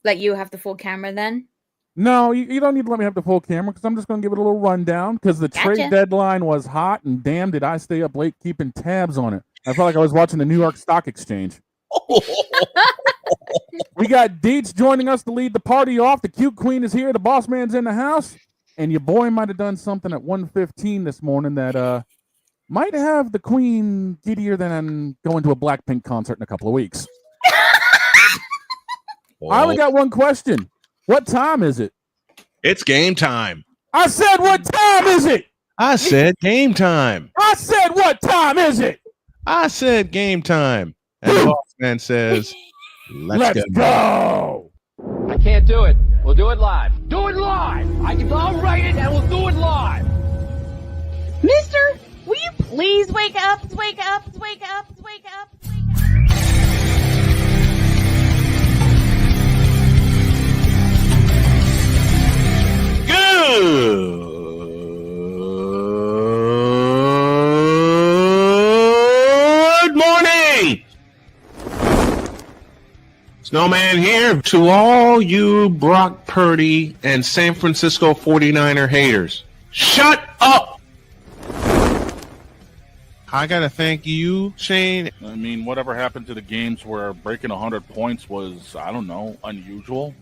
Like you have the full camera then? No, you don't need to let me have the full camera because I'm just going to give it a little rundown because the trade deadline was hot and damn did I stay up late keeping tabs on it. I felt like I was watching the New York Stock Exchange. We got Dietz'd joining us to lead the party off. The cute queen is here. The boss man's in the house. And your boy might have done something at 1:15 this morning that might have the queen giddier than going to a Blackpink concert in a couple of weeks. I only got one question. What time is it? It's game time. I said, what time is it? I said game time. I said, what time is it? I said game time. And the boss man says, let's go. I can't do it. We'll do it live. Do it live. I'll write it and we'll do it live. Mister, will you please wake up, wake up, wake up, wake up, wake up? Good morning. Snowman here to all you Brock Purdy and San Francisco 49er haters. Shut up! I gotta thank you, Shane. I mean, whatever happened to the games where breaking 100 points was, I don't know, unusual?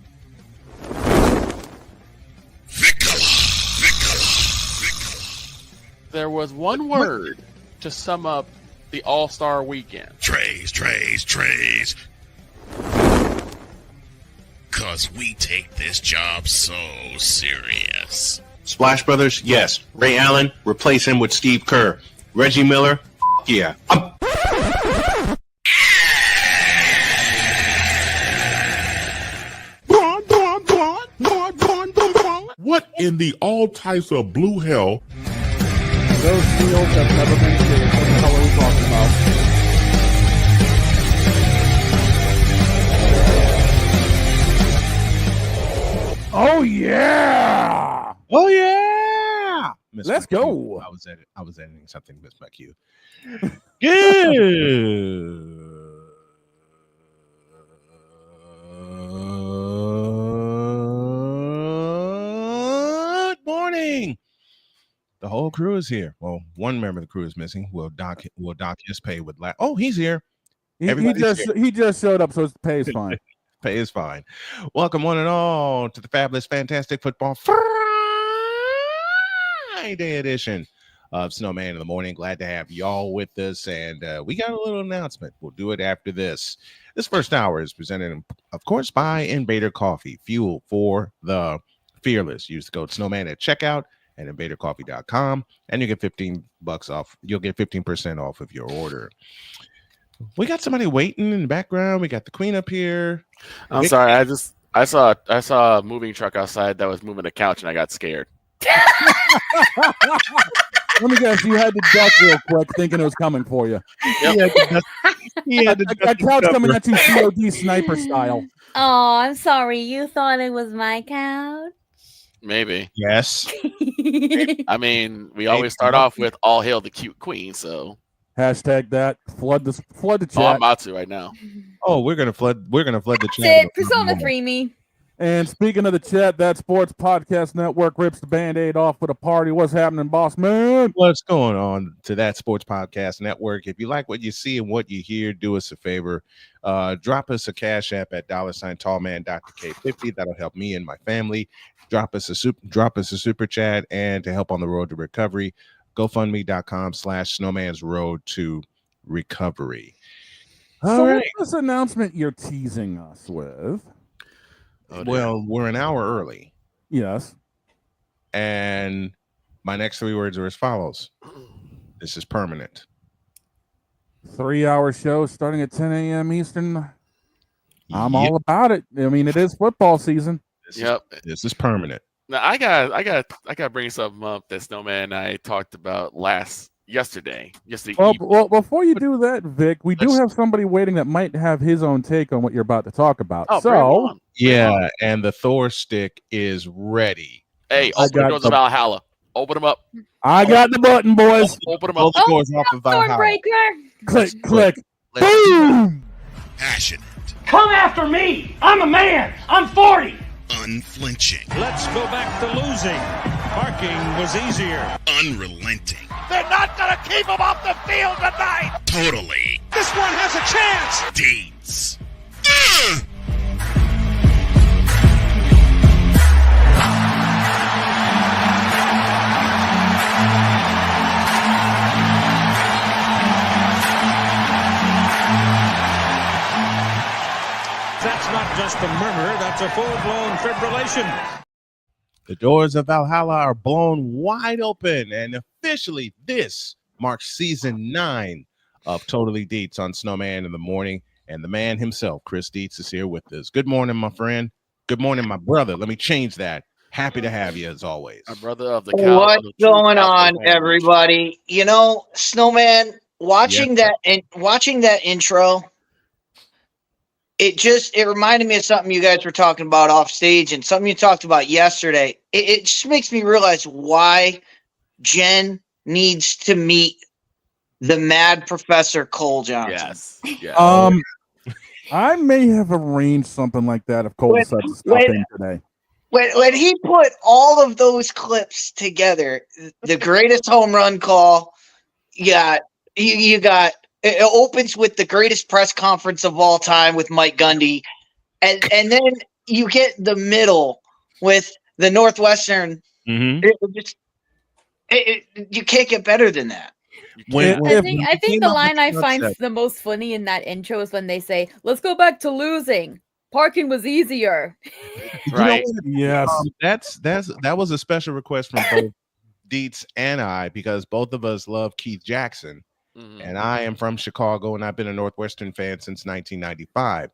There was one word to sum up the All-Star weekend. Trays. Cause we take this job so serious. Splash Brothers, yes. Ray Allen, replace him with Steve Kerr. Reggie Miller, yeah. What in the all types of blue hell? Those fields have never been cleared. What the hell are we talking about? Oh yeah! Oh yeah! Let's go. I was editing something, Miss McHugh. Good morning. The whole crew is here. Well, one member of the crew is missing. We'll dock his pay with Oh, he's here. He just showed up, so his pay is fine. Pay is fine. Welcome one and all to the fabulous, fantastic football Friday edition of Snowman in the Morning. Glad to have y'all with us, and we got a little announcement. We'll do it after this. This first hour is presented, of course, by Invader Coffee, fuel for the fearless. Use the code Snowman at checkout at invadercoffee.com, and you get $15 off. You'll get 15% off of your order. We got somebody waiting in the background. We got the queen up here. I'm sorry. I saw a moving truck outside that was moving a couch, and I got scared. Let me guess, you had to duck real quick, thinking it was coming for you. Yep. He had a couch coming at you, COD sniper style. Oh, I'm sorry. You thought it was my couch? Maybe. Yes. I mean, we always start off with "All hail the cute queen," so hashtag that. Flood the chat. Oh, I'm about to right now. Oh, we're gonna flood the chat. That's it. Persona 3 me. And speaking of the chat, that Sports Podcast Network rips the Band-Aid off with a party. What's happening, boss man? What's going on to that Sports Podcast Network? If you like what you see and what you hear, do us a favor. Drop us a cash app at $tallman.K50. That'll help me and my family. Drop us a super chat, and to help on the road to recovery, GoFundMe.com/Snowman's Road to Recovery. So what's this announcement you're teasing us with? Well, we're an hour early. Yes. And my next 3 words are as follows. This is permanent. 3-hour show starting at 10 a.m. Eastern. I'm all about it. I mean, it is football season. This is permanent. Now I got bring something up that Snowman and I talked about yesterday. Well, before you do that, Vic, we do have somebody waiting that might have his own take on what you're about to talk about. Oh, yeah, and the Thor stick is ready. Hey, open the doors of Valhalla. Open them up. I got the button, boys. Open them up. Doors off of Valhalla. Thornbreaker. Click. Boom. Passionate, Come after me. I'm a man. I'm 40. Unflinching. Let's go back to losing. Parking was easier. Unrelenting. They're not going to keep him off the field tonight. Totally. This one has a chance. Dietz'd. That's not just a murmur, that's a full-blown fibrillation. The doors of Valhalla are blown wide open, and officially this marks season 9 of Totally Dietz'd on Snowman in the Morning, and the man himself, Chris Dietz, is here with us. Good morning, my friend. Good morning, my brother. Let me change that. Happy to have you as always. My brother of the cow. What's going on, everybody? You know, Snowman, watching that intro, it reminded me of something you guys were talking about off stage and something you talked about yesterday. It just makes me realize why Jen needs to meet the mad Professor Cole Johnson. Yes. I may have arranged something like that if Cole decides to stop in today. When he put all of those clips together, the greatest home run call, you got it opens with the greatest press conference of all time with Mike Gundy, and then you get the middle with the Northwestern. Mm-hmm. You can't get better than that. I think the line I find the most funny in that intro is when they say, "Let's go back to losing. Parking was easier." Right. Yes. That was a special request from both Dietz and I, because both of us love Keith Jackson. And I am from Chicago, and I've been a Northwestern fan since 1995.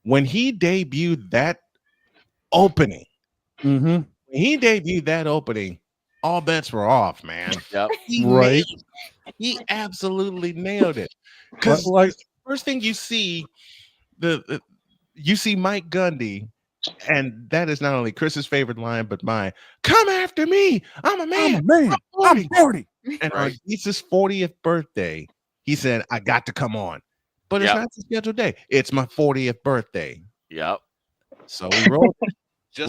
When he debuted that opening, all bets were off, man. Yep. He absolutely nailed it. Because the first thing you see, you see Mike Gundy, and that is not only Chris's favorite line, but mine. Come after me. I'm a man. I'm 40. And on Dietz's 40th birthday, he said, I got to come on. But it's not the scheduled day. It's my 40th birthday. Yep. So we rolled just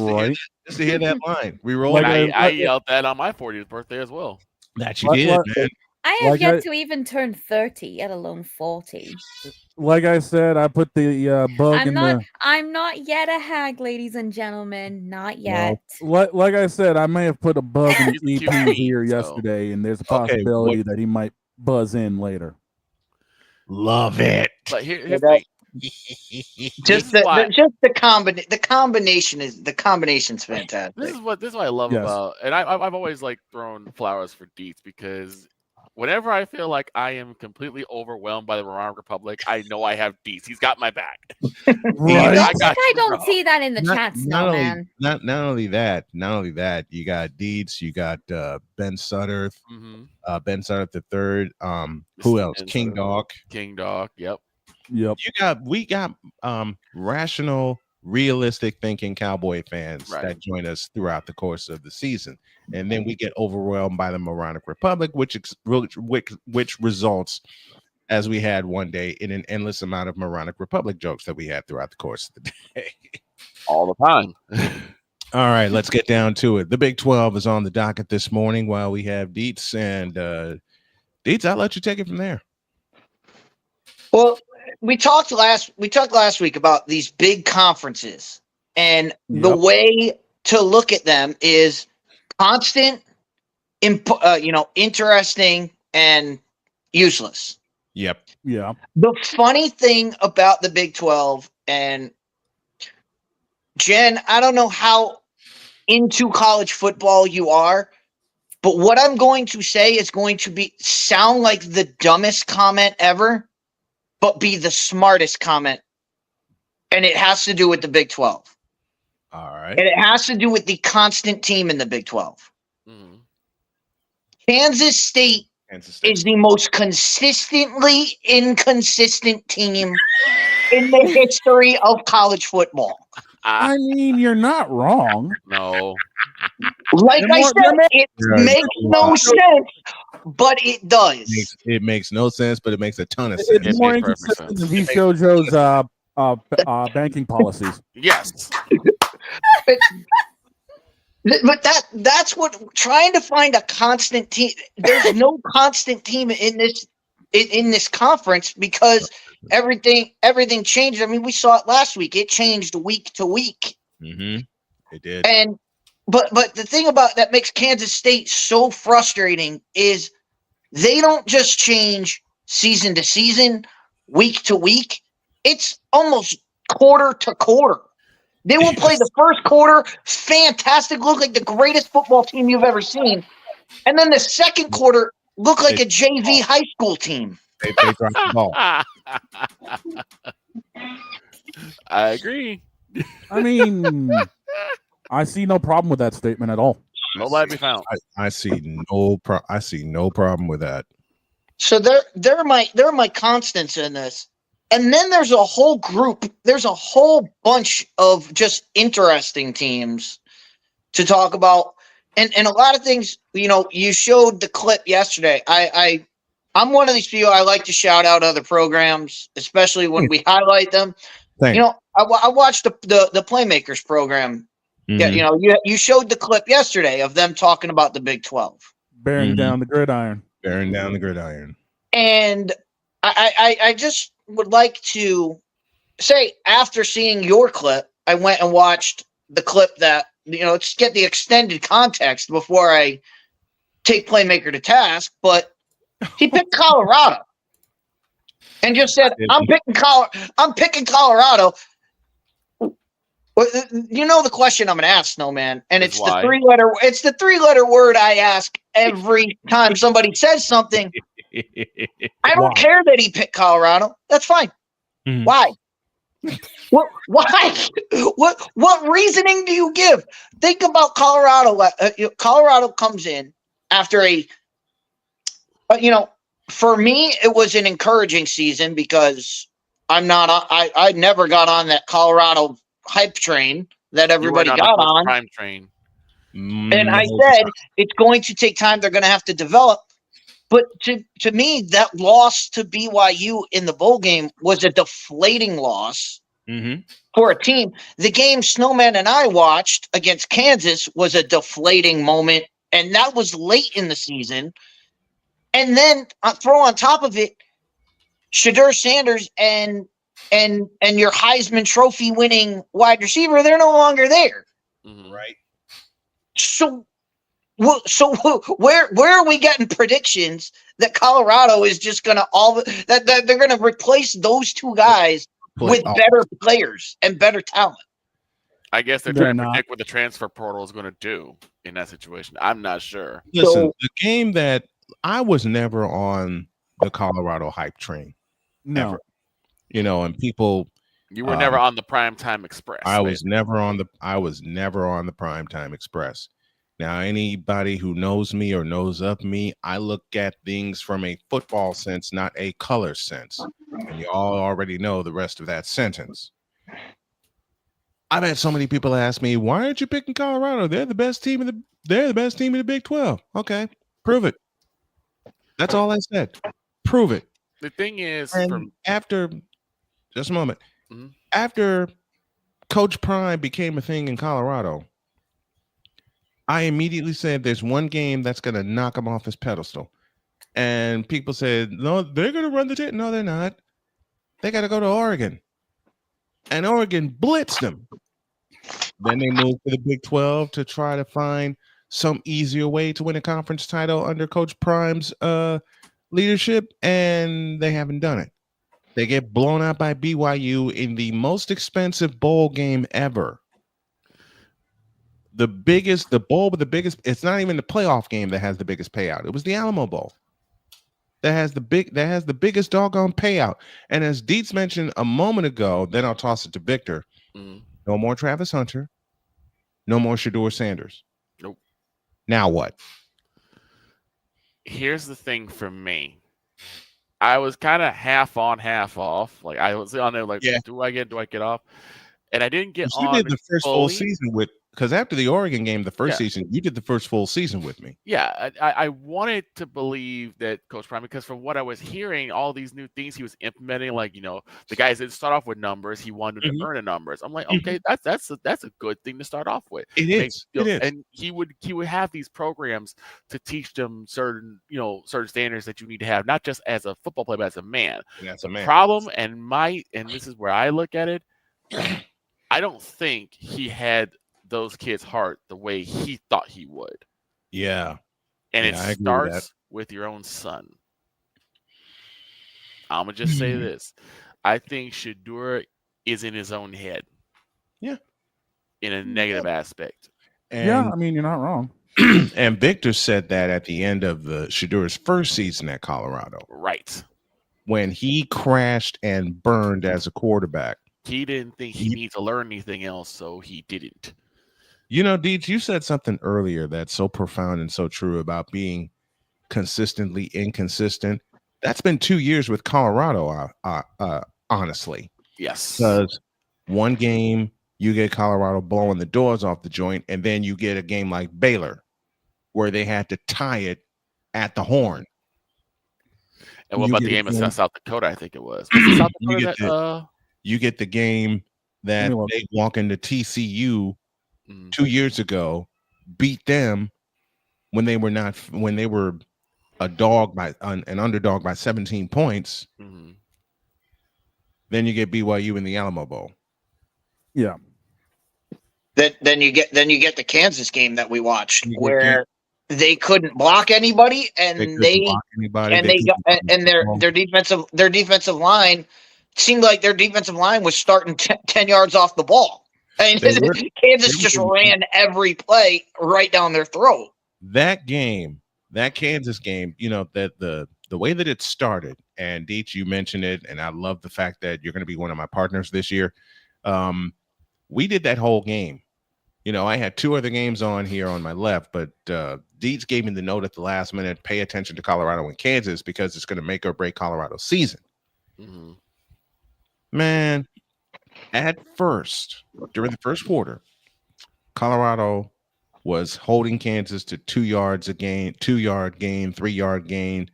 to hear that line. We rolled. I yelled that on my 40th birthday as well. That you did, man. I have yet to even turn 30, let alone 40. Like I said, I put the bug I'm not yet a hag, ladies and gentlemen. Not yet. Well, like I said, I may have put a bug in the EP here yesterday, and there's a possibility that he might buzz in later. Love it. But here's the the combination's fantastic. This is what I love about, and I've always thrown flowers for Dietz, because whenever I feel like I am completely overwhelmed by the Moronic Republic, I know I have Dietz. He's got my back. I don't see that in the chat, Snowman. Not only that, you got Dietz, you got Ben Sutter, Ben Sutter the third. Who else? King Dog. Yep. We got rational, realistic thinking Cowboy fans that join us throughout the course of the season, and then we get overwhelmed by the Moronic Republic, which results, as we had one day, in an endless amount of Moronic Republic jokes that we had throughout the course of the day, all the time. All right, let's get down to it. The Big 12 is on the docket this morning while we have Dietz, and Dietz, I'll let you take it from there. Well, we talked last week about these big conferences, and the way to look at them is constant, interesting, and useless. Yep. Yeah. The funny thing about the Big 12, and Jen, I don't know how into college football you are, but what I'm going to say is going to sound like the dumbest comment ever, but be the smartest comment. And it has to do with the Big 12. All right. And it has to do with the constant team in the Big 12. Kansas State is the most consistently inconsistent team in the history of college football. I mean, you're not wrong. No. Like I said, it makes no sense, but it does. It makes no sense, but it makes a ton of sense. It's more inconsistent than he showed Joe's banking policies. Yes. But that's what trying to find a constant team. There's no constant team in this conference because everything changes. I mean, we saw it last week. It changed week to week. Mm-hmm. It did. And but the thing about that makes Kansas State so frustrating is they don't just change season to season, week to week. It's almost quarter to quarter. They will play the first quarter, fantastic, look like the greatest football team you've ever seen. And then the second quarter, look like a JV high school team. They dropped the ball. I agree. I mean, I see no problem with that statement at all. No lie to be found. I see no problem with that. So they're my constants in this. And then there's a whole group, there's a whole bunch of just interesting teams to talk about. And a lot of things, you showed the clip yesterday. I'm one of these people, I like to shout out other programs, especially when we highlight them. Thanks. I watched the Playmakers program. Mm-hmm. Yeah, you showed the clip yesterday of them talking about the Big 12. Bearing down the gridiron. Bearing down the gridiron. And I just would like to say, after seeing your clip, I went and watched the clip that, to get the extended context before I take Playmaker to task, but he picked Colorado and just said, I'm picking Colorado. Well, the question I'm going to ask, Snowman, and it's the three-letter word I ask every time somebody says something. I don't care that he picked Colorado. That's fine. Mm-hmm. Why? Why? What reasoning do you give? Think about Colorado. Colorado comes in after for me, it was an encouraging season because I never got on that Colorado hype train that everybody got on. Prime train. And I said it's going to take time. They're going to have to develop. But to me, that loss to BYU in the bowl game was a deflating loss for a team. The game Snowman and I watched against Kansas was a deflating moment, and that was late in the season. And then throw on top of it, Shedeur Sanders and your Heisman Trophy winning wide receiver, they're no longer there. Right. So where are we getting predictions that Colorado is just going to that they're going to replace those two guys with better players and better talent? I guess they're trying to predict what the transfer portal is going to do in that situation. I'm not sure. Listen, the game that I was never on the Colorado hype train. No. Never. And people. You were never on the Primetime Express. I was never on the Primetime Express. Now, anybody who knows me or knows of me, I look at things from a football sense, not a color sense. And you all already know the rest of that sentence. I've had so many people ask me, "Why aren't you picking Colorado? They're the best team in the Big 12." Okay, prove it. That's all I said. Prove it. The thing is, after just a moment, after Coach Prime became a thing in Colorado, I immediately said there's one game that's going to knock him off his pedestal. And people said, no, they're going to run the table. No, they're not. They got to go to Oregon. And Oregon blitzed them. Then they moved to the Big 12 to try to find some easier way to win a conference title under Coach Prime's leadership, and they haven't done it. They get blown out by BYU in the most expensive bowl game ever. The bowl with the biggest, it's not even the playoff game that has the biggest payout. It was the Alamo Bowl. That has the biggest doggone payout. And as Dietz mentioned a moment ago, then I'll toss it to Victor. No more Travis Hunter. No more Shedeur Sanders. Nope. Now what? Here's the thing for me. I was kind of half on, half off. Like I was on there, like, do I get off? And I didn't get on. You did the first full season with because after the Oregon game, the first season, you did the first full season with me. Yeah, I wanted to believe that Coach Prime, because from what I was hearing, all these new things he was implementing, like, the guys didn't start off with numbers, he wanted to earn the numbers. I'm like, okay, that's a good thing to start off with. It is. And he would have these programs to teach them certain standards that you need to have, not just as a football player, but as a man. Problem and this is where I look at it. I don't think he had those kids' heart the way he thought he would. Yeah. And it starts with your own son. I'm going to just say this. I think Shedeur is in his own head. Yeah. In a negative aspect. And, I mean, you're not wrong. And Victor said that at the end of Shedeur's first season at Colorado. Right. When he crashed and burned as a quarterback. He didn't think he needed to learn anything else, so he didn't. Dietz, you said something earlier that's so profound and so true about being consistently inconsistent. That's been 2 years with Colorado, honestly. Yes. Because one game, you get Colorado blowing the doors off the joint, and then you get a game like Baylor, where they had to tie it at the horn. And what about the game in South Dakota, I think it was? South Dakota you get the game that they walk into TCU 2 years ago, beat them when they were an underdog by 17 points. Then you get BYU in the Alamo Bowl. Yeah. Then you get the Kansas game that we watched where they couldn't block anybody, and their defensive line seemed like their defensive line was starting 10 yards off the ball. And Kansas just ran every play right down their throat. That Kansas game, that the way that it started, and Deitch, you mentioned it, and I love the fact that you're going to be one of my partners this year. We did that whole game. I had two other games on here on my left, but Deitch gave me the note at the last minute, pay attention to Colorado and Kansas because it's going to make or break Colorado's season. Man, at first, during the first quarter, Colorado was holding Kansas to 2 yards a gain, 2-yard gain, 3-yard gain.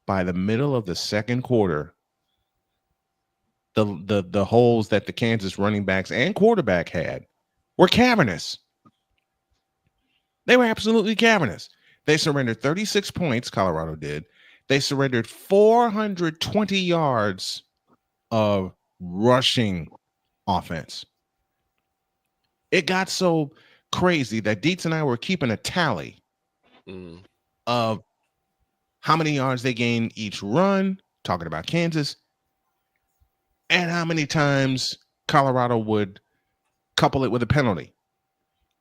By the middle of the second quarter, the holes that the Kansas running backs and quarterback had were cavernous. They were absolutely cavernous. They surrendered 36 points, Colorado did. They surrendered 420 yards of rushing offense. It got so crazy that Dietz and I were keeping a tally of how many yards they gained each run, talking about Kansas, and how many times Colorado would couple it with a penalty.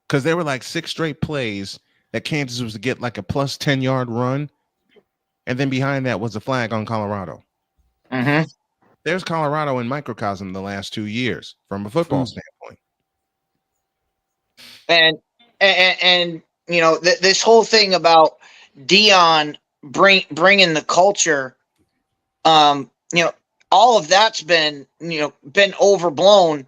Because there were like 6 straight plays that Kansas was to get like a plus 10-yard run, and then behind that was a flag on Colorado. There's Colorado in microcosm the last 2 years from a football standpoint. And this whole thing about Deion bringing the culture, all of that's been overblown.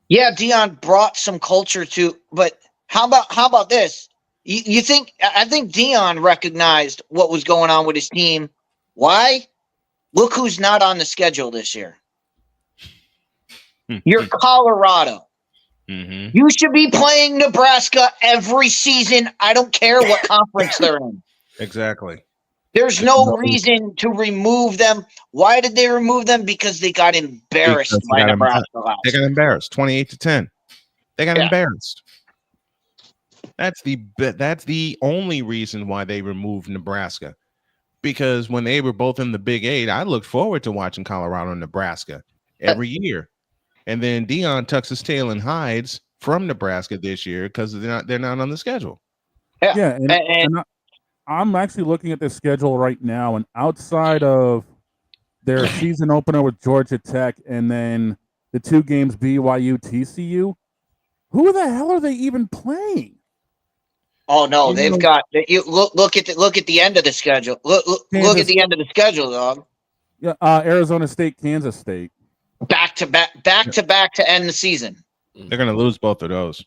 Yeah, Deion brought some culture to, but how about this? I think Deion recognized what was going on with his team. Why? Look who's not on the schedule this year. You're Colorado. You should be playing Nebraska every season. I don't care what conference they're in. Exactly. There's no reason to remove them. Why did they remove them? Because they got embarrassed by Nebraska. They got embarrassed, 28-10. They got embarrassed. That's the only reason why they removed Nebraska. Because when they were both in the Big 8, I looked forward to watching Colorado and Nebraska every year. And then Deion tucks his tail and hides from Nebraska this year because they're not on the schedule. Yeah, and I'm actually looking at their schedule right now, and outside of their season opener with Georgia Tech and then the 2 games BYU TCU, who the hell are they even playing? Oh no, they've got look at the end of the schedule. Look at the end of the schedule, dog. Yeah, Arizona State, Kansas State. Back to back to end the season. They're going to lose both of those.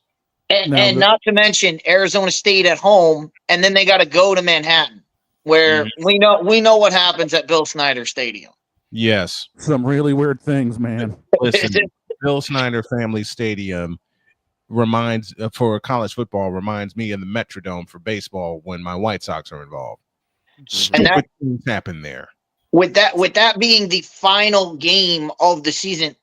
And not to mention Arizona State at home, and then they got to go to Manhattan, where we know what happens at Bill Snyder Stadium. Yes. Some really weird things, man. Listen, Bill Snyder Family Stadium for college football reminds me of the Metrodome for baseball when my White Sox are involved. Stupid things happen there. With that being the final game of the season,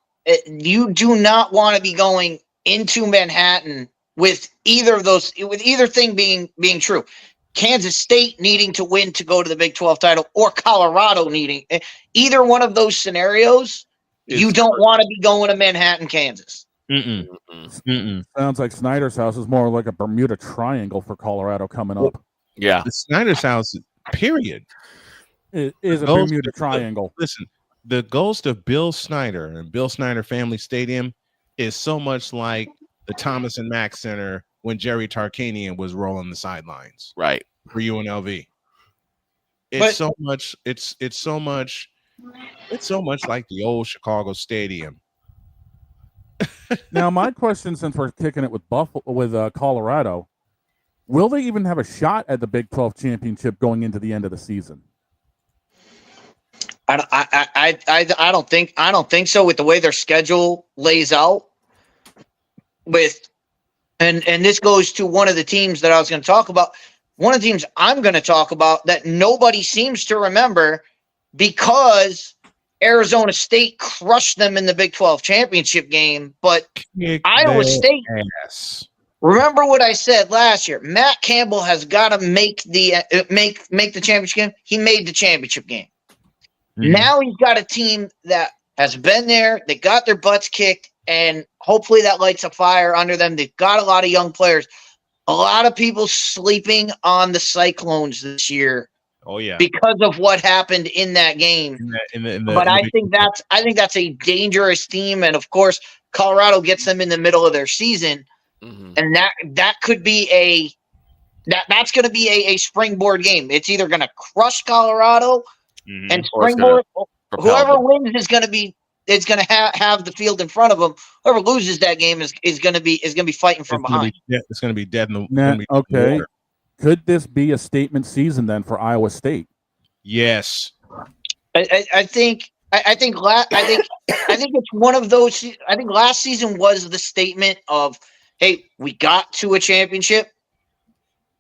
you do not want to be going into Manhattan with either thing being true. Kansas State needing to win to go to the Big 12 title, or Colorado needing either one of those scenarios. You don't want to be going to Manhattan, Kansas. Sounds like Snyder's house is more like a Bermuda Triangle for Colorado coming up. Yeah, the Snyder's house, period. It is a Bermuda Triangle. Listen, the ghost of Bill Snyder and Bill Snyder Family Stadium is so much like the Thomas and Mack Center when Jerry Tarkanian was rolling the sidelines, right, for UNLV. It's so much like the old Chicago Stadium. Now, my question, since we're kicking it with Colorado, will they even have a shot at the Big 12 championship going into the end of the season? I don't think so, with the way their schedule lays out. And this goes to one of the teams that I was going to talk about. One of the teams I'm going to talk about that nobody seems to remember, because Arizona State crushed them in the Big 12 championship game, but Iowa State. Remember what I said last year? Matt Campbell has got to make the championship game. He made the championship game. Now he's got a team that has been there. They got their butts kicked, and hopefully that lights a fire under them. They've got a lot of young players. A lot of people sleeping on the Cyclones this year. Oh yeah, because of what happened in that game. I think that's a dangerous team, and of course, Colorado gets them in the middle of their season, and that could be that's going to be a springboard game. It's either going to crush Colorado and springboard. Whoever wins is going to have the field in front of them. Whoever loses that game is going to be fighting from behind. It's going to be dead in the okay. Could this be a statement season then for Iowa State? Yes, I think it's one of those. I think last season was the statement of, hey, we got to a championship.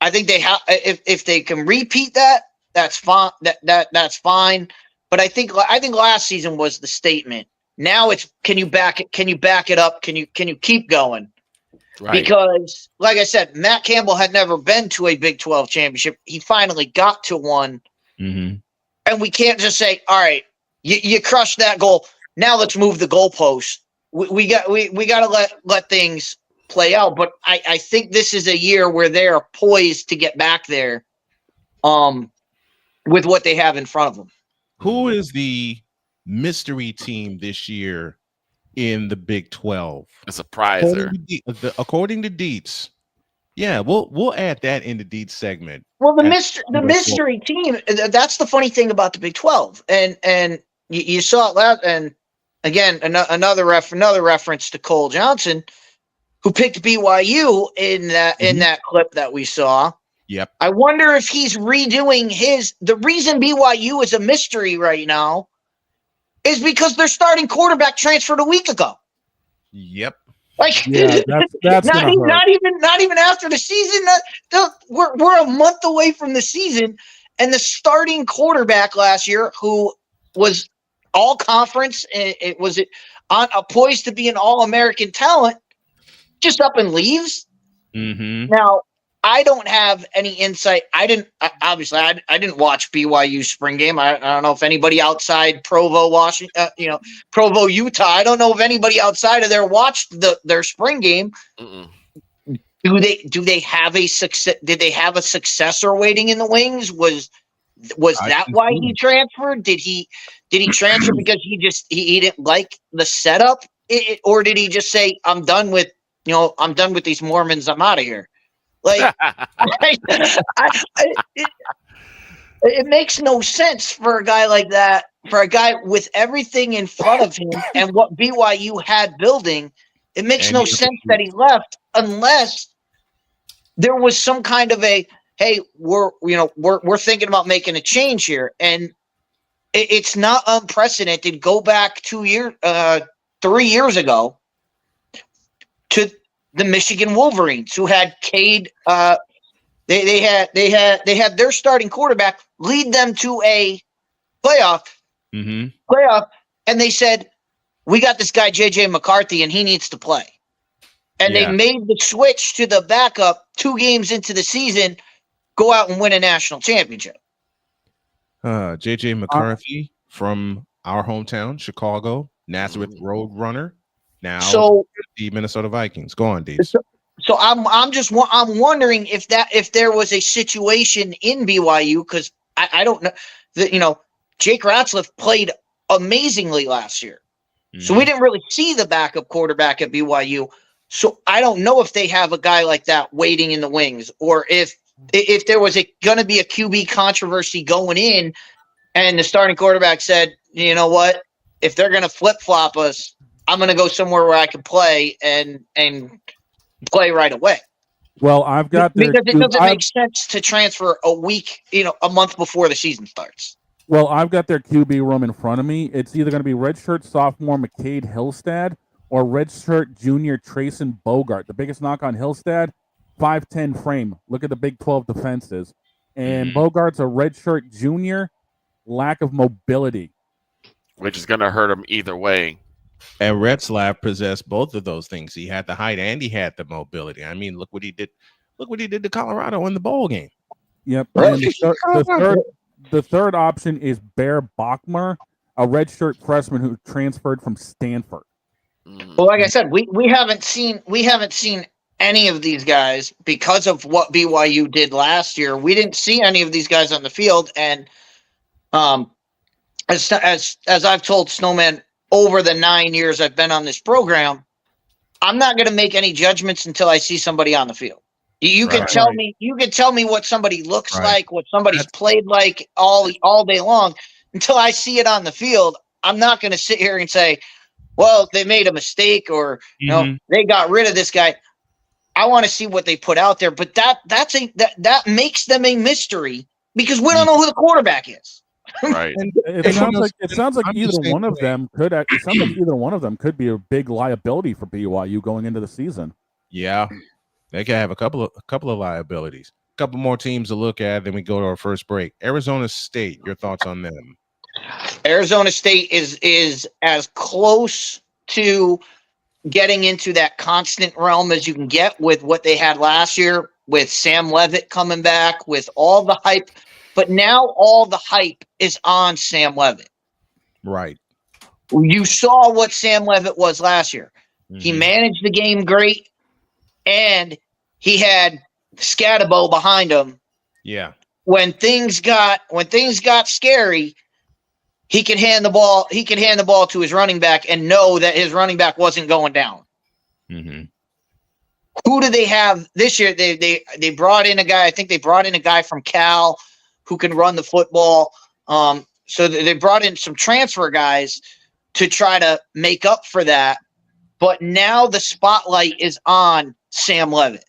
I think they have. If they can repeat that, that's fine. That's fine. But I think last season was the statement. Now it's, can you back it? Can you back it up? Can you keep going? Right. Because, like I said, Matt Campbell had never been to a Big 12 championship. He finally got to one. And we can't just say, all right, you crushed that goal. Now let's move the goalpost. We got to let things play out. But I think this is a year where they are poised to get back there with what they have in front of them. Who is the mystery team this year in the Big 12? A surpriser. According to Dietz. Yeah, we'll add that in the Dietz segment. Well, the mystery team, that's the funny thing about the Big 12. And you saw it last, and again, another reference to Cole Johnson, who picked BYU in that clip that we saw. Yep. I wonder if he's redoing the reason BYU is a mystery right now is because their starting quarterback transferred a week ago. Yep. Like, yeah, that's not even after the season. We're a month away from the season, and the starting quarterback last year, who was all conference, poised to be an All-American talent, just up and leaves. Now, I don't have any insight. I didn't watch BYU spring game. I don't know if anybody outside Provo, Washington, Provo, Utah. I don't know if anybody outside of there watched their spring game. Do they have a success? Did they have a successor waiting in the wings? Was that why he transferred? Did he transfer because he didn't like the setup, or did he just say, I'm done with these Mormons, I'm out of here? Like, it makes no sense for a guy like that, for a guy with everything in front of him and what BYU had building. It makes no sense that he left unless there was some kind of a, hey, we're thinking about making a change here, and it's not unprecedented. Go back 3 years ago to the Michigan Wolverines, who had Cade. They had their starting quarterback lead them to a playoff, and they said, we got this guy JJ McCarthy, and he needs to play. And they made the switch to the backup 2 games into the season, go out and win a national championship. JJ McCarthy from our hometown, Chicago, Nazareth Roadrunner. Now, the Minnesota Vikings. Go on, Deeds. So I'm wondering if there was a situation in BYU, because I don't know that Jake Ratzlaff played amazingly last year, so we didn't really see the backup quarterback at BYU. So I don't know if they have a guy like that waiting in the wings, or if there was going to be a QB controversy going in, and the starting quarterback said, you know what, if they're going to flip flop us, I'm going to go somewhere where I can play and play right away. Well, I've got because it doesn't make sense to transfer a month before the season starts. Well, I've got their QB room in front of me. It's either going to be redshirt sophomore McCade Hillstad or redshirt junior Trayson Bogart. The biggest knock on Hillstad, 5'10" frame. Look at the Big 12 defenses. And Bogart's a redshirt junior, lack of mobility. Which is going to hurt him either way. And Retzlaff possessed both of those things. He had the height and he had the mobility. I mean, look what he did. Look what he did to Colorado in the bowl game. Yep. And the third option is Bear Bachmer, a redshirt freshman who transferred from Stanford. Well, like I said, we haven't seen any of these guys because of what BYU did last year. We didn't see any of these guys on the field, and as I've told Snowman over the 9 years I've been on this program, I'm not going to make any judgments until I see somebody on the field. You can tell me what somebody looks like, what somebody's played like all day long. Until I see it on the field, I'm not going to sit here and say, well, they made a mistake, or they got rid of this guy. I want to see what they put out there, but that makes them a mystery because we don't know who the quarterback is. Right. It sounds like either one of them could be a big liability for BYU going into the season. Yeah, they could have a couple of liabilities. A couple more teams to look at, then we go to our first break. Arizona State, your thoughts on them? Arizona State is as close to getting into that constant realm as you can get with what they had last year, with Sam Leavitt coming back, with all the hype. But now all the hype is on Sam Leavitt. Right. You saw what Sam Leavitt was last year. He managed the game great, and he had Scatabo behind him. Yeah. When things got scary, he could hand the ball. He could hand the ball to his running back and know that his running back wasn't going down. Who do they have this year? They brought in a guy. I think they brought in a guy from Cal who can run the football. So they brought in some transfer guys to try to make up for that. But now the spotlight is on Sam Leavitt.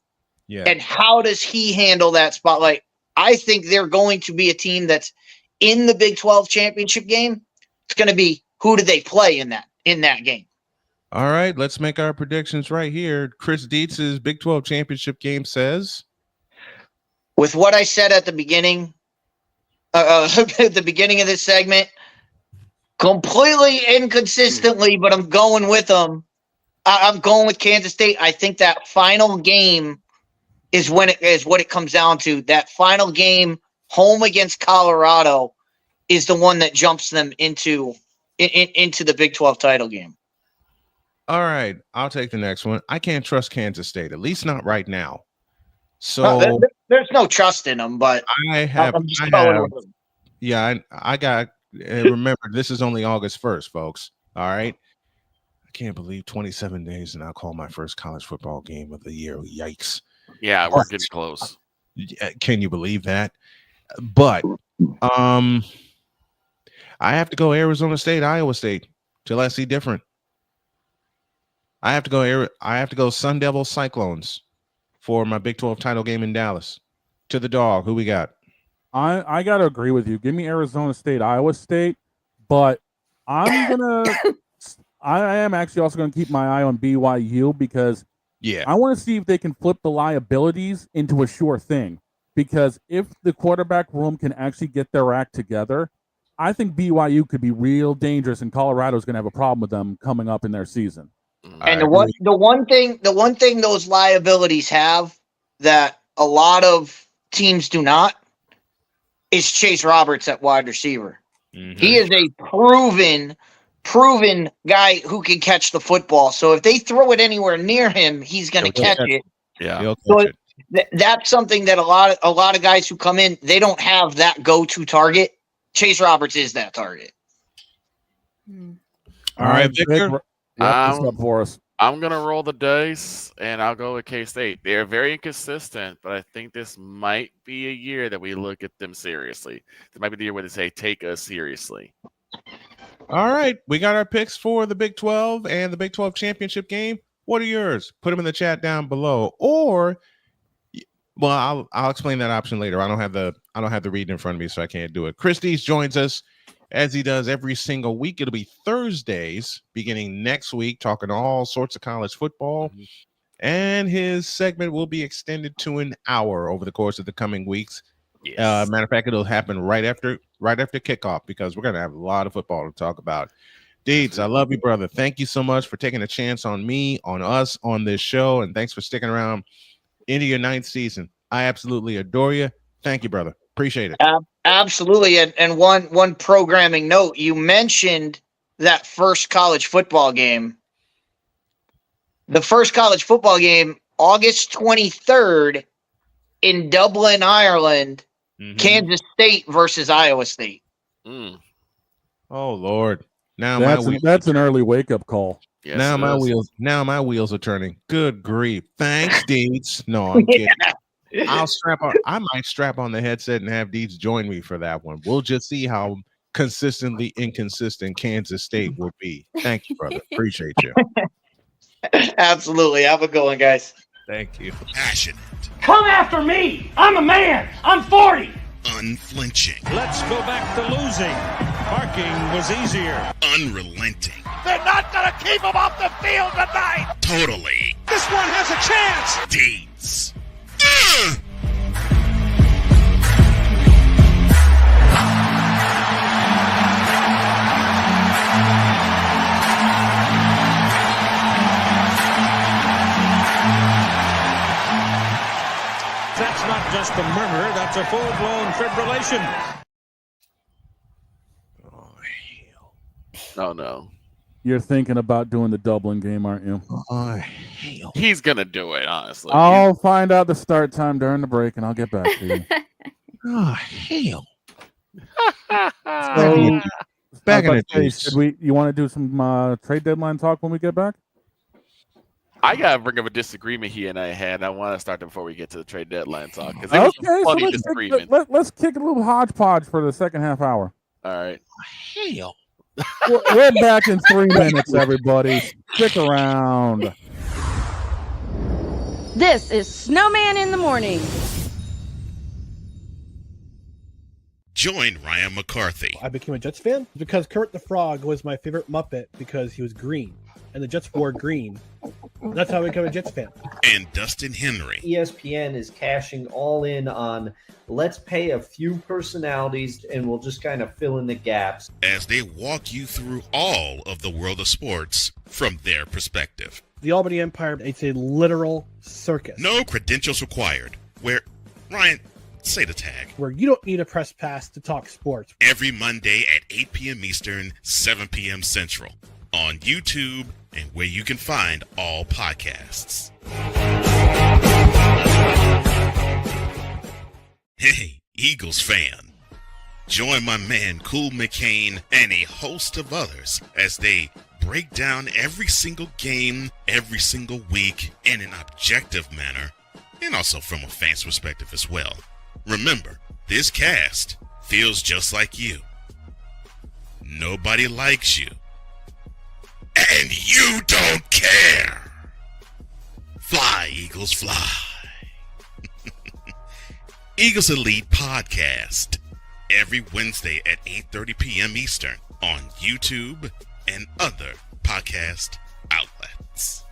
Yeah. And how does he handle that spotlight? I think they're going to be a team that's in the Big 12 championship game. It's going to be, who do they play in that game? All right, let's make our predictions right here. Chris Dietz's Big 12 championship game says, with what I said at the beginning, at the beginning of this segment, completely inconsistently, but I'm going with them. I'm going with Kansas State. I think that final game is what it comes down to. That final game, home against Colorado, is the one that jumps them into the Big 12 title game. All right, I'll take the next one. I can't trust Kansas State, at least not right now. So there's no trust in them, but I got. Remember, this is only August 1st, folks. All right. I can't believe 27 days and I'll call my first college football game of the year. Yikes. Yeah, we're getting close. Can you believe that? But I have to go Arizona State, Iowa State till I see different. I have to go Sun Devil Cyclones for my Big 12 title game in Dallas. To the dog. Who we got? I got to agree with you. Give me Arizona State, Iowa State, but I am actually also going to keep my eye on BYU because I want to see if they can flip the liabilities into a sure thing. Because if the quarterback room can actually get their act together, I think BYU could be real dangerous, and Colorado's going to have a problem with them coming up in their season. And the one thing those liabilities have that a lot of teams do not is Chase Roberts at wide receiver. Mm-hmm. He is a proven guy who can catch the football. So if they throw it anywhere near him, he's going to catch it. Yeah. So that's something that a lot of guys who come in, they don't have that go-to target. Chase Roberts is that target. All right, Victor. What's up for us? I'm going to roll the dice, and I'll go with K-State. They're very inconsistent, but I think this might be a year that we look at them seriously. This might be the year where they say, take us seriously. All right. We got our picks for the Big 12 and the Big 12 championship game. What are yours? Put them in the chat down below. Or, well, I'll explain that option later. I don't have the read in front of me, so I can't do it. Christie's joins us as he does every single week. It'll be Thursdays beginning next week, talking all sorts of college football. And his segment will be extended to an hour over the course of the coming weeks. Yes. Matter of fact, it'll happen right after kickoff because we're going to have a lot of football to talk about. Deeds, I love you, brother. Thank you so much for taking a chance on me, on us, on this show. And thanks for sticking around into your 9th season. I absolutely adore you. Thank you, brother. Appreciate it. Absolutely. And one programming note, you mentioned that first college football game. The first college football game, August 23rd in Dublin, Ireland, Kansas State versus Iowa State. Oh, Lord. Now that's an early wake-up call. Yes, now my wheels are turning. Good grief. Thanks, Deeds. No, I'm kidding. I might strap on the headset and have Deeds join me for that one. We'll just see how consistently inconsistent Kansas State will be. Thank you, brother. Appreciate you. Absolutely. Have a good one, guys. Thank you. Passionate. Come after me. I'm a man. I'm 40. Unflinching. Let's go back to losing. Parking was easier. Unrelenting. They're not going to keep him off the field tonight. Totally. This one has a chance. Deeds. That's not just a murmur, that's a full-blown fibrillation. Oh, hell. Oh, no. You're thinking about doing the Dublin game, aren't you? Oh, hell. He's going to do it, honestly. I'll find out the start time during the break, and I'll get back to you. Oh, hell. So, back in the days. You want to do some trade deadline talk when we get back? I got to bring up a disagreement he and I had. I want to start before we get to the trade deadline talk. Because there was some funny disagreement. Let's kick a little hodgepodge for the second half hour. All right. Hell. We're back in 3 minutes, everybody. Stick around. This is Snowman in the Morning. Join Ryan McCarthy. I became a Jets fan because Kermit the Frog was my favorite Muppet because he was green. And the Jets wore green. That's how I became a Jets fan. And Dustin Henry. ESPN is cashing all in on let's pay a few personalities and we'll just kind of fill in the gaps. As they walk you through all of the world of sports from their perspective. The Albany Empire, it's a literal circus. No credentials required. Where, Ryan, say the tag. Where you don't need a press pass to talk sports. Every Monday at 8 p.m. Eastern, 7 p.m. Central. On YouTube and where you can find all podcasts. Hey, Eagles fan. Join my man Cool McCain and a host of others as they break down every single game, every single week in an objective manner, and also from a fan's perspective as well. Remember, this cast feels just like you. Nobody likes you And you don't care. Fly, Eagles, fly. Eagles Elite Podcast. Every Wednesday at 8:30 p.m. Eastern on YouTube and other podcast outlets.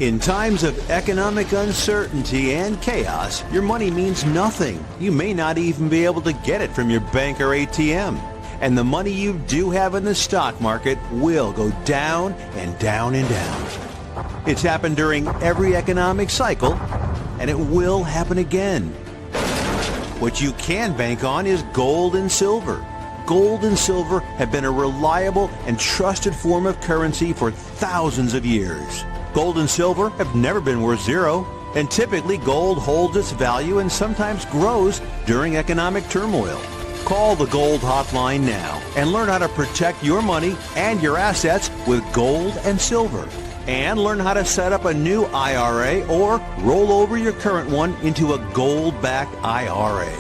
In times of economic uncertainty and chaos, your money means nothing. You may not even be able to get it from your bank or ATM. And the money you do have in the stock market will go down and down and down. It's happened during every economic cycle, and it will happen again. What you can bank on is gold and silver. Gold and silver have been a reliable and trusted form of currency for thousands of years. Gold and silver have never been worth zero, and typically gold holds its value and sometimes grows during economic turmoil. Call the Gold Hotline now and learn how to protect your money and your assets with gold and silver. And learn how to set up a new IRA or roll over your current one into a gold-backed IRA.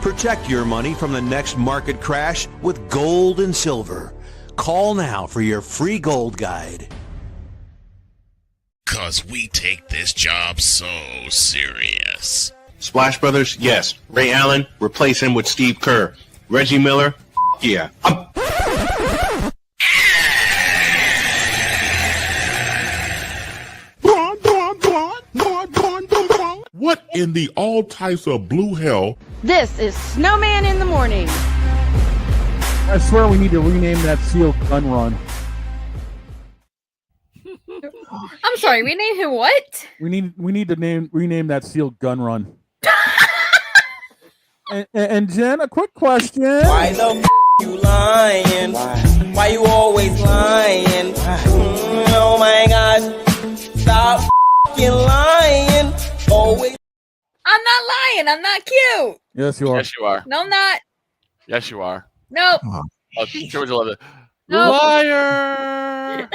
Protect your money from the next market crash with gold and silver. Call now for your free gold guide. 'Cause we take this job so serious. Splash Brothers, yes. Ray Allen, replace him with Steve Kerr. Reggie Miller, yeah. What in the all types of blue hell? This is Snowman in the Morning. I swear we need to rename that seal gun run. I'm sorry, rename him what? We need to rename that sealed gun run. and Jen, a quick question. Why the you lying? Why you always lying? Oh my gosh. Stop lying. Always. I'm not lying. I'm not cute. Yes, you are. Yes, you are. No, I'm not. Yes, you are. Nope. Oh, George will love it. Nope. Liar.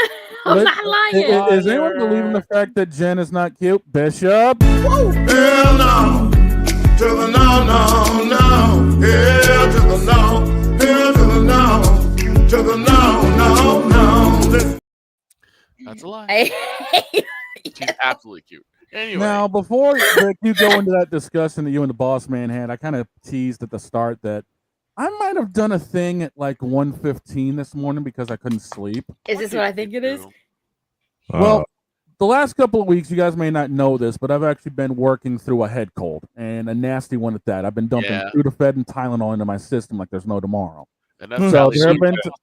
I'm not lying. Is anyone believing the fact that Jen is not cute? Bishop? Hell no. To the no, no, no. Hell to the no. Hell to the no. To the no, no, no. That's a lie. She's absolutely cute. Anyway. Now, before you go into that discussion that you and the boss man had, I kind of teased at the start that I might have done a thing at like 1:15 this morning because I couldn't sleep. Is this what I think it is? Well, the last couple of weeks, you guys may not know this, but I've actually been working through a head cold, and a nasty one at that. I've been dumping Sudafed and Tylenol into my system like there's no tomorrow. And that's so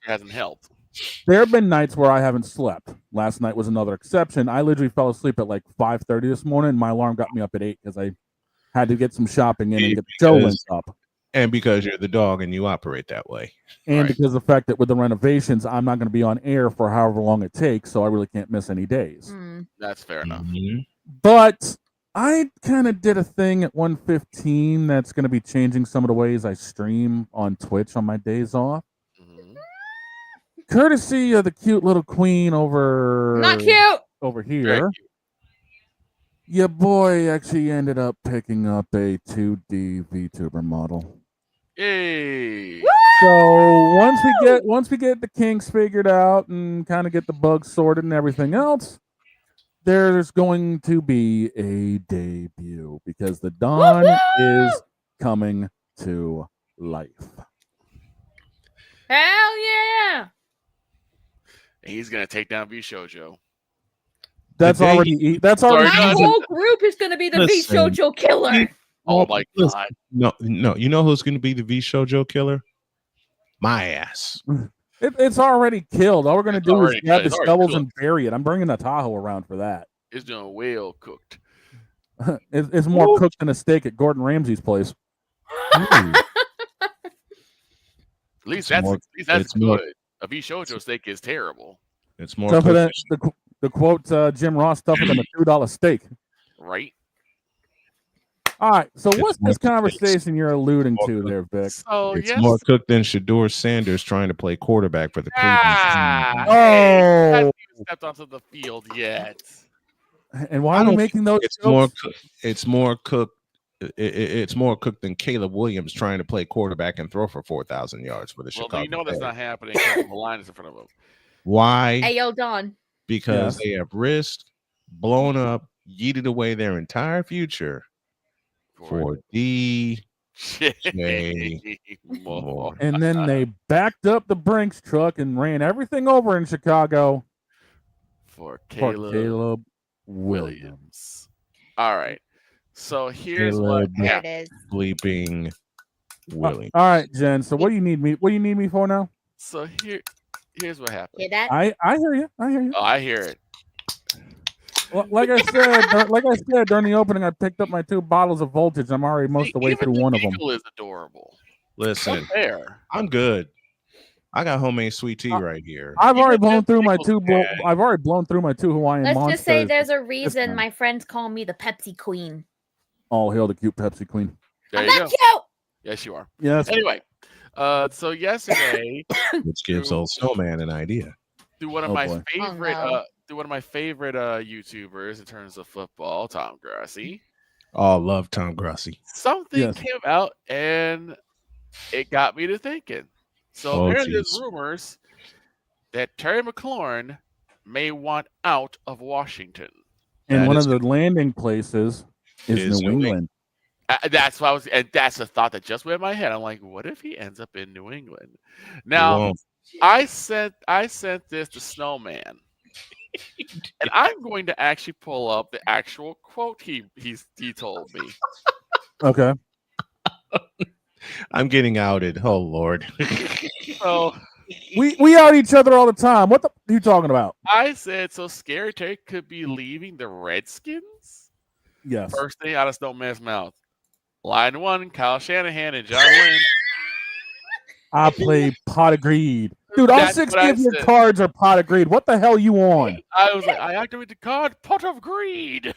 hasn't helped. There have been nights where I haven't slept. Last night was another exception. I literally fell asleep at like 5:30 this morning, and my alarm got me up at 8 because I had to get some shopping in and get the show linked up. And because you're the dog and you operate that way. And because of the fact that with the renovations, I'm not going to be on air for however long it takes, so I really can't miss any days. That's fair enough. But I kind of did a thing at 1:15 that's going to be changing some of the ways I stream on Twitch on my days off. Courtesy of the cute little queen over Not cute. Over here. Your boy actually ended up picking up a 2D VTuber model. Yay! So once we get the kinks figured out and kind of get the bugs sorted and everything else, there's going to be a debut because the dawn is coming to life. Hell yeah! He's gonna take down V Shoujo. That's already. My whole group is gonna be the V Shoujo killer. Oh my god! No. You know who's going to be the V Shoujo killer? My ass. It's already killed. All we're gonna do is grab the shovels and bury it. I'm bringing a Tahoe around for that. It's doing well cooked. It's more cooked than a steak at Gordon Ramsay's place. At least that's good. More, a V Shoujo steak is terrible. It's more. The quote Jim Ross tougher than a $2 steak. Right. All right. So what's this conversation you're alluding to there, Vic? It's more cooked than Shedeur Sanders trying to play quarterback for the Cleveland team. Hey, hasn't even stepped onto the field yet. And why are we making those? It's more cooked it's more cooked than Caleb Williams trying to play quarterback and throw for 4,000 yards for the Chicago. Well, you know that's not happening because the line is in front of him. Why? Hey, yo, Don. Because they have risked, blown up, yeeted away their entire future for DJ Moore. And then they backed up the Brinks truck and ran everything over in Chicago for Caleb Williams. All right. So here's what happened. Bleeping Williams. All right, Jen. So what do you need me? What do you need me for now? So here's what happened. Hear that? I hear you. I hear you. Oh, I hear it. Well, like I said during the opening, I picked up my 2 bottles of Voltage. I'm already most of the way through one of them. Is adorable. Listen, I'm good. I got homemade sweet tea right here. I've already blown through my 2. I've already blown through my 2 Hawaiian Let's Monsters. just say there's a reason my friends call me the Pepsi Queen. All hail the cute Pepsi Queen. There I'm you not go. cute. Yes, you are. Yes. Anyway, so yesterday, which gives old Snowman an idea. Through one of my favorite YouTubers in terms of football, Tom Grassi. Oh, love Tom Grassi. Something came out and it got me to thinking. So apparently there's rumors that Terry McLaurin may want out of Washington. And one of the landing places is New England. That's why that's a thought that just went in my head. I'm like, what if he ends up in New England? Now, I sent this to Snowman, and I'm going to actually pull up the actual quote he told me. Okay. I'm getting outed. Oh Lord. So we out each other all the time. What the are you talking about? I said so. Scary Terry could be leaving the Redskins. Yes. First thing out of Snowman's mouth. Line 1, Kyle Shanahan and John Lynn. I play pot of greed. Dude, all 60 of your cards are pot of greed. What the hell you on? I was like, I activate the card, pot of greed.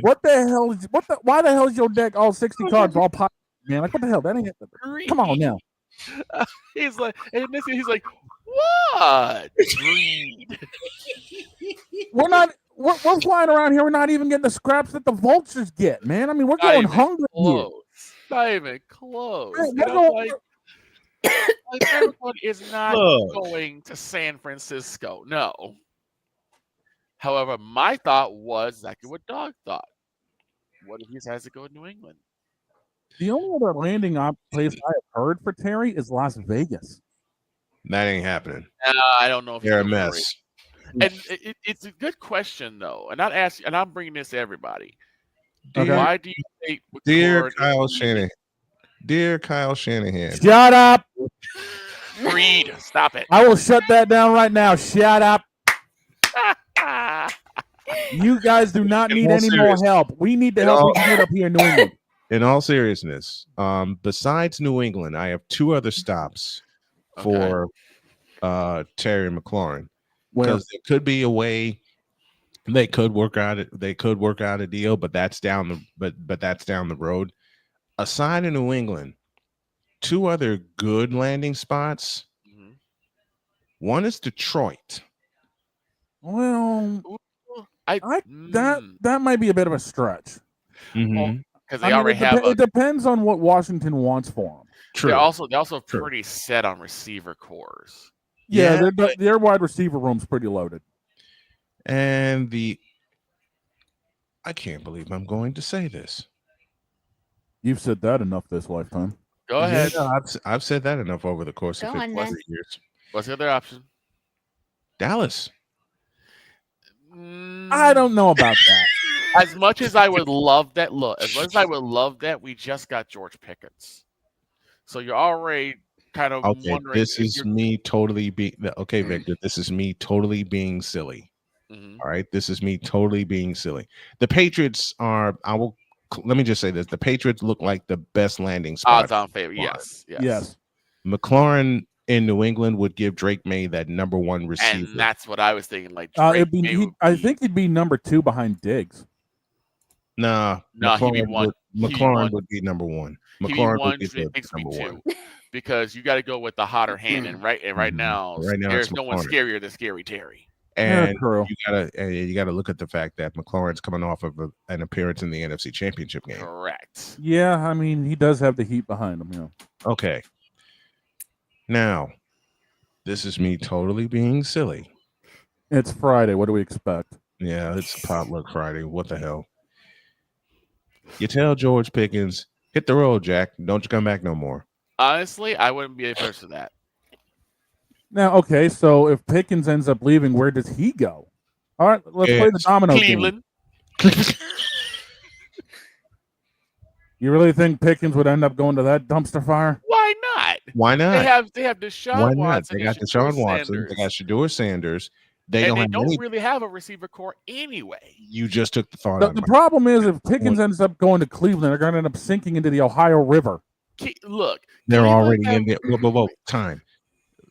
What the hell is why the hell is your deck all 60 cards all pot, man? Like what the hell? That ain't come on now. He's like, and he's like, what? Greed. We're flying around here. We're not even getting the scraps that the vultures get, man. I mean, we're going hungry here. Not even close. Hey, everyone is not going to San Francisco. No. However, my thought was exactly what Dog thought. What if he has to go to New England? The only other landing place I have heard for Terry is Las Vegas. That ain't happening. I don't know if they're a mess. And it's a good question though, and I'm bringing this to everybody. Okay. Why do you think Dear Kyle Shanahan? Shut up. Reed, stop it. I will shut that down right now. Shut up. You guys do not need any more help. We need the help we can get up here in New England. In all seriousness, besides New England, I have 2 other stops for Terry McLaurin. Because there could be a way they could work out a deal, but that's down the road. Aside of New England, 2 other good landing spots. Mm-hmm. One is Detroit. Well, that might be a bit of a stretch. Mm-hmm. Because they already have. It depends on what Washington wants for them. True. They're also pretty set on receiver cores. Yeah, their wide receiver room's pretty loaded. And I can't believe I'm going to say this. You've said that enough this lifetime. Go ahead. Yeah, I've said that enough over the course of 50 years. What's the other option? Dallas. I don't know about that. As much as I would love that, we just got George Pickens. So you're already kind of wondering. This is me totally being Victor. This is me totally being silly. Mm-hmm. All right, this is me totally being silly. The Patriots are. Let me just say this: the Patriots look like the best landing spot. Odds on favor. Yes. McLaurin in New England would give Drake May that number 1 receiver, and that's what I was thinking. Like, I think he'd be number 2 behind Diggs. No, McLaurin would be number 1. McLaurin would be number 1 because you got to go with the hotter hand, and right now, there's no one scarier than Scary Terry. And true. you gotta look at the fact that McLaurin's coming off of an appearance in the NFC Championship game. Correct. Yeah, I mean, he does have the heat behind him. Yeah. Okay. Now, this is me totally being silly. It's Friday. What do we expect? Yeah, it's a potluck Friday. What the hell? You tell George Pickens, hit the road, Jack. Don't you come back no more. Honestly, I wouldn't be averse to that. Now, okay, so if Pickens ends up leaving, where does he go? All right, let's play the domino Cleveland. game. You really think Pickens would end up going to that dumpster fire? Why not? Why not? They have Deshaun Why not? Watson. They got Deshaun Watson. They got Shedeur Sanders. They don't really have a receiver core anyway. You just took the thought out. The problem is if Pickens ends up going to Cleveland, they're going to end up sinking into the Ohio River. Look, they're already in there. Whoa, time.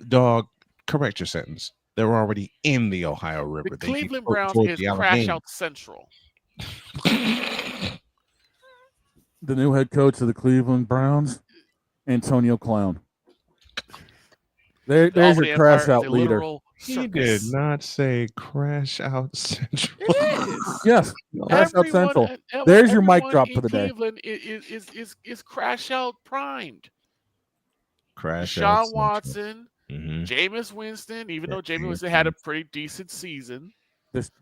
Dog, correct your sentence. They're already in the Ohio River. The Cleveland Browns is crash out central. The new head coach of the Cleveland Browns, Antonio Clown. There's your crash out leader. He did not say crash out central. It is. Yes, crash out central. There's your mic drop for the day. Cleveland is crash out primed. Crash out. Deshaun Watson, Jameis Winston, even though Jameis Winston had a pretty decent season.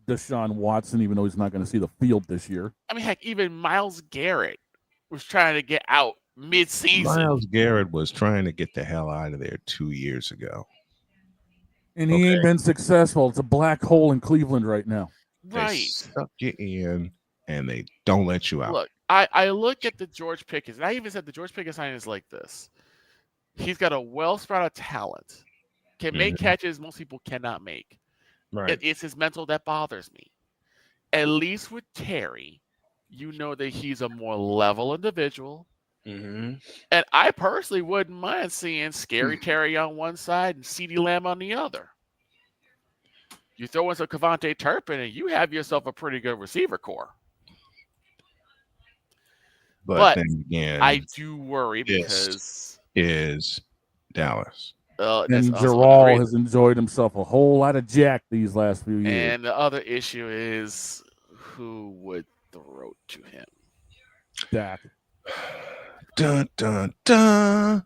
Deshaun Watson, even though he's not going to see the field this year. I mean, heck, even Myles Garrett was trying to get out mid-season. Myles Garrett was trying to get the hell out of there 2 years ago. And he ain't been successful. It's a black hole in Cleveland right now. Right. They suck you in, and they don't let you out. Look, I look at the George Pickens, and I even said the George Pickens sign is like this. He's got a well-sprouted talent. Can make catches most people cannot make. Right. It's his mental that bothers me. At least with Terry, you know that he's a more level individual. And I personally wouldn't mind seeing Scary Terry on one side and CeeDee Lamb on the other. You throw in some Kevontae Turpin, and you have yourself a pretty good receiver core. But then again, I do worry because is Dallas. And Gerald has enjoyed himself a whole lot of Jack these last few years. And the other issue is who would throw to him? Dak. Dun dun dun.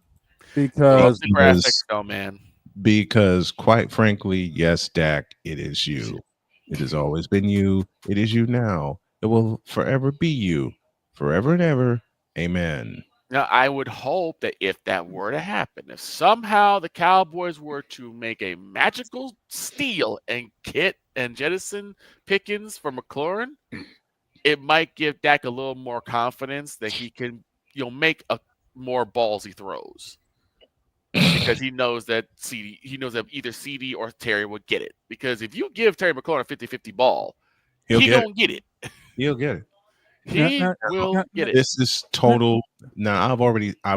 Because the graphics, though, man. Because quite frankly, yes, Dak, it is you. It has always been you. It is you now. It will forever be you. Forever and ever. Amen. Now, I would hope that if that were to happen, if somehow the Cowboys were to make a magical steal and jettison Pickens for McLaurin, it might give Dak a little more confidence that he can, make a more ballsy throws. Because he knows that either CD or Terry would get it. Because if you give Terry McLaurin a 50-50 ball, he don't get it. He'll get it. He will get it. This is total. Now, I've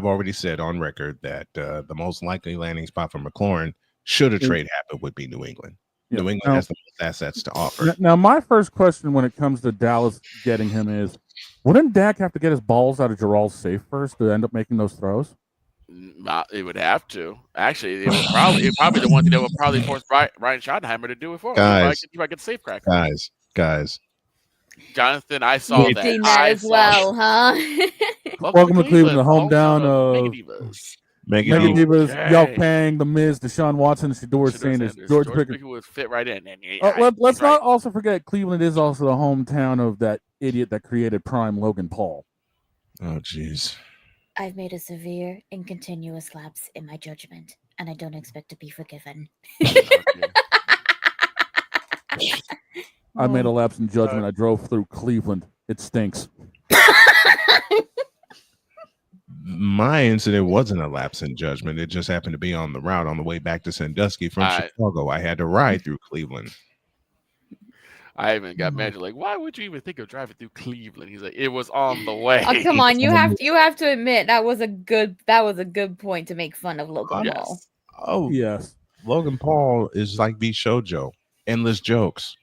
already said on record that the most likely landing spot for McLaurin, should a trade happen, would be New England. New England has the most assets to offer. Now, my first question when it comes to Dallas getting him is, wouldn't Dak have to get his balls out of Gerald's safe first to end up making those throws? It would have to. Actually, it would probably the one thing that would probably force Ryan Schottenheimer to do it for him. Guys, if I get safe crack. Guys. Jonathan, I saw You've that. seen that as well, huh? Welcome to Cleveland, the hometown of Mega Divas, Yao Kang, The Miz, Deshaun Watson, Shedeur Sanders, George Pickens would fit right in. And let's not also forget Cleveland is also the hometown of that idiot that created Prime Logan Paul. Oh, jeez. I've made a severe and continuous lapse in my judgment, and I don't expect to be forgiven. I made a lapse in judgment. I drove through Cleveland. It stinks. My incident wasn't a lapse in judgment. It just happened to be on the route on the way back to Sandusky from Chicago. I had to ride through Cleveland. I even got mad. Like, why would you even think of driving through Cleveland? He's like, it was on the way. Oh, come on, you have to admit that was a good point to make fun of Logan Paul. Oh yes, Logan Paul is like V Shoujo, endless jokes.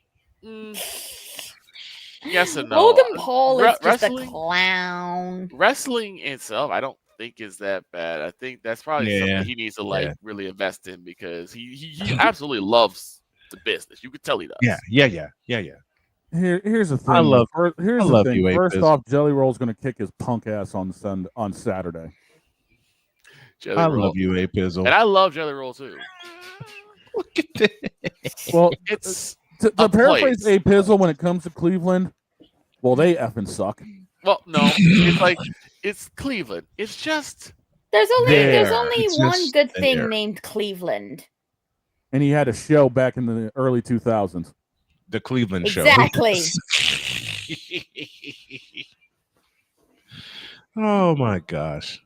Yes and no. Logan Paul is just a clown. Wrestling itself, I don't think is that bad. I think that's probably something he needs to really invest in because he absolutely loves the business. You could tell he does. Yeah. Here's the thing. I love the thing. you, First Apis. off, Jelly Roll's going to kick his punk ass on Saturday. I love you, Apizzle. And I love Jelly Roll too. Look at this. Well, it's to paraphrase Apizzle when it comes to Cleveland, well, they effing suck. Well, no, it's like it's Cleveland. It's just there's only It's one just good thing there. named Cleveland. And he had a show back in the early 2000s. The Cleveland show. Exactly. Oh my gosh.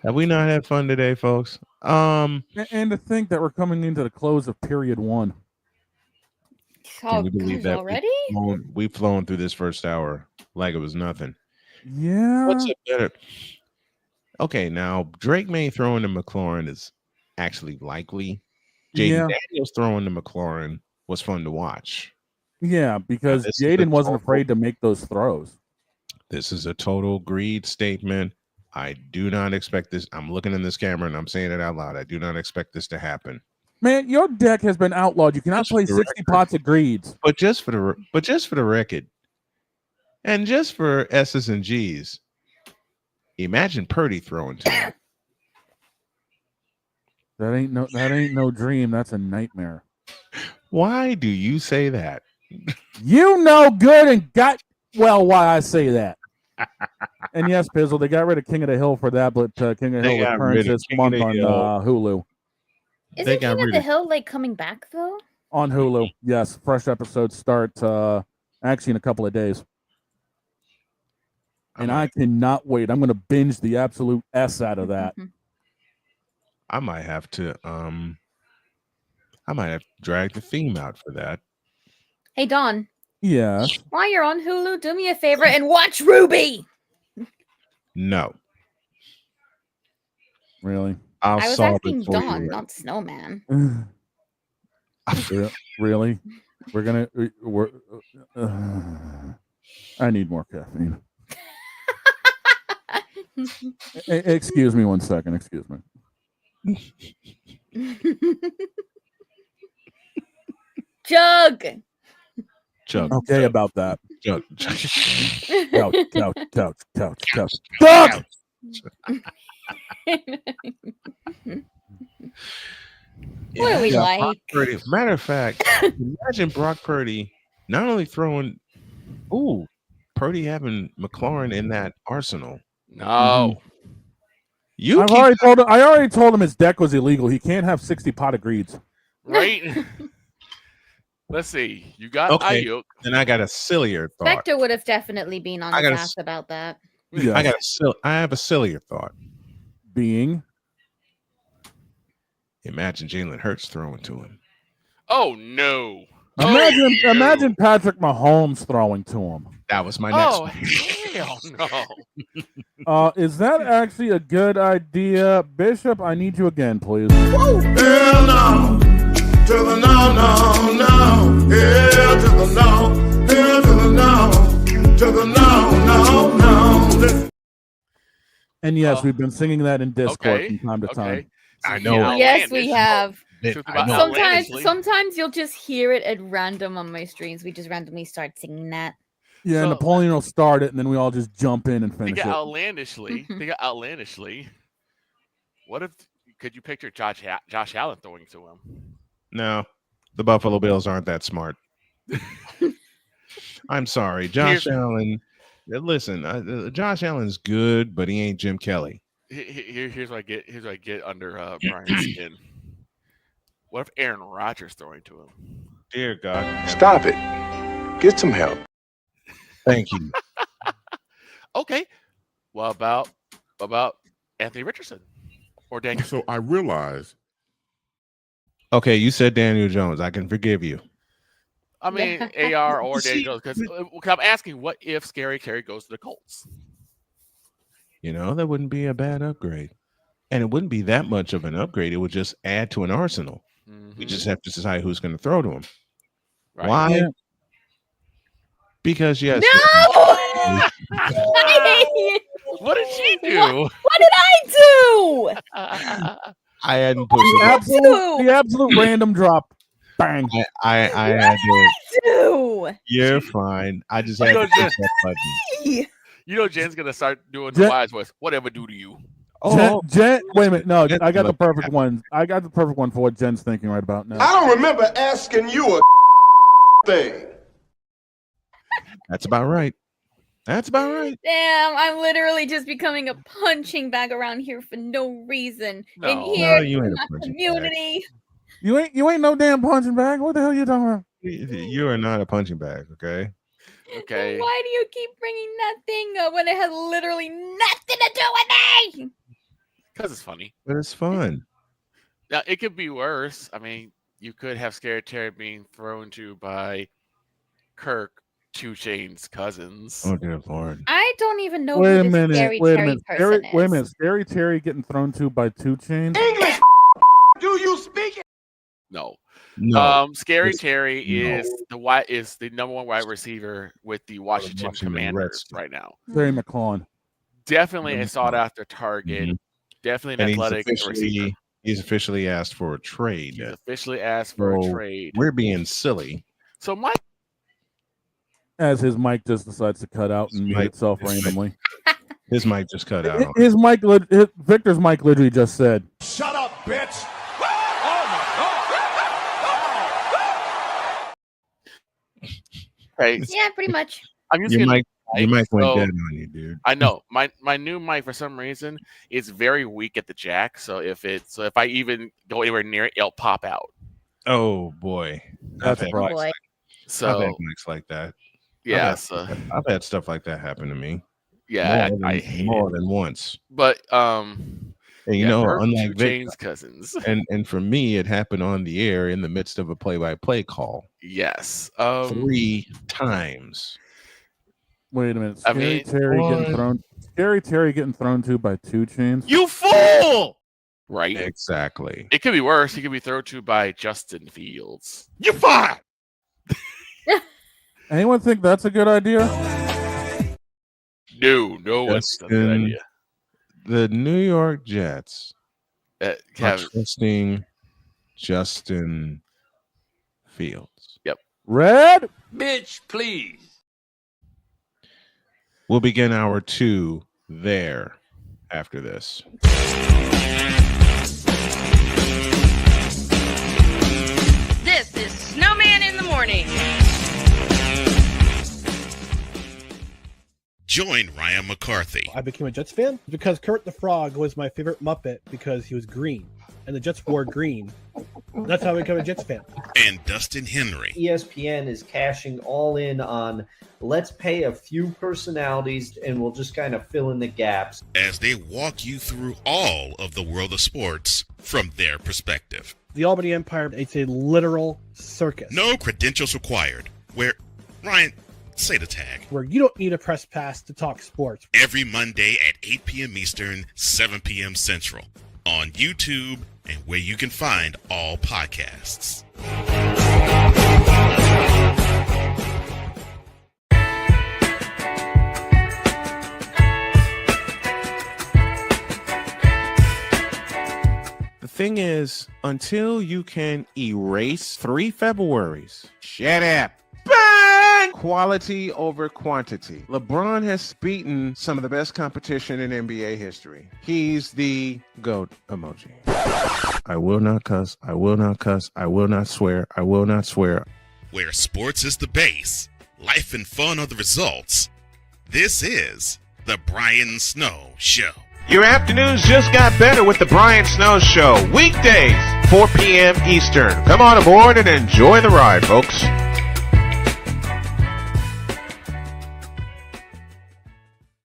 Have we not had fun today, folks? And to think that we're coming into the close of period 1. Can you believe that already? We've flown through this first hour like it was nothing. Yeah. What's it better? Okay, now Drake May throwing the McLaurin is actually likely. Jaden Daniels throwing the McLaurin was fun to watch. Yeah, because Jaden wasn't afraid to make those throws. This is a total greed statement. I do not expect this. I'm looking in this camera and I'm saying it out loud. I do not expect this to happen. Man, your deck has been outlawed. You cannot play 60 pots of greeds. But just for the record, and just for S's and G's, imagine Purdy throwing to him. That ain't no dream. That's a nightmare. Why do you say that? You know good and got well why I say that. And yes, Pizzle, they got rid of King of the Hill for that, but King of the Hill returns this month on Hulu. Isn't King of the Hill like coming back though? On Hulu, yes. Fresh episodes start actually in a couple of days. And I cannot wait. I'm going to binge the absolute S out of that. I might have to drag the theme out for that. Hey Don. Yes. While you're on Hulu, do me a favor and watch Ruby. No. Really? I was asking Don, not Snowman. Really? I need more caffeine. Excuse me one second. Excuse me. Jug. Okay, about that. Jug. Couch. Jug! What do we like? Purdy. Matter of fact, imagine Brock Purdy not only throwing, Purdy having McLaurin in that arsenal. No. I already told him his deck was illegal. He can't have 60 pot of greeds. Right. Let's see. You got Ayuk. Then I got a sillier thought. Spectre would have definitely been on his ass about that. Yeah. I have a sillier thought. Being? Imagine Jalen Hurts throwing to him. Oh no. Imagine Patrick Mahomes throwing to him. That was my next one. Hell no. Is that actually a good idea? Bishop, I need you again, please. Hell no. To the no, no, no. Hell to the no. Hell to the no. To the no, no, no. And yes, we've been singing that in Discord from time to time. I know. Yes, we have. I know. Sometimes you'll just hear it at random on my streams. We just randomly start singing that. Yeah, So, Napoleon will start it, and then we all just jump in and They finish got it. outlandishly. What if could you picture Josh Allen throwing to him? No, the Buffalo Bills aren't that smart. I'm sorry, Josh Allen. Listen, Josh Allen's good, but he ain't Jim Kelly. Here's what I get under Brian's skin. What if Aaron Rodgers throwing to him? Dear God, stop it. Get some help. Thank you. Okay. Well, about Anthony Richardson or Daniel? So I realize. Okay, you said Daniel Jones. I can forgive you. I mean, AR or Daniel Jones. Because I'm asking, what if Scary Terry goes to the Colts? You know, that wouldn't be a bad upgrade. And it wouldn't be that much of an upgrade. It would just add to an arsenal. We just have to decide who's going to throw to him. Right. Why? Yeah. Because, yes. No! What did she do? What did I do? I hadn't put the absolute random drop. Bang. I had to. Do? You're fine. I just had to push that button. You know, Jen's gonna start doing the wise voice. Whatever do to you? Jen, wait a minute. No, I got the perfect one. I got the perfect one for what Jen's thinking right about now. I don't remember asking you a thing. That's about right. That's about right. Damn, I'm literally just becoming a punching bag around here for no reason. No. In here, No, you ain't a my punching community. You ain't no damn punching bag. What the hell you talking about? You are not a punching bag, okay? Okay. Why do you keep bringing that thing up when it has literally nothing to do with me? Because it's funny. But it's fun. Now, it could be worse. I mean, you could have Scary Terry being thrown to by Kirk, 2 Chainz's cousins. Oh, dear Lord. I don't even know Wait who a this minute. Scary Wait a Terry minute. person is. Wait a minute. Scary Terry getting thrown to by 2 Chainz? English, do you speak it? No. No. Scary Terry is the number 1 wide receiver with the Washington Commanders right now. Terry McLaurin. Definitely a sought after target. Definitely an athletic receiver. He's officially asked for a trade. He's officially asked for a trade. We're being silly. So Mike, as his mic just decides to cut out and mute itself randomly. His mic just cut out. Victor's mic literally just said, "Shut up, bitch." Hey, yeah, pretty much. I'm using your mic went so dead on you, dude. I know my new mic for some reason is very weak at the jack. So if I even go anywhere near it, it'll pop out. Oh boy, that's a problem. So I've had mics like that. Yeah, I've had stuff like that happen to me. Yeah, I hate more than once. But and you know, Kirk, unlike 2 Vic, Chainz cousins, and for me, it happened on the air in the midst of a play-by-play call. Yes, 3 times. Wait a minute. Scary Terry getting thrown to by 2 Chainz? You fool! Right? Exactly. It could be worse. He could be thrown to by Justin Fields. You fired. Anyone think that's a good idea? No, it's not a good idea. The New York Jets are have trusting Justin Fields. Yep. Red? Bitch, please. We'll begin hour 2 there after this. This is Snowman in the Morning. Join Ryan McCarthy. I became a Jets fan because Kurt the Frog was my favorite Muppet because he was green, and the Jets wore green. That's how I became a Jets fan. And Dustin Henry. ESPN is cashing all in on let's pay a few personalities and we'll just kind of fill in the gaps. As they walk you through all of the world of sports from their perspective. The Albany Empire, it's a literal circus. No credentials required. Where, Ryan, say the tag. Where you don't need a press pass to talk sports. Every Monday at 8 p.m. Eastern, 7 p.m. Central. On YouTube and where you can find all podcasts. The thing is, until you can erase 3 Februaries, shut up. Bang! Quality over quantity. LeBron has beaten some of the best competition in NBA history. He's the GOAT emoji. I will not cuss. I will not cuss. I will not swear. I will not swear. Where sports is the base, life and fun are the results. This is the Brian Snow Show. Your afternoons just got better with the Brian Snow Show. Weekdays, 4 p.m. Eastern. Come on aboard and enjoy the ride, folks.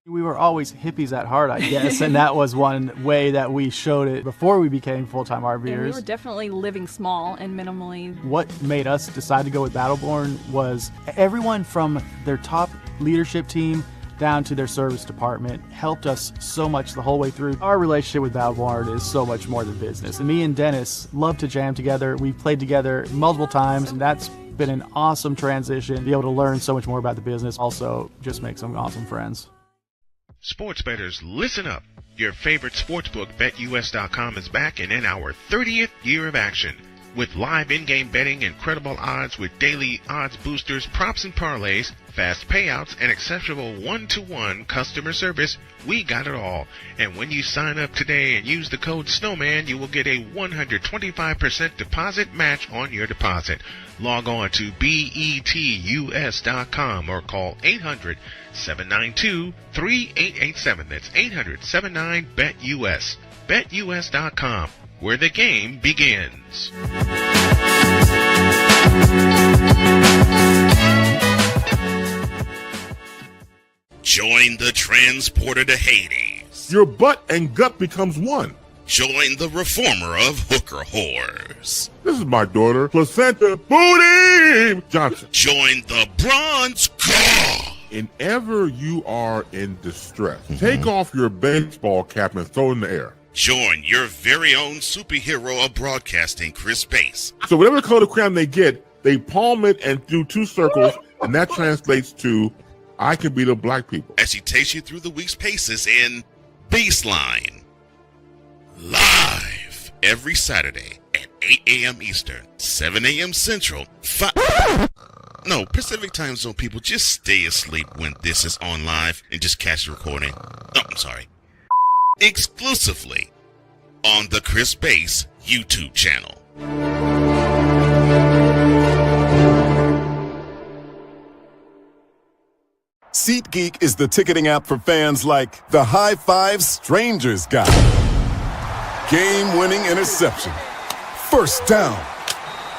We were always hippies at heart, I guess, and that was one way that we showed it before we became full-time RVers. And we were definitely living small and minimally. What made us decide to go with Battleborn was everyone from their top leadership team down to their service department helped us so much the whole way through. Our relationship with Battleborn is so much more than business. And me and Dennis love to jam together. We've played together multiple times, and that's been an awesome transition. Be able to learn so much more about the business, also just make some awesome friends. Sports bettors, listen up. Your favorite sportsbook, BetUS.com, is back and in our 30th year of action. With live in-game betting, incredible odds with daily odds boosters, props and parlays, fast payouts, and exceptional one-to-one customer service, we got it all. And when you sign up today and use the code SNOWMAN, you will get a 125% deposit match on your deposit. Log on to betus.com or call 800-792-3887. That's 800-79-BET-US. BetUS.com, where the game begins. Join the transporter to Hades. Your butt and gut becomes one. Join the reformer of hooker whores. This is my daughter, Placenta Booty Johnson. Join the bronze claw. Whenever you are in distress, take off your baseball cap and throw it in the air. Join your very own superhero of broadcasting, Chris Bass. So whatever color crayon they get, they palm it and do 2 circles, and that translates to, I can beat up black people. As he takes you through the week's paces in Baseline. Live every Saturday at 8 a.m. Eastern, 7 a.m. Central, Pacific Time Zone people, just stay asleep when this is on live and just catch the recording. Oh, I'm sorry. Exclusively on the Chris Bass YouTube channel. SeatGeek is the ticketing app for fans like the high five strangers got, game-winning interception, first down,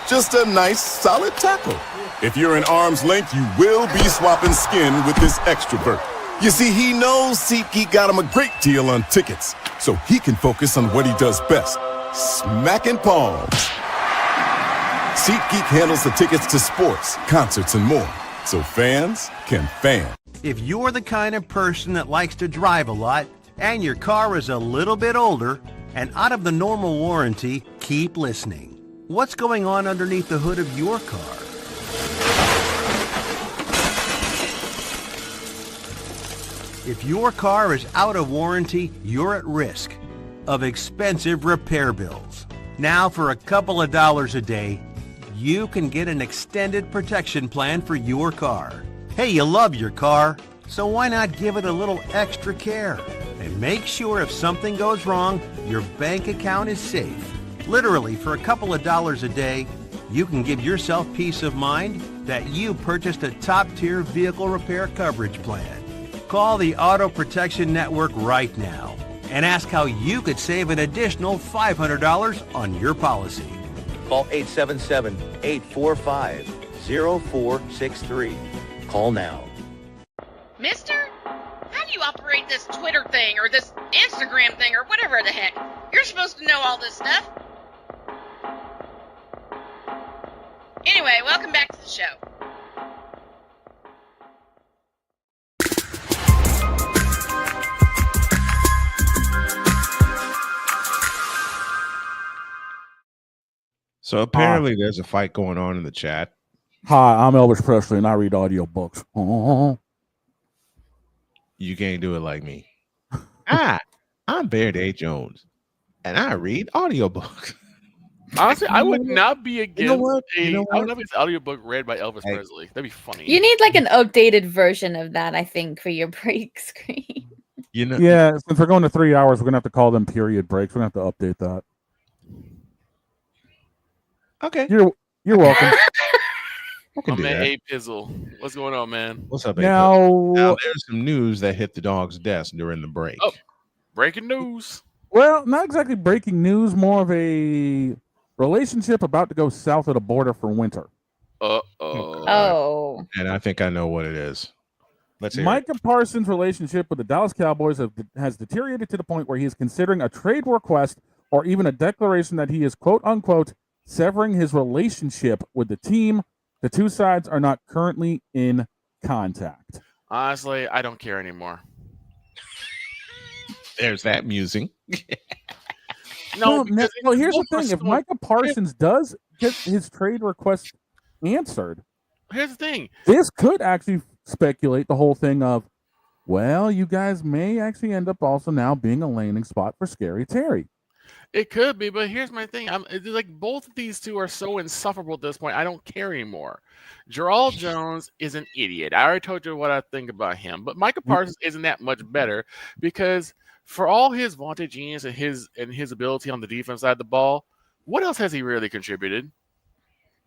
just a nice solid tackle. If you're in arm's length, you will be swapping skin with this extrovert. You see, he knows SeatGeek got him a great deal on tickets, so he can focus on what he does best, smacking palms. SeatGeek handles the tickets to sports, concerts, and more, so fans can fan. If you're the kind of person that likes to drive a lot, and your car is a little bit older and out of the normal warranty, keep listening. What's going on underneath the hood of your car? If your car is out of warranty, you're at risk of expensive repair bills. Now, for a couple of dollars a day, you can get an extended protection plan for your car. Hey, you love your car, so why not give it a little extra care? And make sure if something goes wrong, your bank account is safe. Literally, for a couple of dollars a day, you can give yourself peace of mind that you purchased a top-tier vehicle repair coverage plan. Call the Auto Protection Network right now and ask how you could save an additional $500 on your policy. Call 877-845-0463. Call now. Mister, how do you operate this Twitter thing or this Instagram thing or whatever the heck? You're supposed to know all this stuff. Anyway, welcome back to the show. So apparently there's a fight going on in the chat. Hi, I'm Elvis Presley, and I read audiobooks. You can't do it like me. I'm Baird A. Jones, and I read audiobooks. Honestly, I would not be against I would not be against audiobook read by Elvis Presley. That'd be funny. You need like an updated version of that, I think, for your break screen. Yeah, since we're going to 3 hours, we're gonna have to call them period breaks. We're gonna have to update that. Okay. You're welcome. Oh, man, Abe Pizzle. What's going on, man? What's up, Now there's some news that hit the dog's desk during the break. Oh, breaking news. Well, not exactly breaking news, more of a relationship about to go south of the border for winter. Oh. And I think I know what it is. Let's hear Micah Parsons' relationship with the Dallas Cowboys has deteriorated to the point where he is considering a trade request or even a declaration that he is, quote unquote, severing his relationship with the team. The two sides are not currently in contact. Honestly, I don't care anymore. There's that musing. Well, here's the thing. If Micah Parsons does get his trade request answered, here's the thing. This could actually speculate the whole thing of, well, you guys may actually end up also now being a landing spot for Scary Terry. It could be, but here's my thing. It's like both of these two are so insufferable at this point. I don't care anymore. Gerald Jones is an idiot. I already told you what I think about him, but Micah Parsons isn't that much better because for all his vaunted genius and his ability on the defense side of the ball, what else has he really contributed?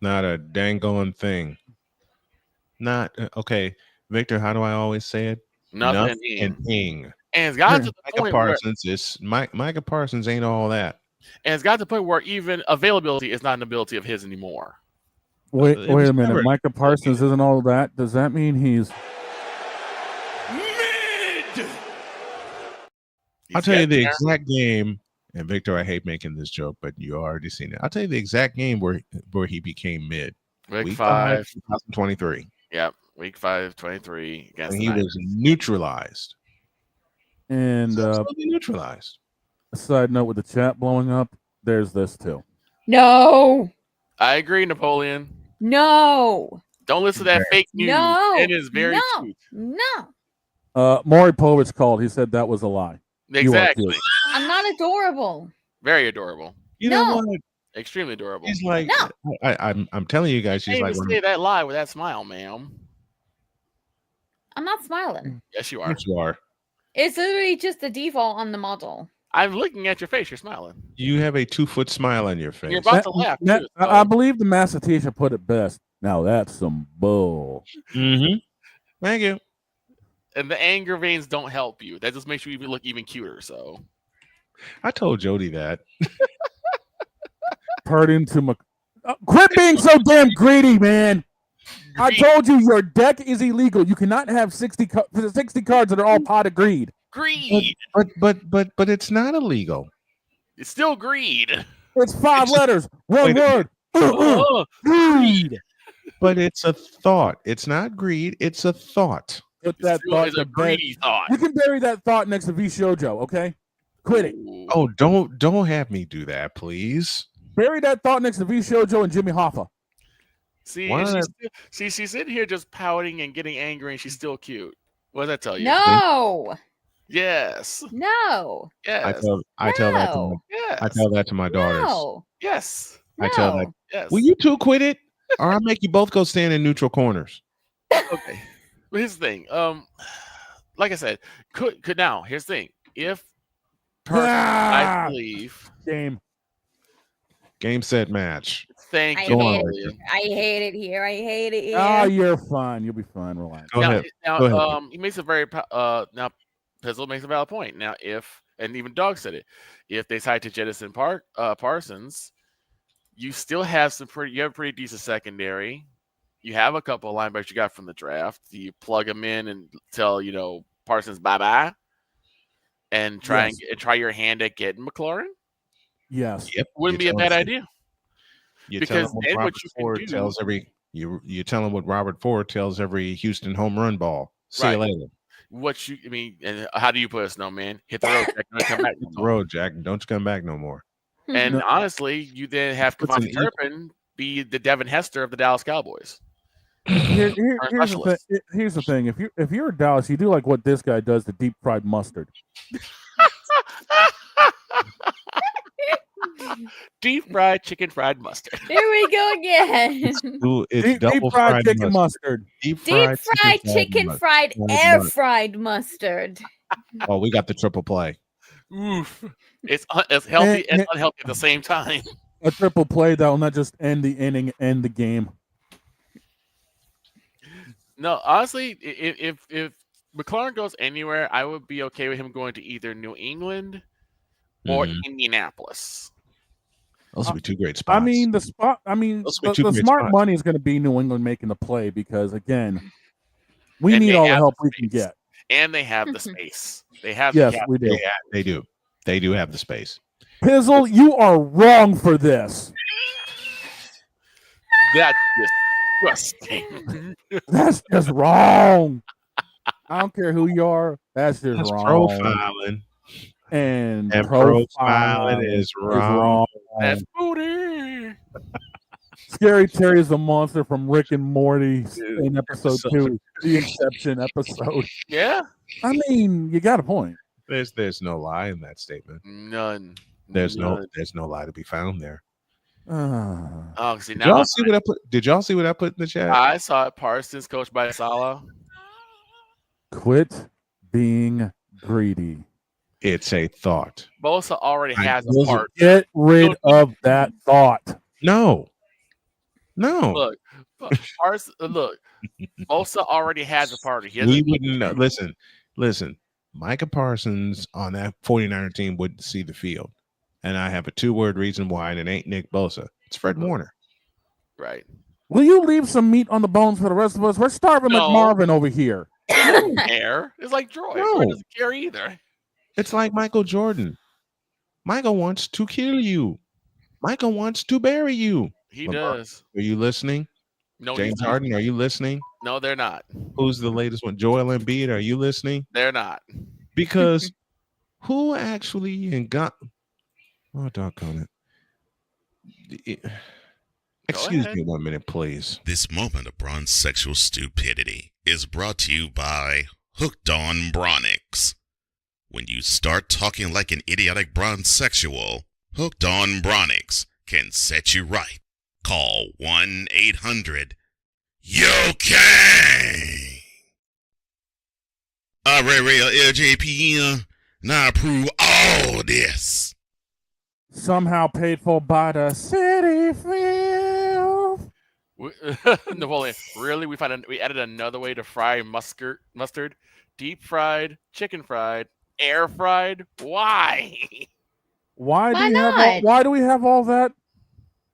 Not a dang on thing. Not okay, Victor. How do I always say it? Nothing. And it's got to the point Parsons is Micah Parsons ain't all that. And it's got to the point where even availability is not an ability of his anymore. Wait a minute. Micah Parsons isn't all that. Does that mean he's mid? I'll tell you the exact game. And Victor, I hate making this joke, but you already seen it. I'll tell you the exact game where he became mid. Week 5, 2023. Yep, week 5, 23 against. And he was neutralized. And neutralized. A side note with the chat blowing up, there's this too. No. I agree, Napoleon. No. Don't listen to that fake news. No. It is very true. No. Maury Povich called. He said that was a lie. Exactly. I'm not adorable. Very adorable. You know what? Extremely adorable. He's like, no. I'm telling you guys, she's I like, say that lie with that smile, ma'am. I'm not smiling. Yes, you are. Yes, you are. It's literally just the default on the model. I'm looking at your face. You're smiling. You have a 2-foot smile on your face. You're about to laugh. Too, I believe the Mathematician put it best. Now that's some bull. Mm-hmm. Thank you. And the anger veins don't help you. That just makes you even look even cuter. So, I told Jody that. Pardon to quit being so damn greedy, man. I told you your deck is illegal. You cannot have 60 cards that are all pot of greed. Greed. But it's not illegal. It's still greed. It's 5 letters, one word. Greed. But it's a thought. It's not greed. It's a thought. Put that thought a greedy thought. You can bury that thought next to V Shoujo, okay? Quit it. Oh, don't have me do that, please. Bury that thought next to V Shoujo and Jimmy Hoffa. See, she's sitting here just pouting and getting angry, and she's still cute. What does that tell you? No. Yes. No. Yes. I tell that to my daughters. No. Yes. I tell that. Yes. Will you two quit it, or I'll make you both go stand in neutral corners. Okay. But here's the thing. Like I said, could now. Here's the thing. If I believe game set match. I hate it here. I hate it here. Oh, you're fine. You'll be fine. Relax. Go ahead. He makes a very now. Pizzle makes a valid point. Now, and even Dog said it, if they decide to jettison Parsons, you still have you have a pretty decent secondary. You have a couple of linebackers you got from the draft. You plug them in and tell Parsons bye bye, and try your hand at getting McLaurin. Yes, wouldn't be a bad idea. Because then what you Ford tells you tell him what Robert Ford tells every Houston home run ball. See you later. And how do you put a snowman? Hit the road, Jack. Don't come back. Hit the road, Jack. Don't you come back no more. And honestly, you then have Devontae Turpin be the Devin Hester of the Dallas Cowboys. Here's the thing. If you're a Dallas, you do like what this guy does, the deep fried mustard. Deep fried chicken fried mustard. Here we go again. It's deep fried chicken mustard. Deep fried chicken fried air fried mustard. Oh, we got the triple play. Oof. It's healthy and unhealthy at the same time. A triple play that will not just end the inning, end the game. No, honestly, if McLaurin goes anywhere, I would be okay with him going to either New England or Indianapolis. Those would be 2 great spots. The smart money is going to be New England making the play because, again, we need all the help we can get. And they have the space. They have we do. They do. They do have the space. Pizzle, you are wrong for this. That's disgusting. That's just wrong. I don't care who you are. That's just wrong. Profiling. And profiling is wrong. That's booty. Scary Terry is a monster from Rick and Morty in episode 2, the Inception episode. Yeah. I mean, you got a point. There's no lie in that statement. None. There's no lie to be found there. Oh, see, Did now y'all see what I put? Did y'all see what I put in the chat? I saw it. Parsons coached by Salah. Quit being greedy. It's a thought. Bosa already has a part. Get rid of that thought. No. Look, Parsons. Look, Bosa already has a party. We wouldn't know. Listen. Micah Parsons on that 49er team wouldn't see the field. And I have a 2-word reason why, and it ain't Nick Bosa. It's Fred Warner. Right. Will you leave some meat on the bones for the rest of us? We're starving like Marvin over here. Care. It's like Troy. Troy doesn't care either. It's like Michael Jordan. Michael wants to kill you. Michael wants to bury you. He does. Are you listening? No, James Harden, are you listening? No, they're not. Who's the latest one? Joel Embiid, are you listening? They're not. Because who actually got... Oh, doggone it. Excuse me 1 minute, please. This moment of bronze sexual stupidity is brought to you by Hooked on Bronix. When you start talking like an idiotic bronze sexual, Hooked on Bronix can set you right. Call 1-800-YO-KANG. Real LJP now approve all this. Somehow paid for by the city field. Napoleon, really? We added another way to fry mustard, deep fried, chicken fried, air fried. Why? Why do we have all that?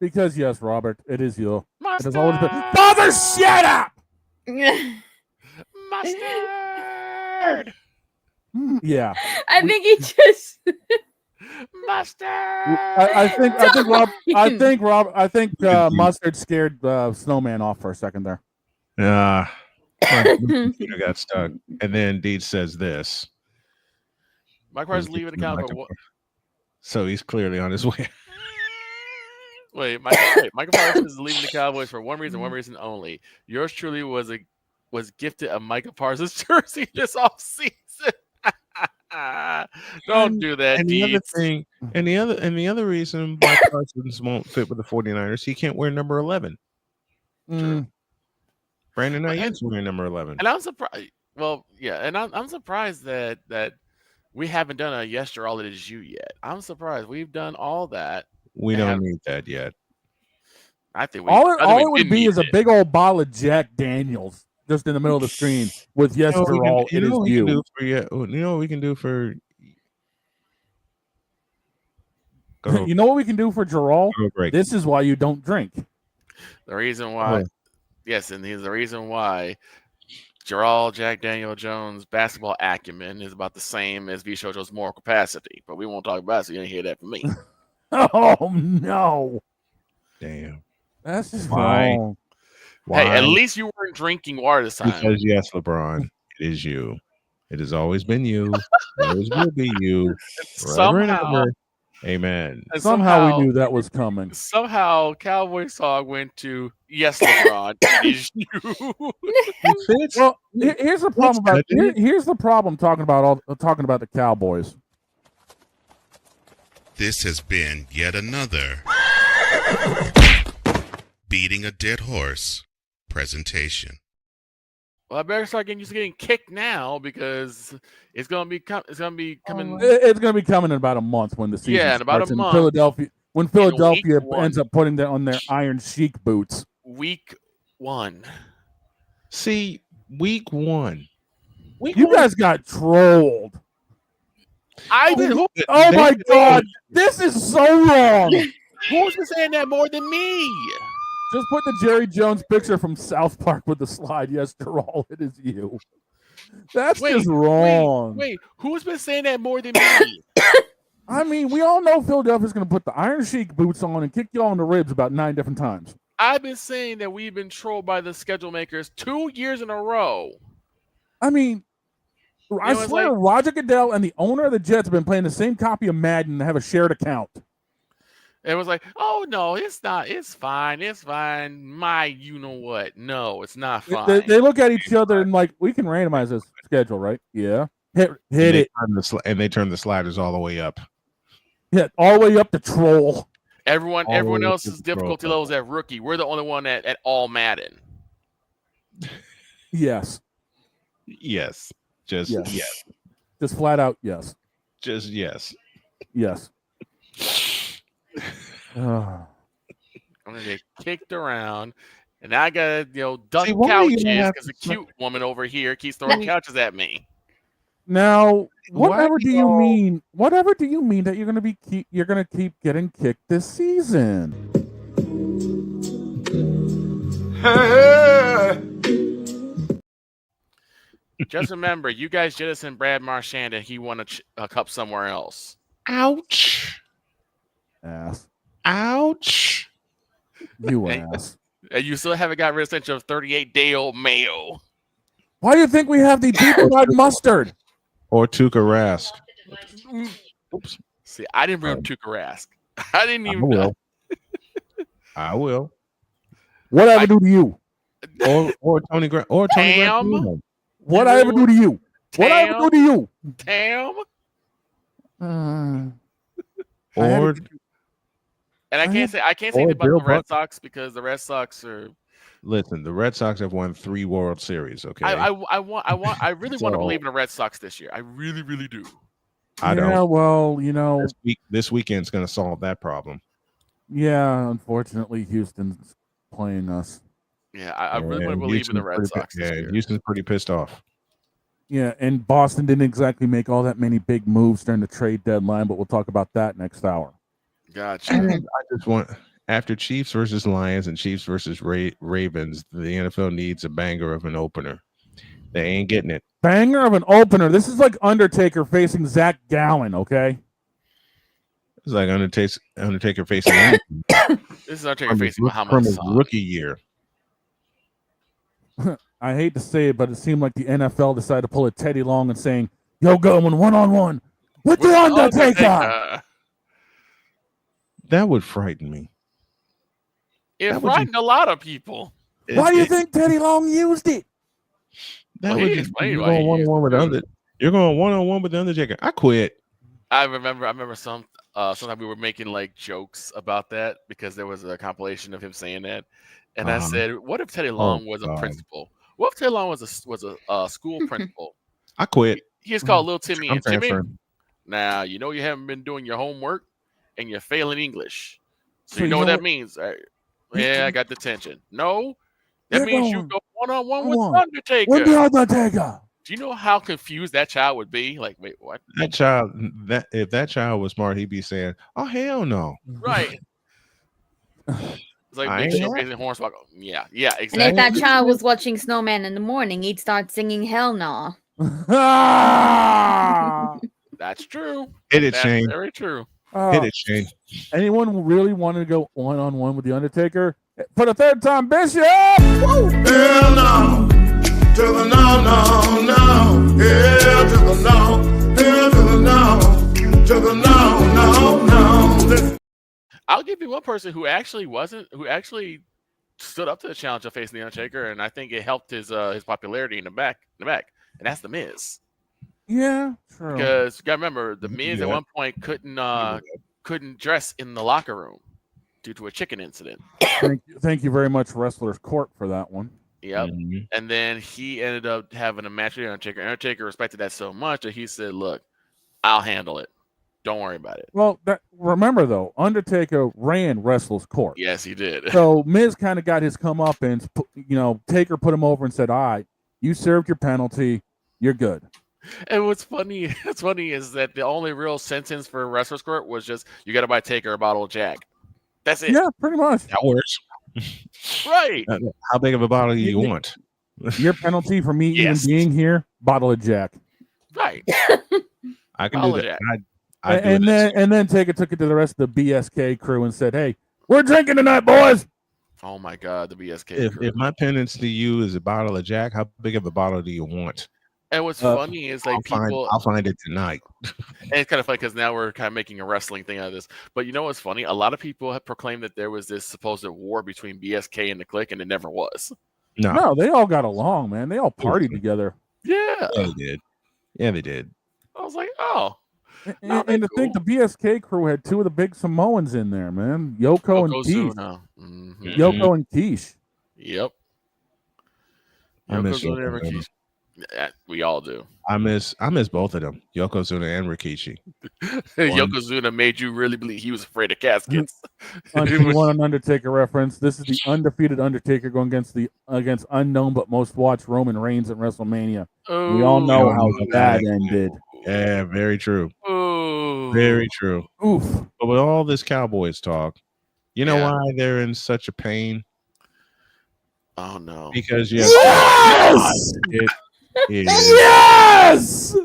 Because yes, Robert, it is you. It has always been. Father, shut up. Mustard. Yeah. I think he just. Mustard. I think Mustard scared Snowman off for a second there. I got stuck. And then Deed says this. Mike Price leaving the count. So he's clearly on his way. Wait, Michael Parsons is leaving the Cowboys for one reason only. Yours truly was gifted a Michael Parsons jersey this off season. Don't do that. And the other thing, and the other reason why Parsons won't fit with the 49ers, he can't wear number 11. Brandon Ayuk's wearing number 11. And I'm surprised. Well, yeah, and I'm surprised that we haven't done a yes or all it is you yet. I'm surprised we've done all that. We don't need that yet. I think all it would be is a big old bottle of Jack Daniels just in the middle of the screen with yes or all it is you. You know what we can do for you know what we can do for Jarrell? This is why you don't drink. The reason why, yes, and here's the reason why Jarrell Jack Daniel Jones' basketball acumen is about the same as V. Shojo's moral capacity, but we won't talk about it, so you didn't hear that from me. Oh no! Damn, that's just wrong. Hey, at least you weren't drinking water this time. Because yes, LeBron, it is you. It has always been you. It always will be you. Somehow, amen. Somehow we knew that was coming. Somehow, Cowboy Song went to yes, LeBron. It is you. Well, here's the problem about here's the problem talking about the Cowboys. This has been yet another beating a dead horse presentation. Well, I better start getting kicked now because it's gonna be coming. It's gonna be coming in about a month when the season starts. In about a month. Philadelphia ends up putting that on their Iron Sheik boots. Week 1. See, week 1. You guys got trolled. I did. Oh my God, this is so wrong. Who's been saying that more than me? Just put the Jerry Jones picture from South Park with the slide. Yes, Jarrell, it is you. That's just wrong. Wait, who's been saying that more than me? I mean, we all know Philadelphia's going to put the Iron Sheik boots on and kick you all in the ribs about 9 different times. I've been saying that we've been trolled by the schedule makers 2 years in a row. I mean, I swear Roger Goodell and the owner of the Jets have been playing the same copy of Madden and have a shared account. It was like, oh, no, it's not. It's fine. It's fine. My you-know-what. No, it's not fine. They look at each other and like, we can randomize this schedule, right? Yeah. Hit it. And they turn the sliders all the way up. Yeah, all the way up to troll. Everyone else's difficulty level is at rookie. We're the only one at all Madden. Yes. Yes. Just yes. Just flat out yes. Just yes. Yes. I'm gonna get kicked around, and I gotta duck See, why do you couches have because a cute woman over here keeps throwing couches at me. Now, whatever do do you mean? Whatever do you mean that you're gonna keep getting kicked this season? Just remember, you guys jettisoned Brad Marchand, and he won a cup somewhere else. Ouch. Ass. Ouch. You ass. And you still haven't got rid of such of 38-day-old Mayo. Why do you think we have the deep fried mustard? Or Tuukka Rask. Oops. See, I didn't bring up Tuukka Rask. I didn't even. I will. I will. What I ever do to you? Or Tony Grant. Or Tony Grant. What I ever do to you? What I ever do to you? Tam. Or. And I can't say anything about the Red Sox because the Red Sox are. Listen, the Red Sox have won 3 World Series. Okay. I really want to believe in the Red Sox this year. I really, really do. I don't. Yeah, well, this weekend's going to solve that problem. Yeah, unfortunately, Houston's playing us. Yeah, I really want to believe in the Red Sox this year. Houston's pretty pissed off. Yeah, and Boston didn't exactly make all that many big moves during the trade deadline, but we'll talk about that next hour. Gotcha. I just want, after Chiefs versus Lions and Chiefs versus Ravens, the NFL needs a banger of an opener. They ain't getting it. Banger of an opener. This is like Undertaker facing Zach Gallen, okay? It's like Undertaker facing This is Undertaker facing Muhammad his Hassan. rookie year. I hate to say it, but it seemed like the NFL decided to pull a Teddy Long and saying, "Yo, going one-on-one with the Undertaker." That would frighten me. It frightened a lot of people. Why do you think Teddy Long used it? That would explain why you're going one-on-one with the Undertaker. I quit. I remember sometimes we were making like jokes about that because there was a compilation of him saying that, and I said, "What if Teddy Long was a principal? What if Teddy Long was a school principal?" I quit. He just called little Timmy I'm and Timmy. transferring. Now you know you haven't been doing your homework and you're failing English, so you know what that means. Yeah, I got detention. No, that means you go one-on-one with the Undertaker. With the Undertaker. Do you know how confused that child would be? Like, wait, what? If that child was smart, he'd be saying, "Oh hell no!" Right. It's like big showcasing Hornswoggle. Yeah, exactly. And if that child was watching Snowman in the morning, he'd start singing "Hell No." That's true. Hit it, That's Shane. Very true. Hit it, Shane. Anyone really wanted to go one-on-one with the Undertaker for the third time, Bishop? Hell no. To the no, no, no. Hell to the no. Hell to the no. To the no, no, no. I'll give you one person who actually stood up to the challenge of facing the Undertaker, and I think it helped his popularity in the back, and that's the Miz. Yeah, true. Because you gotta remember, the Miz at one point couldn't dress in the locker room due to a chicken incident. Thank you very much, Wrestlers Court, for that one. Yep. And then he ended up having a match with the Undertaker. Undertaker respected that so much that he said, "Look, I'll handle it. Don't worry about it." Well, remember though, Undertaker ran Wrestlers Court. Yes, he did. So Miz kind of got his comeuppance. Taker put him over and said, "All right, you served your penalty. You're good." And what's funny is that the only real sentence for Wrestlers Court was just, "You got to buy Taker a bottle of Jack." That's it. Yeah, pretty much. That works. Right. How big of a bottle do you want? Your penalty for me even being here, bottle of Jack. Right. I can do that. And then Taker took it to the rest of the BSK crew and said, "Hey, we're drinking tonight, boys." Oh my God, the BSK crew. If my penance to you is a bottle of Jack, how big of a bottle do you want? And what's funny is like I'll find it tonight. And it's kind of funny because now we're kind of making a wrestling thing out of this. But you know what's funny? A lot of people have proclaimed that there was this supposed war between BSK and the Clique, and it never was. No, they all got along, man. They all partied together. Yeah. They did. Yeah, they did. I was like, oh. And to think the BSK crew had two of the big Samoans in there, man. Yoko and Quiche. Mm-hmm. Yoko and Quiche. Yep. I miss Yokozuna and Rikishi. We all do. I miss both of them, Yokozuna and Rikishi. Yokozuna made you really believe he was afraid of caskets. You want an Undertaker reference? This is the undefeated Undertaker going against unknown but most watched Roman Reigns at WrestleMania. We all know how that ended. Yeah, very true. Ooh. Very true. Oof. But with all this Cowboys talk, you know why they're in such a pain? Oh no! Because yes, it is. Yes.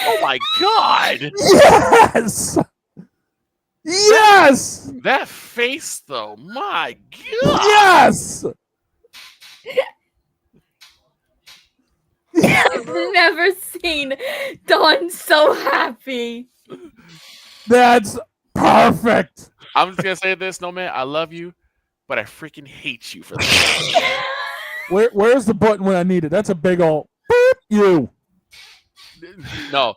Oh my God! Yes. Yes. That face, though, my God! Yes. I've never seen Don so happy. That's perfect. I'm just gonna say this, Snowman. I love you, but I freaking hate you for that. Where's the button when I need it? That's a big old beep you. No,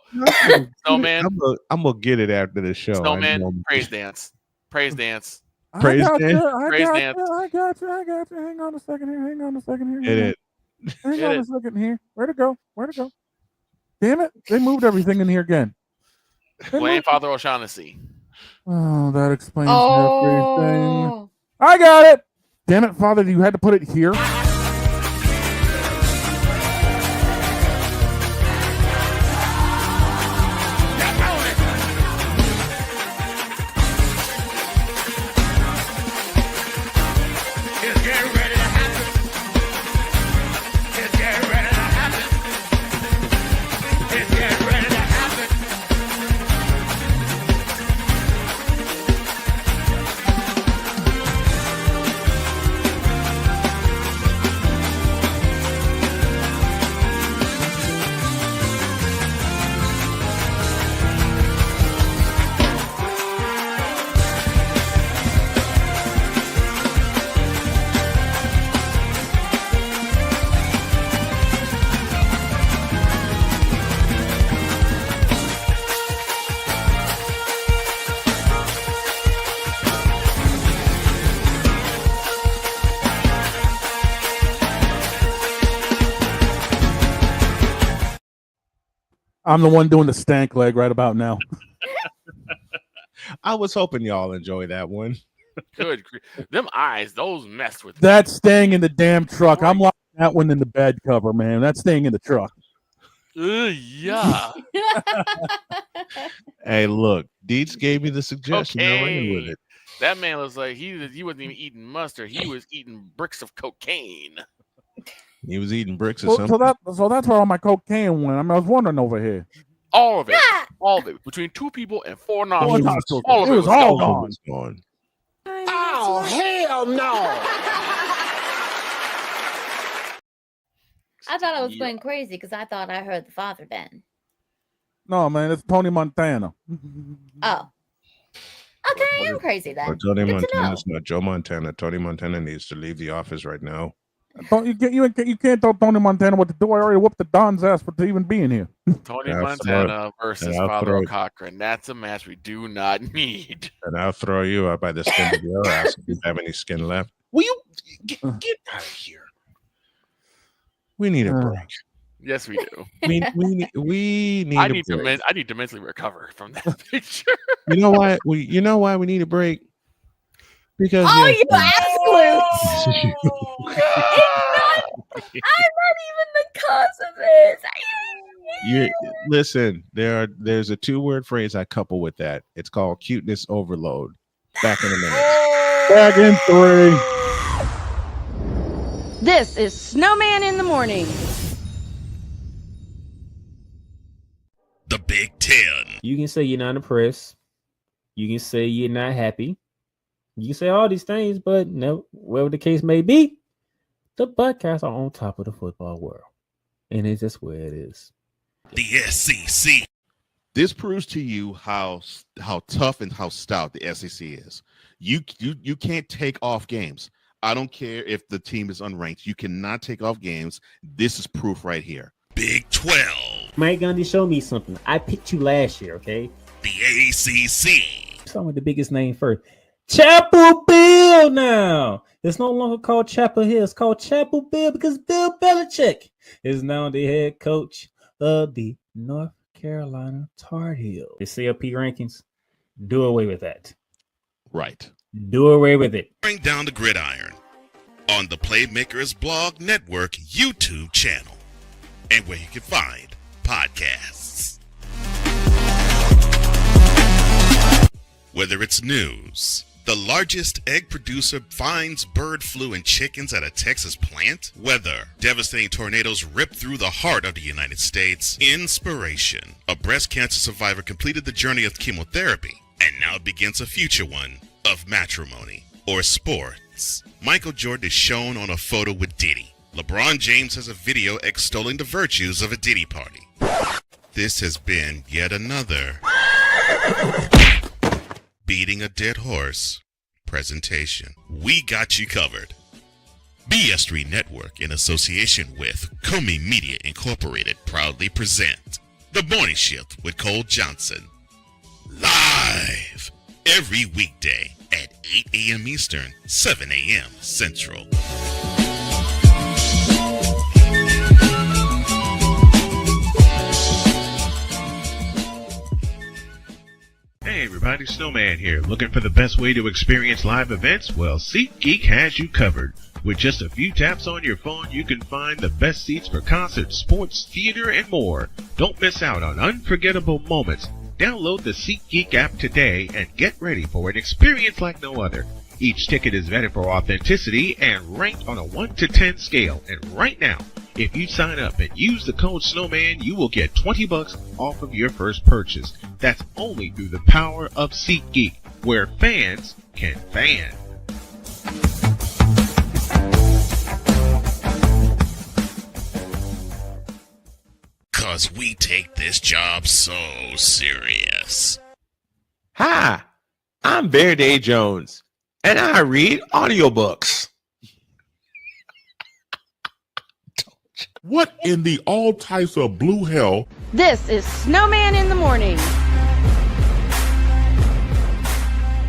Snowman. I'm gonna get it after the show. Snowman, praise dance. Praise dance. Praise dance. Praise dance. I got you. Hang on a second here. Hang on a second here. Hit it. Hang on a second here. Where'd it go? Damn it. They moved everything in here again. Blame Father O'Shaughnessy. Oh, that explains everything. I got it. Damn it, Father. You had to put it here. I'm the one doing the stank leg right about now. I was hoping y'all enjoy that one. Good. Them eyes, those messed with me. That's staying in the damn truck. I'm locking that one in the bed cover, man. That's staying in the truck. Yeah. Hey, look, Dietz gave me the suggestion. I ran with it. That man was like, he wasn't even eating mustard. He was eating bricks of cocaine. He was eating bricks or something. So that's where all my cocaine went. I mean, I was wondering over here. All of it. All of it. Between 2 people and 4 nostrils. All of it was all gone. Oh, hell no! I thought I was going crazy because I thought I heard the father then. No, man, it's Tony Montana. Oh. Okay, I am crazy then. Tony Montana's not Joe Montana. Tony Montana needs to leave the office right now. You can't tell Tony Montana what to do. I already whooped the Don's ass for even being here. Tony Montana versus Father O'Cochran. That's a match we do not need. And I'll throw you out by the skin of your ass if you have any skin left. Will you get out of here? We need a break. Yes, we do. We need. I need to mentally recover from that picture. You know why? You know why we need a break? Because you ass glutes. I'm not even the cause of this. Listen, there's a 2-word phrase I couple with that. It's called cuteness overload. Back in a minute. Back in 3. This is Snowman in the Morning. The Big Ten. You can say you're not impressed. You can say you're not happy. You can say all these things, but no, whatever the case may be, the Buckeyes are on top of the football world. And it's just where it is. The SEC. This proves to you how tough and how stout the SEC is. You can't take off games. I don't care if the team is unranked. You cannot take off games. This is proof right here. Big 12. Mike Gundy, show me something. I picked you last year, okay? The ACC. Start with the biggest name first. Chapel Bill now. It's no longer called Chapel Hill. It's called Chapel Bill because Bill Belichick is now the head coach of the North Carolina Tar Heels. The CLP rankings, do away with that. Right. Do away with it. Bring down the gridiron on the Playmakers Blog Network YouTube channel and where you can find podcasts. Whether it's news, the largest egg producer finds bird flu in chickens at a Texas plant, weather, devastating tornadoes rip through the heart of the United States, inspiration, a breast cancer survivor completed the journey of chemotherapy and now begins a future one of matrimony or sports. Michael Jordan is shown on a photo with Diddy. LeBron James has a video extolling the virtues of a Diddy party. This has been yet another beating a dead horse presentation. We got you covered. BS3 Network, in association with Comey Media Incorporated, proudly present The Morning Shift with Cole Johnson. Live every weekday at 8 a.m. Eastern, 7 a.m. Central. Hey everybody, Snowman here. Looking for the best way to experience live events? Well, SeatGeek has you covered. With just a few taps on your phone, you can find the best seats for concerts, sports, theater, and more. Don't miss out on unforgettable moments. Download the SeatGeek app today and get ready for an experience like no other. Each ticket is vetted for authenticity and ranked on a 1 to 10 scale. And right now, if you sign up and use the code Snowman, you will get $20 off of your first purchase. That's only through the power of SeatGeek, where fans can fan. Cause we take this job so serious. Hi, I'm Verde Jones, and I read audiobooks. What in the all types of blue hell? This is Snowman in the Morning.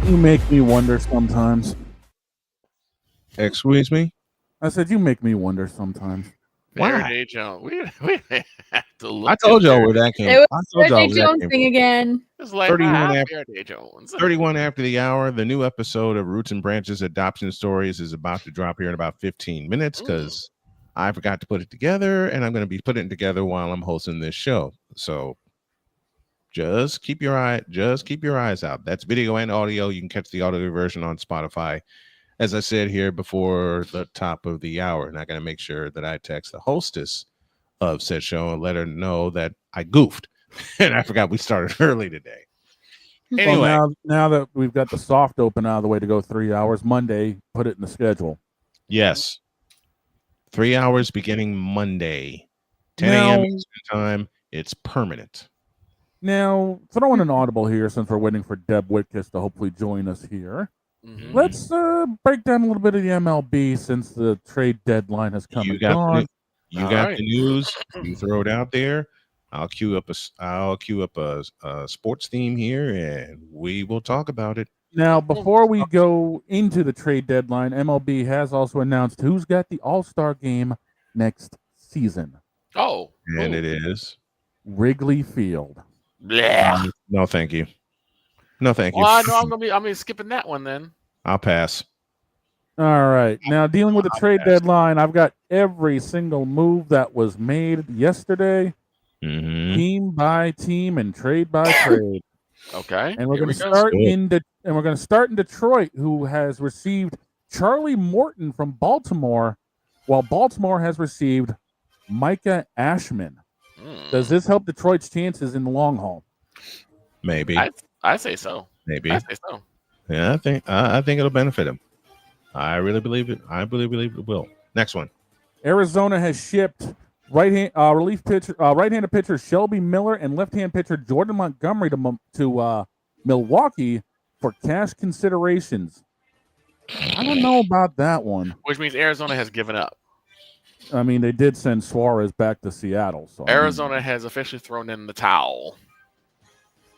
You make me wonder sometimes. Excuse me? I said you make me wonder sometimes. Verde Jones. We have to look. I told y'all where that came It from. was Verde Jones thing again. It's like 31 Verde Jones. 31 after the hour. The new episode of Roots and Branches Adoption Stories is about to drop here in about 15 minutes because I forgot to put it together, and I'm going to be putting it together while I'm hosting this show. So just keep your eyes out. That's video and audio. You can catch the audio version on Spotify. As I said here before the top of the hour, and I got to make sure that I text the hostess of said show and let her know that I goofed and I forgot we started early today. Anyway, well, now that we've got the soft open out of the way to go 3 hours Monday, put it in the schedule. Yes. 3 hours beginning Monday, 10 a.m. Eastern time. It's permanent. Now, throw in an audible here since we're waiting for Deb Whitcas to hopefully join us here. Let's break down a little bit of the MLB since the trade deadline has come and gone. You got the news. You throw it out there. I'll queue up a sports theme here, and we will talk about it. Now, before we go into the trade deadline, MLB has also announced who's got the All-Star game next season. Oh, and it is Wrigley Field. No, thank you. No, thank you. Well, I know I'm gonna be skipping that one then. I'll pass. All right. Now, dealing with the trade deadline, I've got every single move that was made yesterday, team by team and trade by trade. Okay. And we're going to start in Detroit, who has received Charlie Morton from Baltimore, while Baltimore has received Micah Ashman. Does this help Detroit's chances in the long haul? Maybe. I say so. Maybe. I say so. Yeah, I think it'll benefit him. I really believe it. I really believe it will. Next one. Arizona has shipped right-handed pitcher Shelby Miller and left-hand pitcher Jordan Montgomery to Milwaukee for cash considerations. I don't know about that one. Which means Arizona has given up. I mean, they did send Suarez back to Seattle. So Arizona has officially thrown in the towel.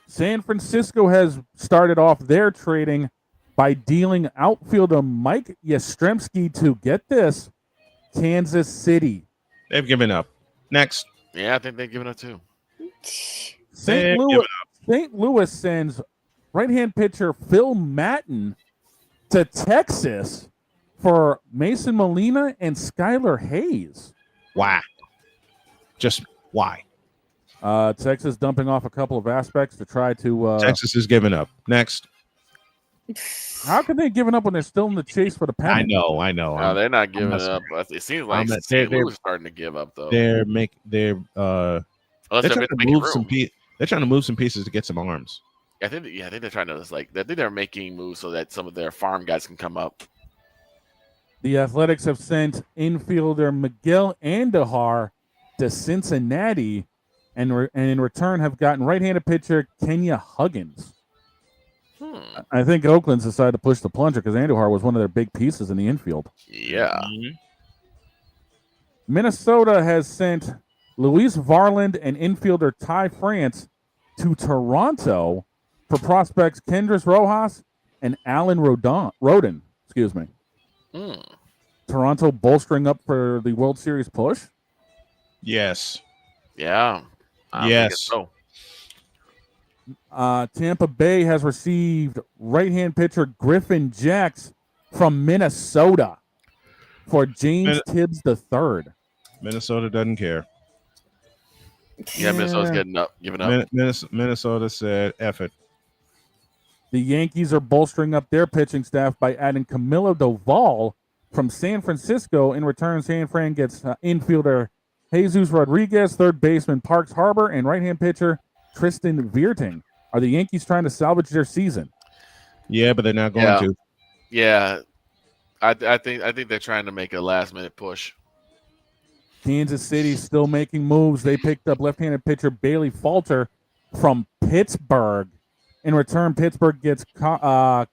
San Francisco has started off their trading by dealing outfielder Mike Yastrzemski to, get this, Kansas City. They've given up. Next. Yeah, I think they've given up too. St. Louis sends right-hand pitcher Phil Maton to Texas for Mason Molina and Skylar Hayes. Why? Just why? Texas dumping off a couple of aspects to try to... Texas is giving up. Next. How can they give up when they're still in the chase for the pennant? I know. No, they're not giving up. It seems like St. Louis is starting to give up, though. They're trying to move some pieces to get some arms. I think they're trying to I think they're making moves so that some of their farm guys can come up. The Athletics have sent infielder Miguel Andujar to Cincinnati, and in return have gotten right-handed pitcher Kenya Huggins. I think Oakland's decided to push the plunger because Andujar was one of their big pieces in the infield. Yeah. Minnesota has sent Luis Varland and infielder Ty France to Toronto for prospects Kendrys Rojas and Alan Rodon. Excuse me. Toronto bolstering up for the World Series push? Yes. Yeah. Yes. So. Tampa Bay has received right-hand pitcher Griffin Jacks from Minnesota for James Tibbs III. Minnesota doesn't care. Yeah, Minnesota's giving up. Minnesota said, F it. The Yankees are bolstering up their pitching staff by adding Camilo Doval from San Francisco. In return, San Fran gets infielder Jesus Rodriguez, third baseman Parks Harbor, and right-hand pitcher Tristan Vierting. Are the Yankees trying to salvage their season? Yeah, but they're not going to. Yeah, I think they're trying to make a last-minute push. Kansas City still making moves. They picked up left-handed pitcher Bailey Falter from Pittsburgh. In return, Pittsburgh gets Callan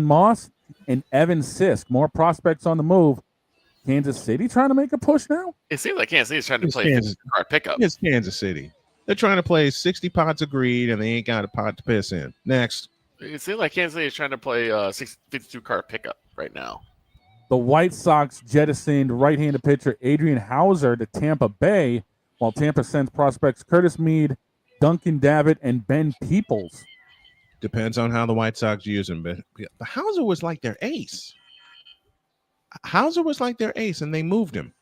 Moss and Evan Sisk. More prospects on the move. Kansas City trying to make a push now? It seems like Kansas City's trying to play 50-card pickup. It's Kansas City. They're trying to play 60 pots of greed, and they ain't got a pot to piss in. Next. It seems like Kansas City is trying to play 52-card pickup right now. The White Sox jettisoned right-handed pitcher Adrian Hauser to Tampa Bay, while Tampa sends prospects Curtis Mead, Duncan Davitt, and Ben Peoples. Depends on how the White Sox use him. But Hauser was like their ace. And they moved him.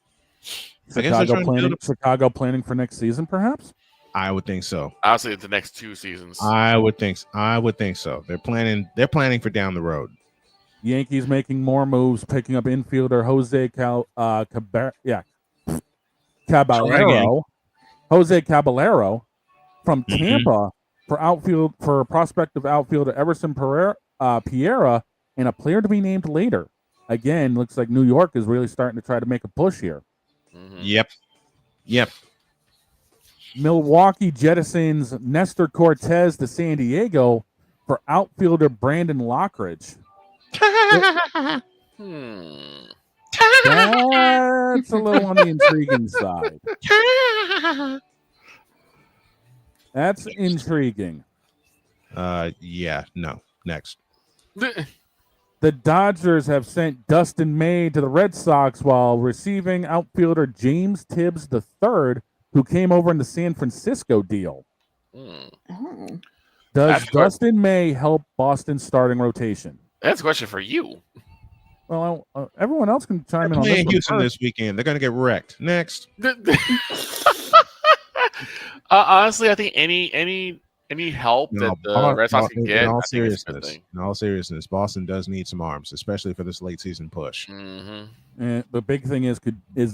Chicago planning for next season, perhaps? I would think so. I'll say the next 2 seasons. I would think so. They're planning for down the road. Yankees making more moves, picking up infielder Jose Caballero from Tampa for prospective outfielder Everson Piera and a player to be named later. Again, looks like New York is really starting to try to make a push here. Yep. Milwaukee jettisons Nestor Cortez to San Diego for outfielder Brandon Lockridge. That's a little on the intriguing side. That's intriguing. No. Next. The Dodgers have sent Dustin May to the Red Sox while receiving outfielder James Tibbs III, who came over in the San Francisco deal. Does Dustin May help Boston's starting rotation? That's a question for you. Well, everyone else can chime in on this. Houston this weekend. They're going to get wrecked. Next. Honestly, I think any help that the Red Sox can get. In all seriousness, Boston does need some arms, especially for this late season push. And the big thing is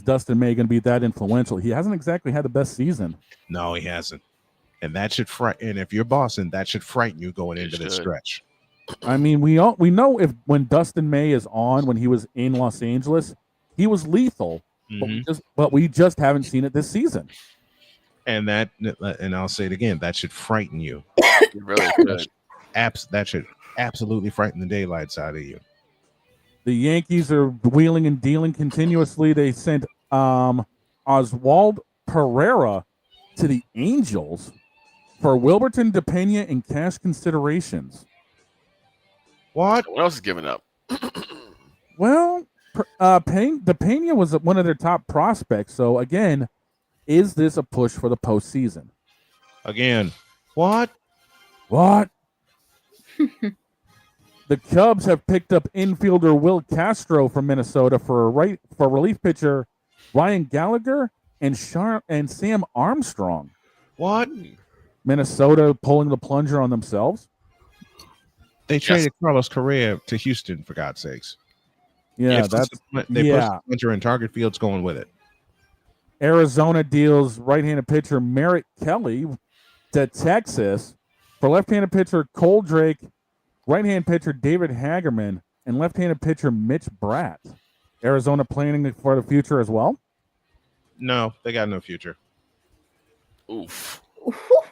Dustin May going to be that influential? He hasn't exactly had the best season. No, he hasn't. And that should frighten. And if you're Boston, that should frighten you going into this stretch. I mean, we know when Dustin May is on, when he was in Los Angeles, he was lethal. But we just haven't seen it this season. And I'll say it again, that should frighten you. It really should. That should absolutely frighten the daylights out of you. The Yankees are wheeling and dealing continuously. They sent Oswald Pereira to the Angels for Wilberton DePena and cash considerations. What? What else is giving up? Well, DePena was one of their top prospects. So again, is this a push for the postseason? Again, what? What? The Cubs have picked up infielder Will Castro from Minnesota for relief pitcher Ryan Gallagher and Sam Armstrong. What? Minnesota pulling the plunger on themselves. They traded Carlos Correa to Houston, for God's sakes. Yeah, they put the plunger in target fields going with it. Arizona deals right-handed pitcher Merritt Kelly to Texas for left-handed pitcher Cole Drake, right-handed pitcher David Hagerman, and left-handed pitcher Mitch Bratt. Arizona planning for the future as well? No, they got no future. Oof.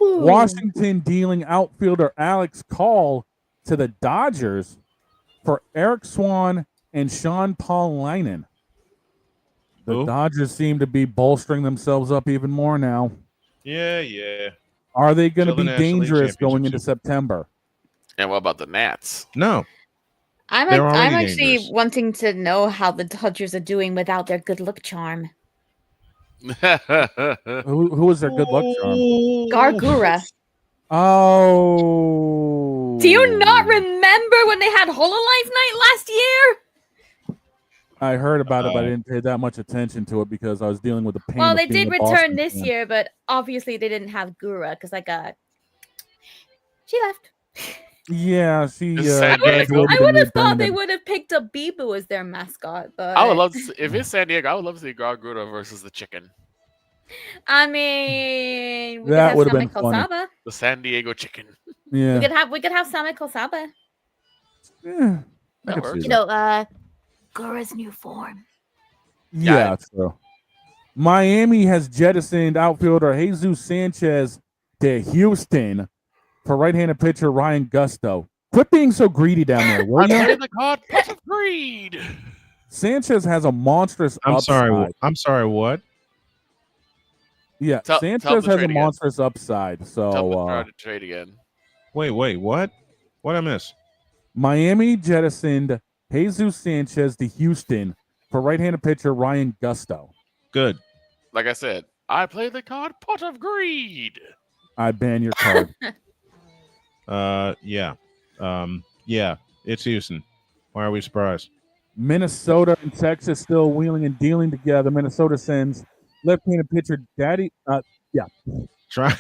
Washington dealing outfielder Alex Call to the Dodgers for Eric Swan and Sean Paul-Linen. The Dodgers seem to be bolstering themselves up even more now. Yeah. Are they going to be dangerous going into September? And what about the Nats? No. I'm actually wanting to know how the Dodgers are doing without their good look charm. Who is their good luck charm? Gargura. Oh. Do you not remember when they had HoloLive night last year? I heard about it, but I didn't pay that much attention to it because I was dealing with the pain. Well, they did return this year, but obviously they didn't have Gura because she left. Yeah, she. I would have thought they would have picked up Bibu as their mascot, but I would love to see, if it's San Diego. I would love to see Gargura versus the chicken. I mean, that would have been funny. The San Diego chicken. Yeah, we could have Sami Kosaba. Yeah, that works. You know, Gura's new form. Yeah, true. Miami has jettisoned outfielder Jesus Sanchez to Houston for right-handed pitcher Ryan Gusto. Quit being so greedy down there, will you? I play the card pot of greed. Sanchez has a monstrous upside. I'm sorry, what? Yeah, Sanchez has a monstrous upside. So try to trade again. Wait, what? What I miss? Miami jettisoned Jesus Sanchez to Houston for right-handed pitcher Ryan Gusto. Good. Like I said, I play the card pot of greed. I ban your card. Yeah, it's Houston. Why are we surprised? Minnesota and Texas still wheeling and dealing together. Minnesota sends left-handed pitcher Daddy. Try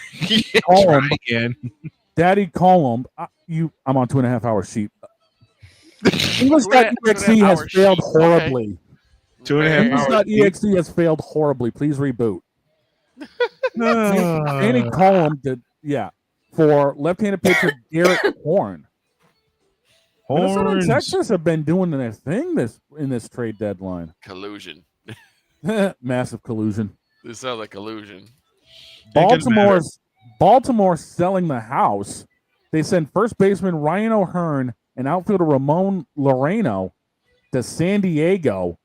again. Daddy Column. I'm on 2.5 hour sheet. English.exe has failed horribly. 2.5 hours. English.exe has failed horribly. Please reboot. Danny Column did, for left-handed pitcher Garrett Horn. Minnesota and Texas have been doing their thing in this trade deadline. Collusion. Massive collusion. This sounds like collusion. Baltimore selling the house. They send first baseman Ryan O'Hearn and outfielder Ramon Loreno to San Diego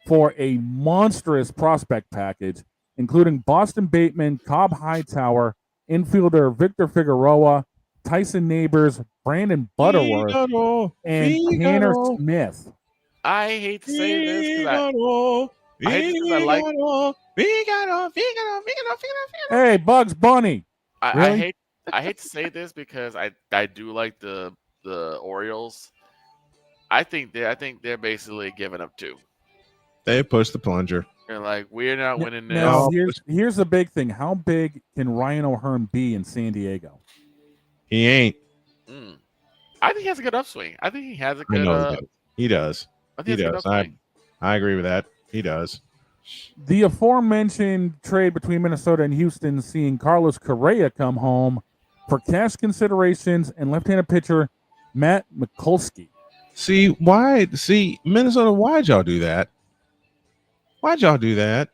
for a monstrous prospect package, including Boston Bateman, Cobb Hightower, infielder Victor Figueroa, Tyson Neighbors, Brandon Butterworth, and Tanner Smith. I hate to say this because I like. Hey, Bugs Bunny. I hate to say this because I do like the Orioles. I think they're basically giving up too. They pushed the plunger. They're like, we're not winning this. Now, here's the big thing. How big can Ryan O'Hearn be in San Diego? He ain't. I think he has a good upswing. I think he has a good. He does. He does. I agree with that. He does. The aforementioned trade between Minnesota and Houston, seeing Carlos Correa come home for cash considerations and left-handed pitcher Matt Mikulski. See, Minnesota, why'd y'all do that? Why'd y'all do that?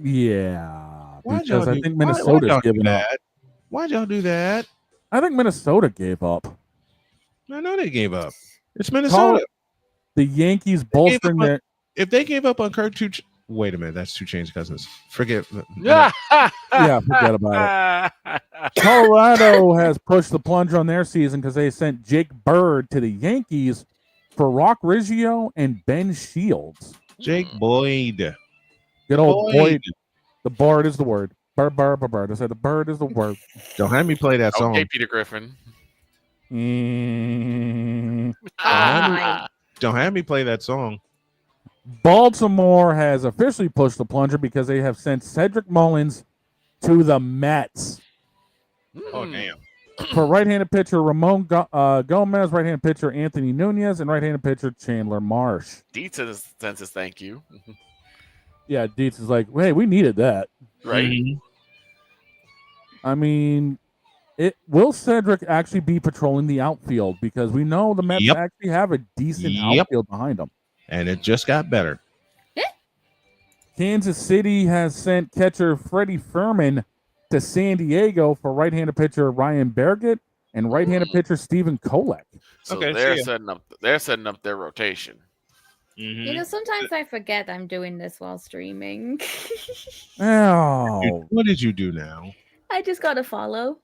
Yeah, because I think Minnesota's giving up. Why'd y'all do that? I think Minnesota gave up. I know they gave up. It's Minnesota. The Yankees bolstering their if they gave up on Kirk wait a minute, that's 2 Chainz Cousins. Forget. Yeah, forget about it. Colorado has pushed the plunger on their season because they sent Jake Bird to the Yankees for Rock Riggio and Ben Shields. Jake Boyd. Good old Boyd. The bird is the word. Bird. I said the bird is the word. Don't have me play that song. Okay, Peter Griffin. Don't have me play that song. Baltimore has officially pushed the plunger because they have sent Cedric Mullins to the Mets. Oh, damn. For right-handed pitcher Ramon Gomez, right-handed pitcher Anthony Nunez, and right-handed pitcher Chandler Marsh. Dietz sends his thank you. Yeah, Dietz is like, hey, we needed that. Right. Mm-hmm. I mean, will Cedric actually be patrolling the outfield? Because we know the Mets actually have a decent outfield behind them. And it just got better. Kansas City has sent catcher Freddie Furman to San Diego for right-handed pitcher Ryan Bergett and right-handed pitcher Stephen Kolek. So they're setting up their rotation. Mm-hmm. You know, sometimes I forget I'm doing this while streaming. Oh. What did you do now? I just got to follow.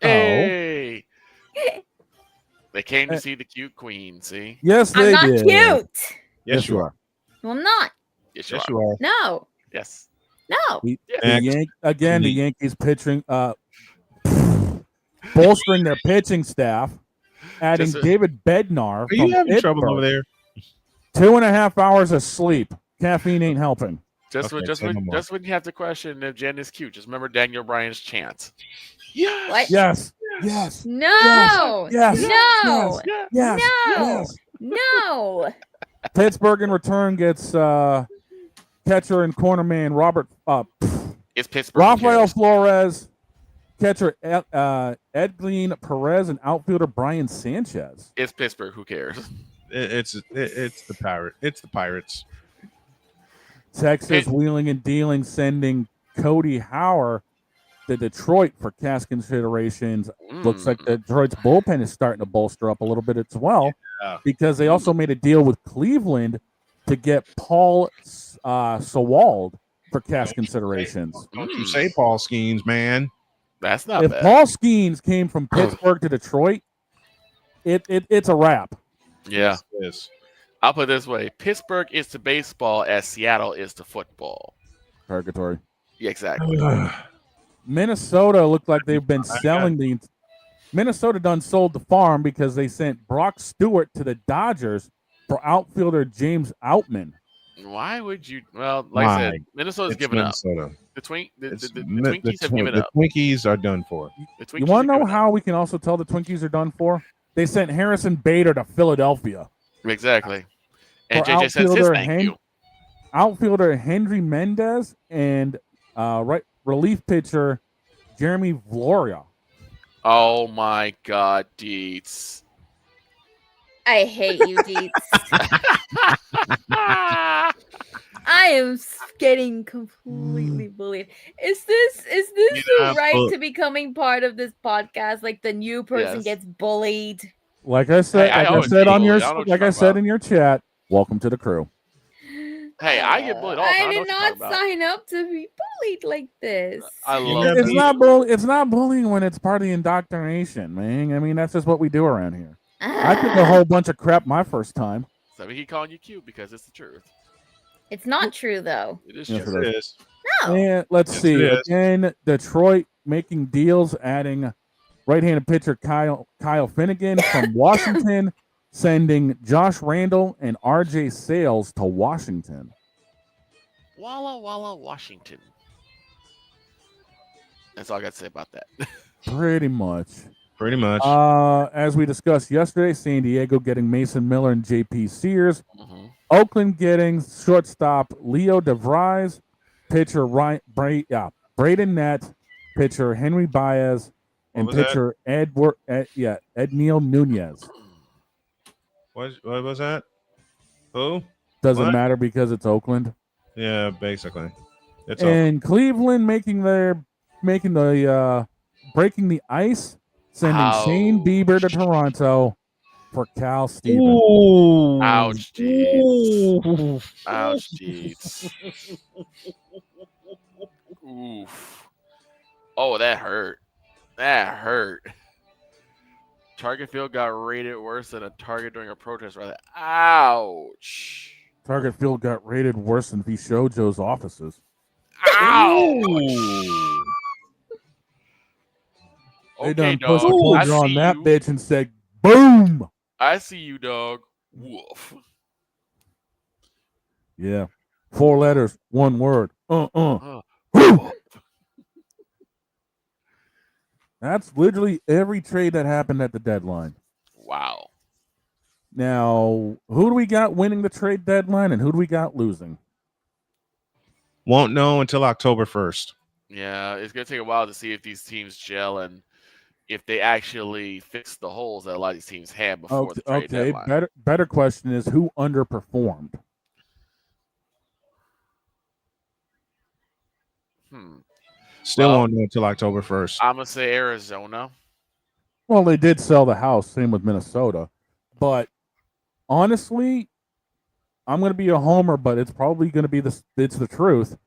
Hey. They came to see the cute queen, see? Yes, they I'm not did. cute. Yes, you are. No, I'm not. Yes, you are. No. Yes. No. The Yankees pitching, bolstering their pitching staff, adding David Bednar. Are you having trouble over there? 2.5 hours of sleep. Caffeine ain't helping. Just when you have to question if Jen is cute, just remember Daniel Bryan's chant. Yes. What? Yes. Yes. No. Yes. No. Yes. No. No. Pittsburgh in return gets catcher and cornerman Robert. It's Pittsburgh. Rafael Flores, catcher Edglin Perez, and outfielder Brian Sanchez. It's Pittsburgh. Who cares? It's the pirate. It's the Pirates. Texas wheeling and dealing, sending Cody Hauer to Detroit for cash considerations. Looks like Detroit's bullpen is starting to bolster up a little bit as well, because they also made a deal with Cleveland to get Paul Sewald for cash considerations. Don't you say Paul Skeens, man. That's not if bad. Paul Skeens came from Pittsburgh to Detroit, it's a wrap. Yeah. Yes. I'll put it this way. Pittsburgh is to baseball as Seattle is to football. Purgatory. Yeah, exactly. Minnesota looked like they've been selling Minnesota done sold the farm because they sent Brock Stewart to the Dodgers for outfielder James Outman. Why would you? Well, like I said, Minnesota's giving up. The Twinkies have given up. The Twinkies are done for. You want to know how we can also tell the Twinkies are done for? They sent Harrison Bader to Philadelphia. Exactly. And JJ says his thank you. Outfielder Henry Mendez and relief pitcher Jeremy Vloria. Oh my God, Dietz. I hate you, Dietz. I am getting completely bullied. Is this the right to becoming part of this podcast? Like the new person gets bullied. Like I said, I said in your chat, welcome to the crew. Hey, I get bullied all the time. I did not sign up to be bullied like this. I love it's not bullying when it's part of the indoctrination, man. I mean, that's just what we do around here. I took a whole bunch of crap my first time. So we keep calling you cute because it's the truth. It's not true, though. It is Yes, true. it is. No. And let's see. Again, Detroit making deals, adding right-handed pitcher Kyle Finnegan from Washington, sending Josh Randall and R.J. Sales to Washington. Walla Walla, Washington. That's all I got to say about that. Pretty much. Pretty much. As we discussed yesterday, San Diego getting Mason Miller and J.P. Sears. Oakland getting shortstop Leo DeVries, pitcher Braden Nett, pitcher Henry Baez, and pitcher Edneil Nunez. What was that? Who? Doesn't matter because it's Oakland. Yeah, basically. It's and Cleveland breaking the ice, sending Shane Bieber to Toronto, for Cal Stevens. Ooh. Ouch, Jeets. Ouch, Jeets. Oof. Oh, that hurt. That hurt. Target field got rated worse than a target during a protest rally. Ouch. Target field got rated worse than Vishojo's offices. Ouch. They done pushed the plunger on that bitch and said, boom. I see you, dog. Woof. Yeah. 4 letters, 1 word. That's literally every trade that happened at the deadline. Wow. Now, who do we got winning the trade deadline and who do we got losing? Won't know until October 1st. Yeah, it's going to take a while to see if these teams gel and if they actually fix the holes that a lot of these teams had before the trade deadline. Better question is who underperformed? Still won't know until October 1st. I'm going to say Arizona. Well, they did sell the house. Same with Minnesota. But honestly, I'm going to be a homer, but it's probably going to be it's the truth.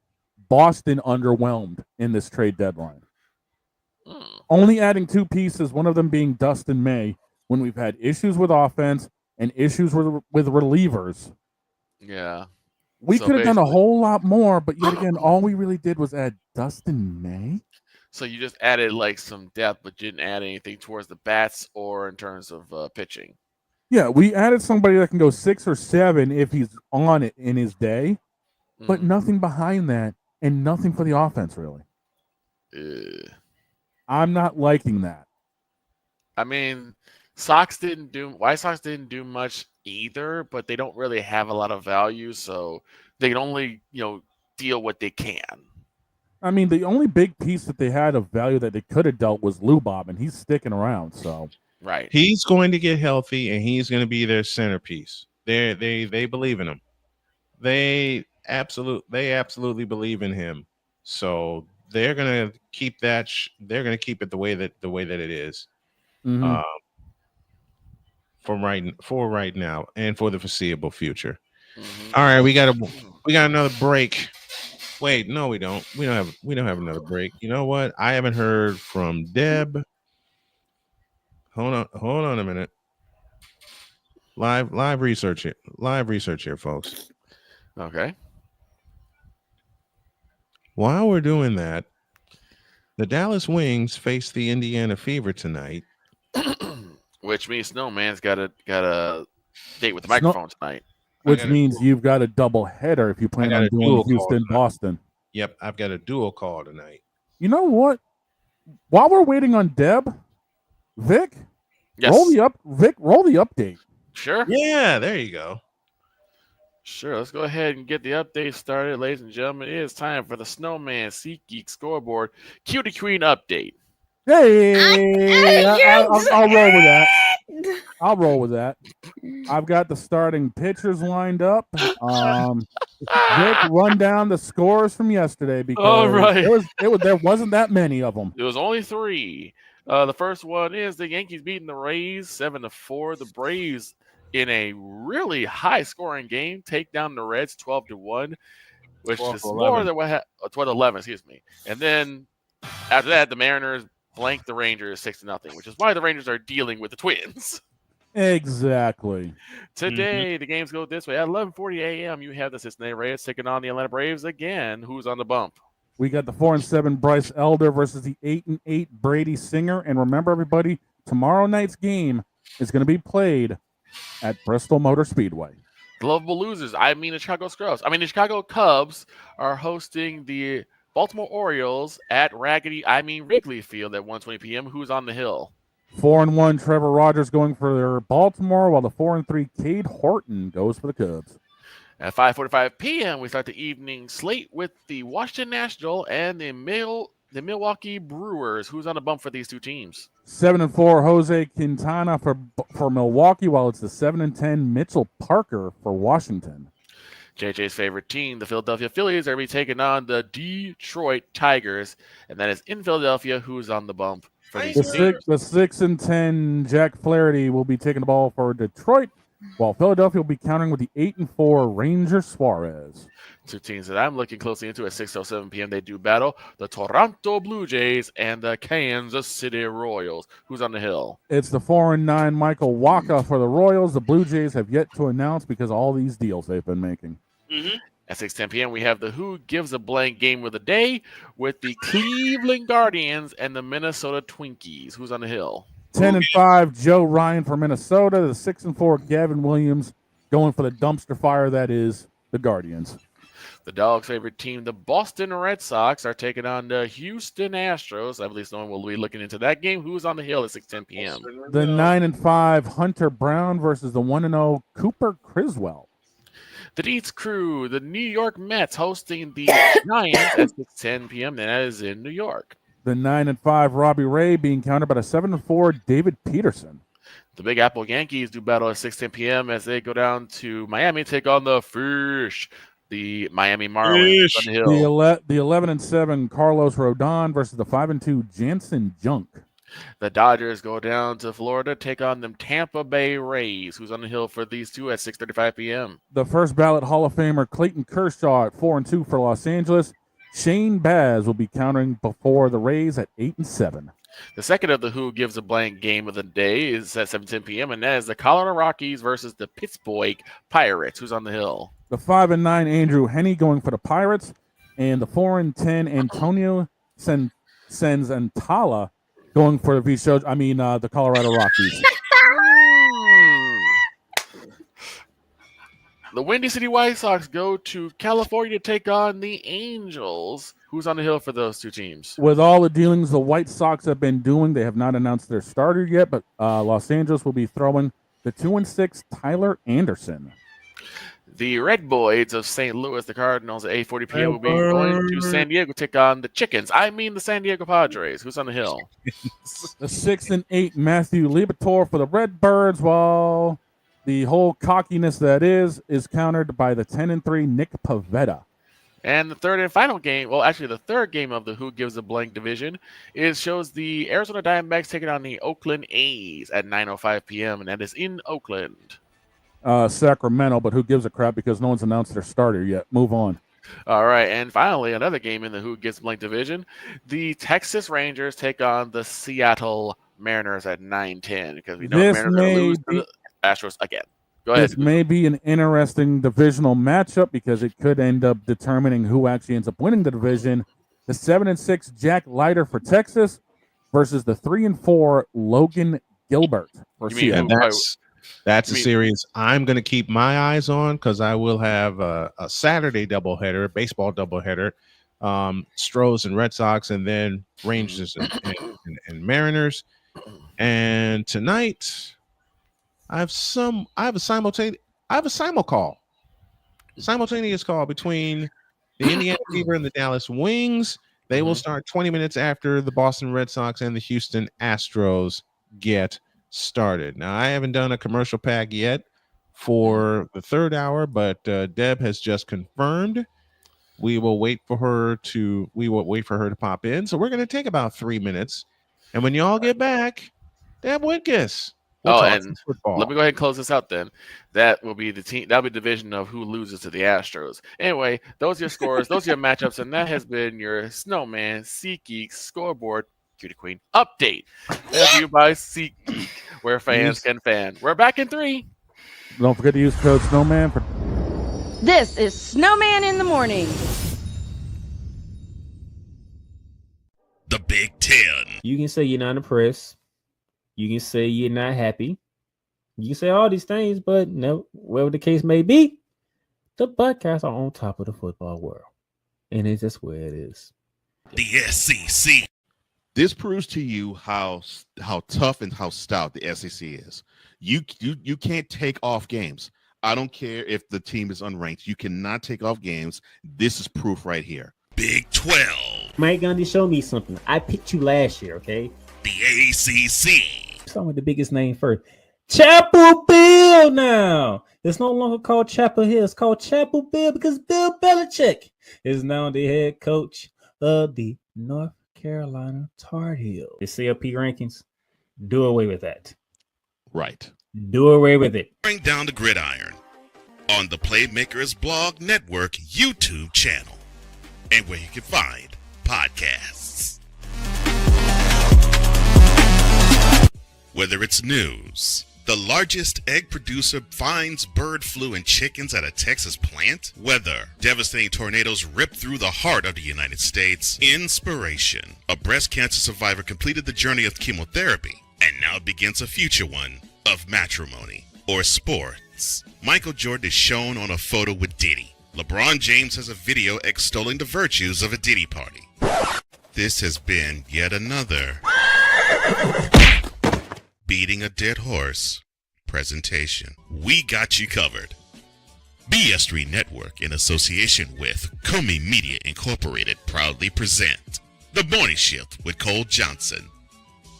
Boston underwhelmed in this trade deadline. Only adding 2 pieces, one of them being Dustin May, when we've had issues with offense and issues with relievers. Yeah. We could have done a whole lot more, but yet again, all we really did was add Dustin May. So you just added like some depth, but didn't add anything towards the bats or in terms of pitching. Yeah, we added somebody that can go 6 or 7 if he's on it in his day, but nothing behind that and nothing for the offense, really. I'm not liking that. I mean, White Sox didn't do much either, but they don't really have a lot of value, so they can only, deal what they can. I mean, the only big piece that they had of value that they could have dealt was Lou Bob, and he's sticking around, so. Right. He's going to get healthy, and he's going to be their centerpiece. They believe in him. They absolutely believe in him. So they're going to keep that. They're going to keep it the way that it is. Mm-hmm. For right now and for the foreseeable future. All right, we got another break. Wait, no, we don't. We don't have another break. You know what? I haven't heard from Deb. Hold on a minute. Live research here, folks. Okay. While we're doing that, the Dallas Wings face the Indiana Fever tonight. Which means Snowman's got a date with the microphone tonight. Which means you've got a double header if you plan on doing Houston, Boston. Yep, I've got a dual call tonight. You know what? While we're waiting on Deb, Vic, yes. roll the update. Sure. Yeah, there you go. Sure, let's go ahead and get the update started, ladies and gentlemen. It is time for the Snowman SeatGeek Scoreboard Cutie Queen update. Hey, I'll roll with that. I'll roll with that. I've got the starting pitchers lined up. Vic, run down the scores from yesterday because there wasn't that many of them. There was only 3. The first one is the Yankees beating the Rays 7-4. The Braves, in a really high-scoring game, take down the Reds 12-1, which is more than what 12-11. Excuse me. And then after that, the Mariners blank the Rangers 6-0, which is why the Rangers are dealing with the Twins. Exactly. Today, the games go this way. At 11:40 a.m., you have the Cincinnati Reds taking on the Atlanta Braves again. Who's on the bump? We got the 4-7 Bryce Elder versus the 8-8 Brady Singer. And remember, everybody, tomorrow night's game is going to be played at Bristol Motor Speedway. The lovable losers. The Chicago Cubs are hosting the Baltimore Orioles at Wrigley Field at 1:20 p.m. Who's on the hill? 4-1 Trevor Rogers going for Baltimore, while the 4-3 Cade Horton goes for the Cubs. At 5:45 p.m., we start the evening slate with the Washington Nationals and the Milwaukee Brewers. Who's on the bump for these two teams? 7-4 Jose Quintana for Milwaukee, while it's the 7-10 Mitchell Parker for Washington. JJ's favorite team, the Philadelphia Phillies, are going to be taking on the Detroit Tigers, and that is in Philadelphia. Who's on the bump for these The teams. 6-10 Jack Flaherty will be taking the ball for Detroit, while Philadelphia will be countering with the 8-4 Ranger Suarez. Two teams that I'm looking closely into at 6:07 p.m. They do battle: the Toronto Blue Jays and the Kansas City Royals. Who's on the hill? It's the 4-9 Michael Wacha for the Royals. The Blue Jays have yet to announce because of all these deals they've been making. At 6:10 p.m., we have the Who Gives a Blank game of the day with the Cleveland Guardians and the Minnesota Twinkies. Who's on the hill? 10-5 Joe Ryan for Minnesota. The 6-4 Gavin Williams going for the dumpster fire that is the Guardians. The Dogs' favorite team, the Boston Red Sox, are taking on the Houston Astros. I believe someone will be looking into that game. Who's on the hill at 6:10 p.m.? The 9-5 Hunter Brown versus the 1-0 Cooper Criswell. The Dietz crew, the New York Mets, hosting the Giants at 6:10 p.m. And that is in New York. The 9-5 Robbie Ray being countered by the 7-4 David Peterson. The Big Apple Yankees do battle at 6:10 p.m. as they go down to Miami, take on the Fish, the Miami Marlins on the hill. The 11-7 Carlos Rodon versus the 5-2 Jansen Junk. The Dodgers go down to Florida, take on them Tampa Bay Rays. Who's on the hill for these two at 6:35 p.m.? The first ballot Hall of Famer Clayton Kershaw at 4-2 for Los Angeles. Shane Baz will be countering before the Rays at 8-7. The second of the Who Gives a Blank game of the day is at 7:10 p.m., and that is the Colorado Rockies versus the Pittsburgh Pirates. Who's on the hill? The 5-9 Andrew Henney going for the Pirates, and the 4-10 Antonio Senzantala going for the Colorado Rockies. The Windy City White Sox go to California to take on the Angels. Who's on the hill for those two teams? With all the dealings the White Sox have been doing, they have not announced their starter yet, but Los Angeles will be throwing the 2-6 Tyler Anderson. The Red Boys of St. Louis, the Cardinals, at 8:40 p.m. will be going to San Diego to take on the Chickens. I mean the San Diego Padres. Who's on the hill? The 6-8 Matthew Liberatore for the Redbirds, while the whole cockiness that is countered by the 10-3 Nick Pavetta. And the third and final game, well, actually the third game of the Who Gives a Blank division shows the Arizona Diamondbacks taking on the Oakland A's at 9:05 p.m., and that is in Oakland. Sacramento, but who gives a crap because no one's announced their starter yet. Move on. All right, and finally, another game in the Who Gives Blank division. The Texas Rangers take on the Seattle Mariners at 9:10 because we know the Mariners are going to lose to the Astros again. Go ahead. This may be an interesting divisional matchup because it could end up determining who actually ends up winning the division. The 7-6 Jack Leiter for Texas versus the 3-4 Logan Gilbert for Seattle. That's a series I'm going to keep my eyes on because I will have a Saturday doubleheader, baseball doubleheader, Stros and Red Sox, and then Rangers and Mariners. And tonight, I have a simultaneous call between the Indiana Fever and the Dallas Wings. They will start 20 minutes after the Boston Red Sox and the Houston Astros get started. Now, I haven't done a commercial pack yet for the third hour, but Deb has just confirmed. We will wait for her to pop in. So we're going to take about 3 minutes, and when y'all get back, Deb Whitcas. And let me go ahead and close this out then. That will be the team. That'll be the division of who loses to the Astros. Anyway, those are your scores. Those are your matchups, and that has been your Snowman SeatGeek scoreboard Cutie Queen update. Thank you by SeatGeek, where fans can fan. We're back in 3. Don't forget to use code Snowman for. This is Snowman in the Morning. The Big Ten. You can say you're not impressed. You can say you're not happy. You can say all these things, but no, whatever the case may be, the Buckeyes are on top of the football world. And it's just where it is. The SEC. This proves to you how tough and how stout the SEC is. You can't take off games. I don't care if the team is unranked. You cannot take off games. This is proof right here. Big 12. Mike Gundy, show me something. I picked you last year, okay? The ACC. Start with the biggest name first. Chapel Bill now. It's no longer called Chapel Hill. It's called Chapel Bill because Bill Belichick is now the head coach of the North Carolina Tar Heels. The CLP rankings, do away with that. Right. Do away with it. Bring down the gridiron on the Playmakers Blog Network YouTube channel and where you can find podcasts. Whether it's news, the largest egg producer finds bird flu in chickens at a Texas plant, weather, devastating tornadoes rip through the heart of the United States, inspiration, a breast cancer survivor completed the journey of chemotherapy and now begins a future one of matrimony or sports. Michael Jordan is shown on a photo with Diddy. LeBron James has a video extolling the virtues of a Diddy party. This has been yet another beating a dead horse presentation. We got you covered. BS3 Network, in association with Comey Media Incorporated, proudly present The Morning Shift with Cole Johnson.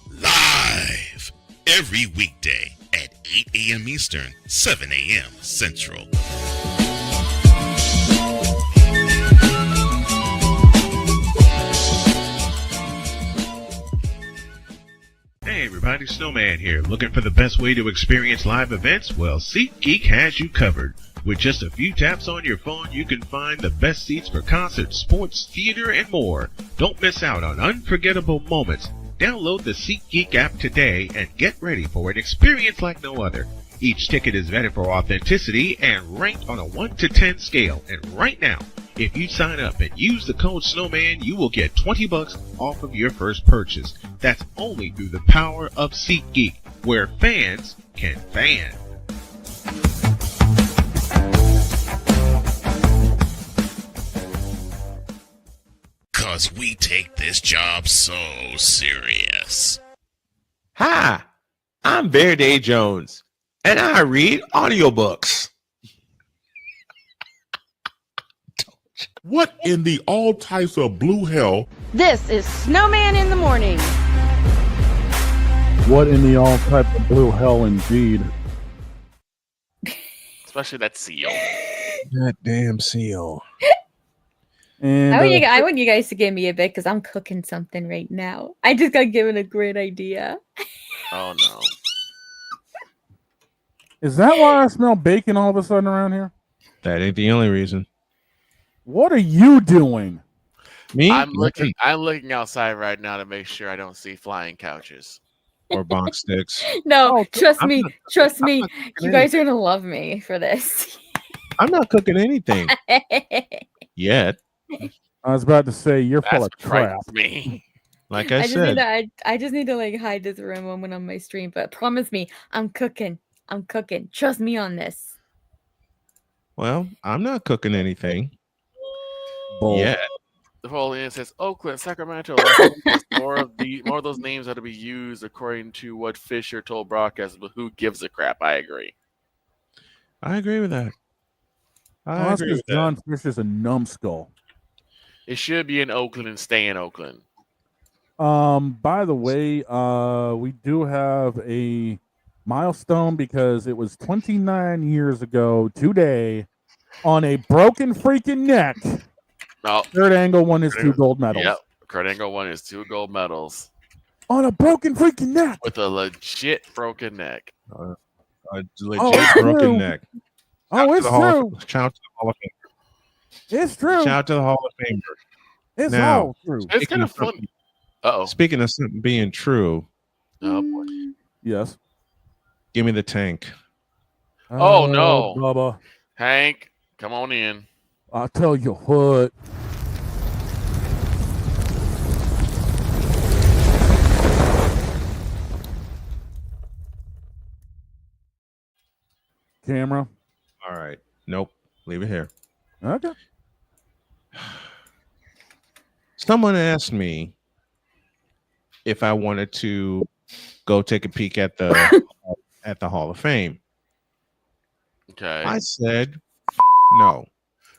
Live every weekday at 8 a.m. Eastern, 7 a.m. Central. Hey everybody, Snowman here. Looking for the best way to experience live events? Well, SeatGeek has you covered. With just a few taps on your phone, you can find the best seats for concerts, sports, theater, and more. Don't miss out on unforgettable moments. Download the SeatGeek app today and get ready for an experience like no other. Each ticket is vetted for authenticity and ranked on a 1 to 10 scale. And right now, if you sign up and use the code Snowman, you will get $20 off of your first purchase. That's only through the power of SeatGeek, where fans can fan. Cause we take this job so serious. Hi, I'm Verde Jones, and I read audiobooks. What in the all types of blue hell? This is Snowman in the Morning. What in the all type of blue hell indeed? Especially that seal. That damn seal. And I want you guys to give me a bit because I'm cooking something right now. I just got given a great idea. Oh no. Is that why I smell bacon all of a sudden around here? That ain't the only reason. What are you doing? Me? I'm looking outside right now to make sure I don't see flying couches. Or bonk sticks. No, trust me. You guys are gonna love me for this. I'm not cooking anything yet. I was about to say you're full of crap. Me. Like I said, I just need to like hide this room when on my stream. But promise me, I'm cooking. Trust me on this. well, I'm not cooking anything Bull. yet. The whole end says Oakland, Sacramento. more of those names are to be used according to what Fisher told broadcasters. But who gives a crap? I agree. I agree with that. Well, that's because John Fisher's a numbskull. It should be in Oakland and stay in Oakland. By the way, we do have a milestone because it was 29 years ago today on a broken freaking neck. No. Kurt Angle won his 2 gold medals. Yep. Kurt Angle won his 2 gold medals. On a broken freaking neck. With a legit broken neck. A legit broken neck. Oh, it's true. Shout out to the Hall of Famer. It's true. Shout out to the Hall of Famer. It's now, all true. It's kind of funny. Speaking of something being true. Oh boy. Yes. Give me the tank. Oh no. Bubba. Hank, come on in. I'll tell you what. Camera. All right. Nope. Leave it here. Okay. Someone asked me if I wanted to go take a peek at the Hall of Fame. Okay. I said no.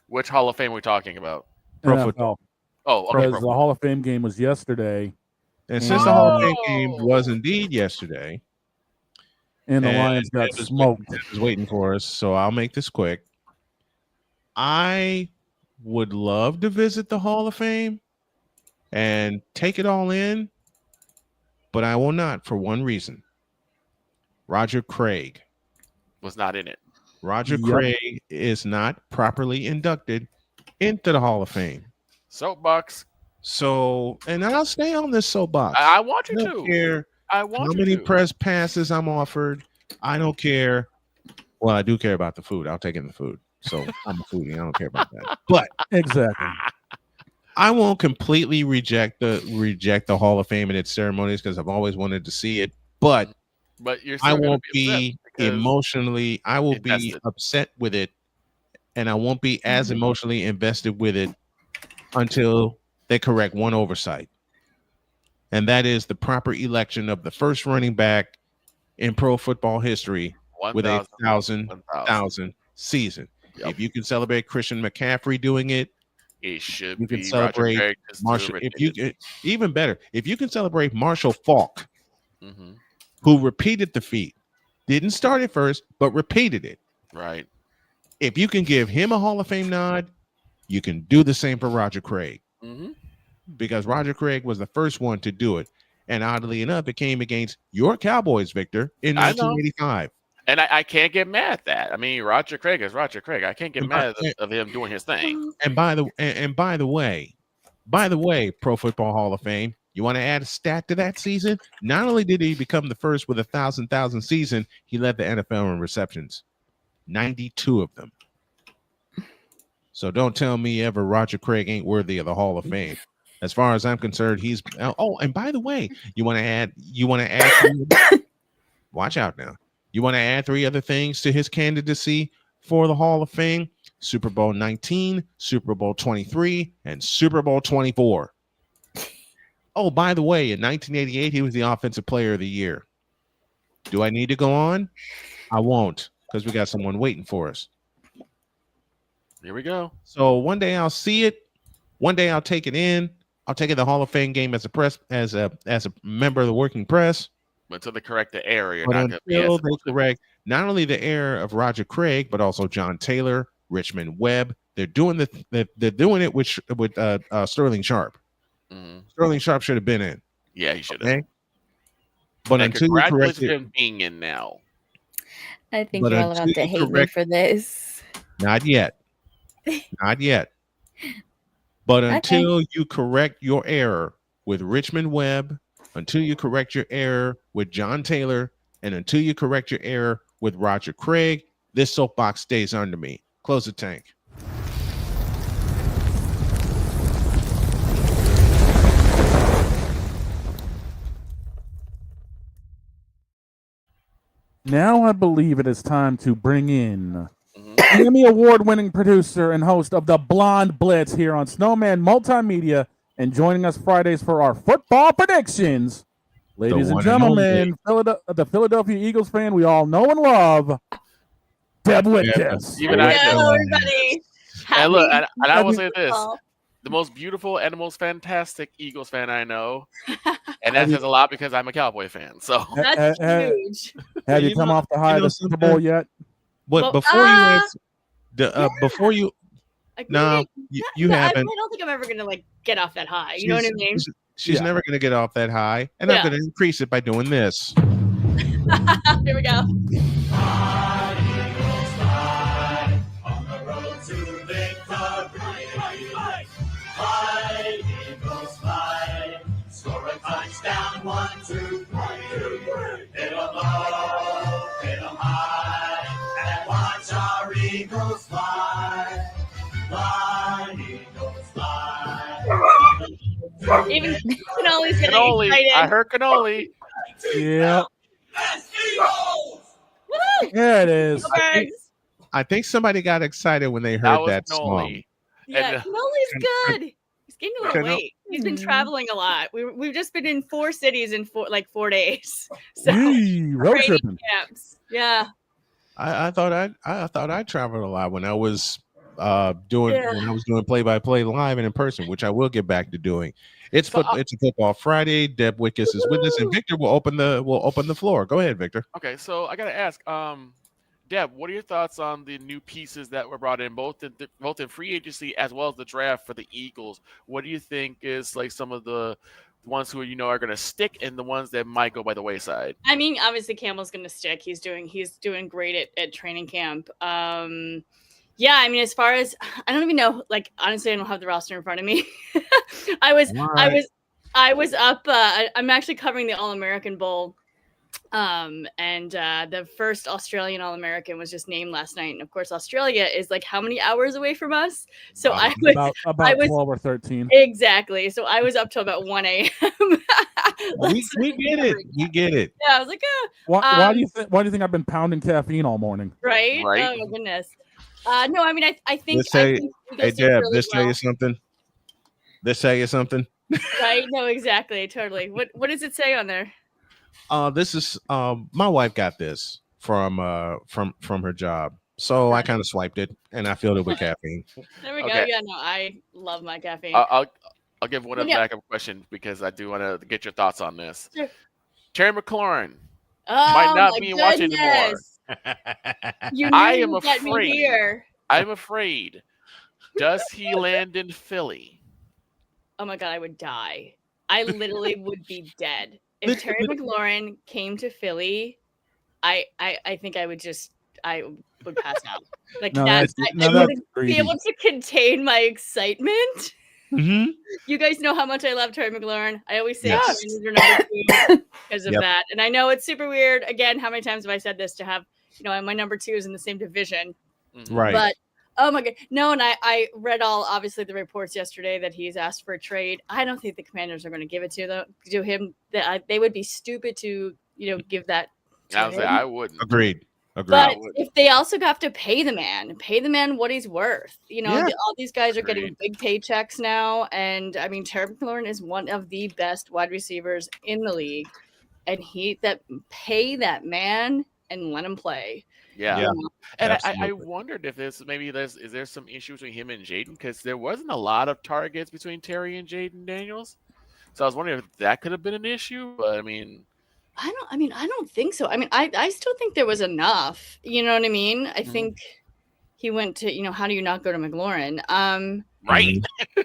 Which Hall of Fame are we talking about? Pro NFL. football. Oh, okay. Because the Hall of Fame game was yesterday. And since the Hall of Fame game was indeed yesterday, and the Lions got smoked. It was waiting for us, so I'll make this quick. I would love to visit the Hall of Fame, and take it all in, but I will not for one reason. Roger Craig was not in it. Roger Craig is not properly inducted into the Hall of Fame. Soapbox. So, and I'll stay on this soapbox. I want you I don't to. care I want how you many to. press passes I'm offered. I don't care. Well, I do care about the food. I'll take in the food. So I'm a foodie. I don't care about that. But exactly, I won't completely reject the Hall of Fame and its ceremonies because I've always wanted to see it. But you're I still won't be emotionally. I will be upset with it, and I won't be as emotionally invested with it until they correct one oversight, and that is the proper election of the first running back in pro football history with a 1,000 season. Yep. If you can celebrate Christian McCaffrey doing it, it should you can be celebrate Roger Marshall. If you even better, if you can celebrate Marshall Faulk, who repeated the feat, didn't start it first, but repeated it. Right. If you can give him a Hall of Fame nod, you can do the same for Roger Craig. Because Roger Craig was the first one to do it. And oddly enough, it came against your Cowboys, Victor, in 1985. And I can't get mad at that. I mean, Roger Craig is Roger Craig. I can't get mad of him doing his thing. And by the way, Pro Football Hall of Fame, you want to add a stat to that season? Not only did he become the first with 1,000 season, he led the NFL in receptions, 92 of them. So don't tell me ever Roger Craig ain't worthy of the Hall of Fame. As far as I'm concerned, he's and by the way, you want to add watch out now. You want to add 3 other things to his candidacy for the Hall of Fame: Super Bowl 19, Super Bowl 23, and Super Bowl 24. Oh, by the way, in 1988, he was the Offensive Player of the Year. Do I need to go on? I won't, because we got someone waiting for us. Here we go. So one day I'll see it. One day I'll take it in. I'll take it the Hall of Fame game as a member of the working press. But to the correct the error, you're But not until they correct not only the error of Roger Craig, but also John Taylor, Richmond Webb. They're doing it with Sterling Sharp. Sterling Sharp should have been in. Yeah, he should have. Okay? But until you correct it, him being in now. I think you're all about to hate me for this. Not yet. Not yet. But until you correct your error with Richmond Webb, until you correct your error with John Taylor, and until you correct your error with Roger Craig, this soapbox stays under me. Close the tank. Now I believe it is time to bring in Emmy Award-winning producer and host of the Blonde Blitz here on Snowman Multimedia, and joining us Fridays for our football predictions, ladies and gentlemen, the Philadelphia Eagles fan we all know and love, Deb Whitcas. Hello, everybody. And look, and I will say this: the most beautiful and the most fantastic Eagles fan I know, and that says a lot because I'm a Cowboy fan. So that's huge. Have you come off the high of the Super Bowl yet? But before you haven't. I don't think I'm ever gonna get off that high. You know what I mean? She's never gonna get off that high, and I'm gonna increase it by doing this. Here we go. Score a touchdown, 1, 2, 3. Hit 'em low, hit 'em high, and watch our Eagles fly. Fly, Eagles fly. Even Cannoli's getting Cannoli. excited. I heard Cannoli. Yeah. Woo! There it is. I think somebody got excited when they heard that song. Yeah, Cannoli's good. He's getting a little weight. He's been traveling a lot. We've just been in 4 cities in 4 days. So road tripping. Camps. Yeah. I thought I traveled a lot when I was doing play-by-play live and in person, which I will get back to doing. It's a football Friday. Deb Whitcas is with us, and Victor will open the floor. Go ahead, Victor. Okay, so I gotta ask, Deb, what are your thoughts on the new pieces that were brought in, both in free agency as well as the draft for the Eagles? What do you think is like some of the ones who are going to stick and the ones that might go by the wayside? I mean, obviously Campbell's going to stick. He's doing great at training camp. Yeah, I mean, as far as I don't even know. Like, honestly, I don't have the roster in front of me. I was up. I'm actually covering the All-American Bowl. And the first Australian All-American was just named last night, and of course Australia is like how many hours away from us? So I was about 12 or 13. Exactly. So I was up till about 1 a.m. we get it. You get it. Yeah, I was like, why do you think I've been pounding caffeine all morning? Right? Oh my goodness. No, I mean, I think. Hey, Deb, let's tell you something. Let's tell you something. Right? No, exactly. Totally. What does it say on there? This is my wife got this from her job, so I kind of swiped it and I filled it with caffeine. There we go. Yeah, no, I love my caffeine. I'll give one backup question because I do want to get your thoughts on this. Sure. Terry McLaurin might not be watching anymore. I am afraid. I'm afraid. Does he land in Philly? Oh my God, I would die. I literally would be dead. If Terry McLaurin came to Philly, I think I would pass out. Like I wouldn't be able to contain my excitement. Mm-hmm. You guys know how much I love Terry McLaurin. I always say Commanders are number 2 because of that. And I know it's super weird. Again, how many times have I said this to have, my number 2 is in the same division. Right. But oh my God. No, and I read obviously the reports yesterday that he's asked for a trade. I don't think the Commanders are going to give it to him. They would be stupid to, give that to him. I wouldn't. Agreed. But if they also have to pay the man what he's worth. All these guys are getting big paychecks now. And I mean, Terry McLaurin is one of the best wide receivers in the league. And pay that man and let him play. Yeah. And I wondered if is there some issue between him and Jaden, because there wasn't a lot of targets between Terry and Jaden Daniels. So I was wondering if that could have been an issue. But I mean, I don't think so. I mean, I still think there was enough. You know what I mean? I think he went to, how do you not go to McLaurin? Right.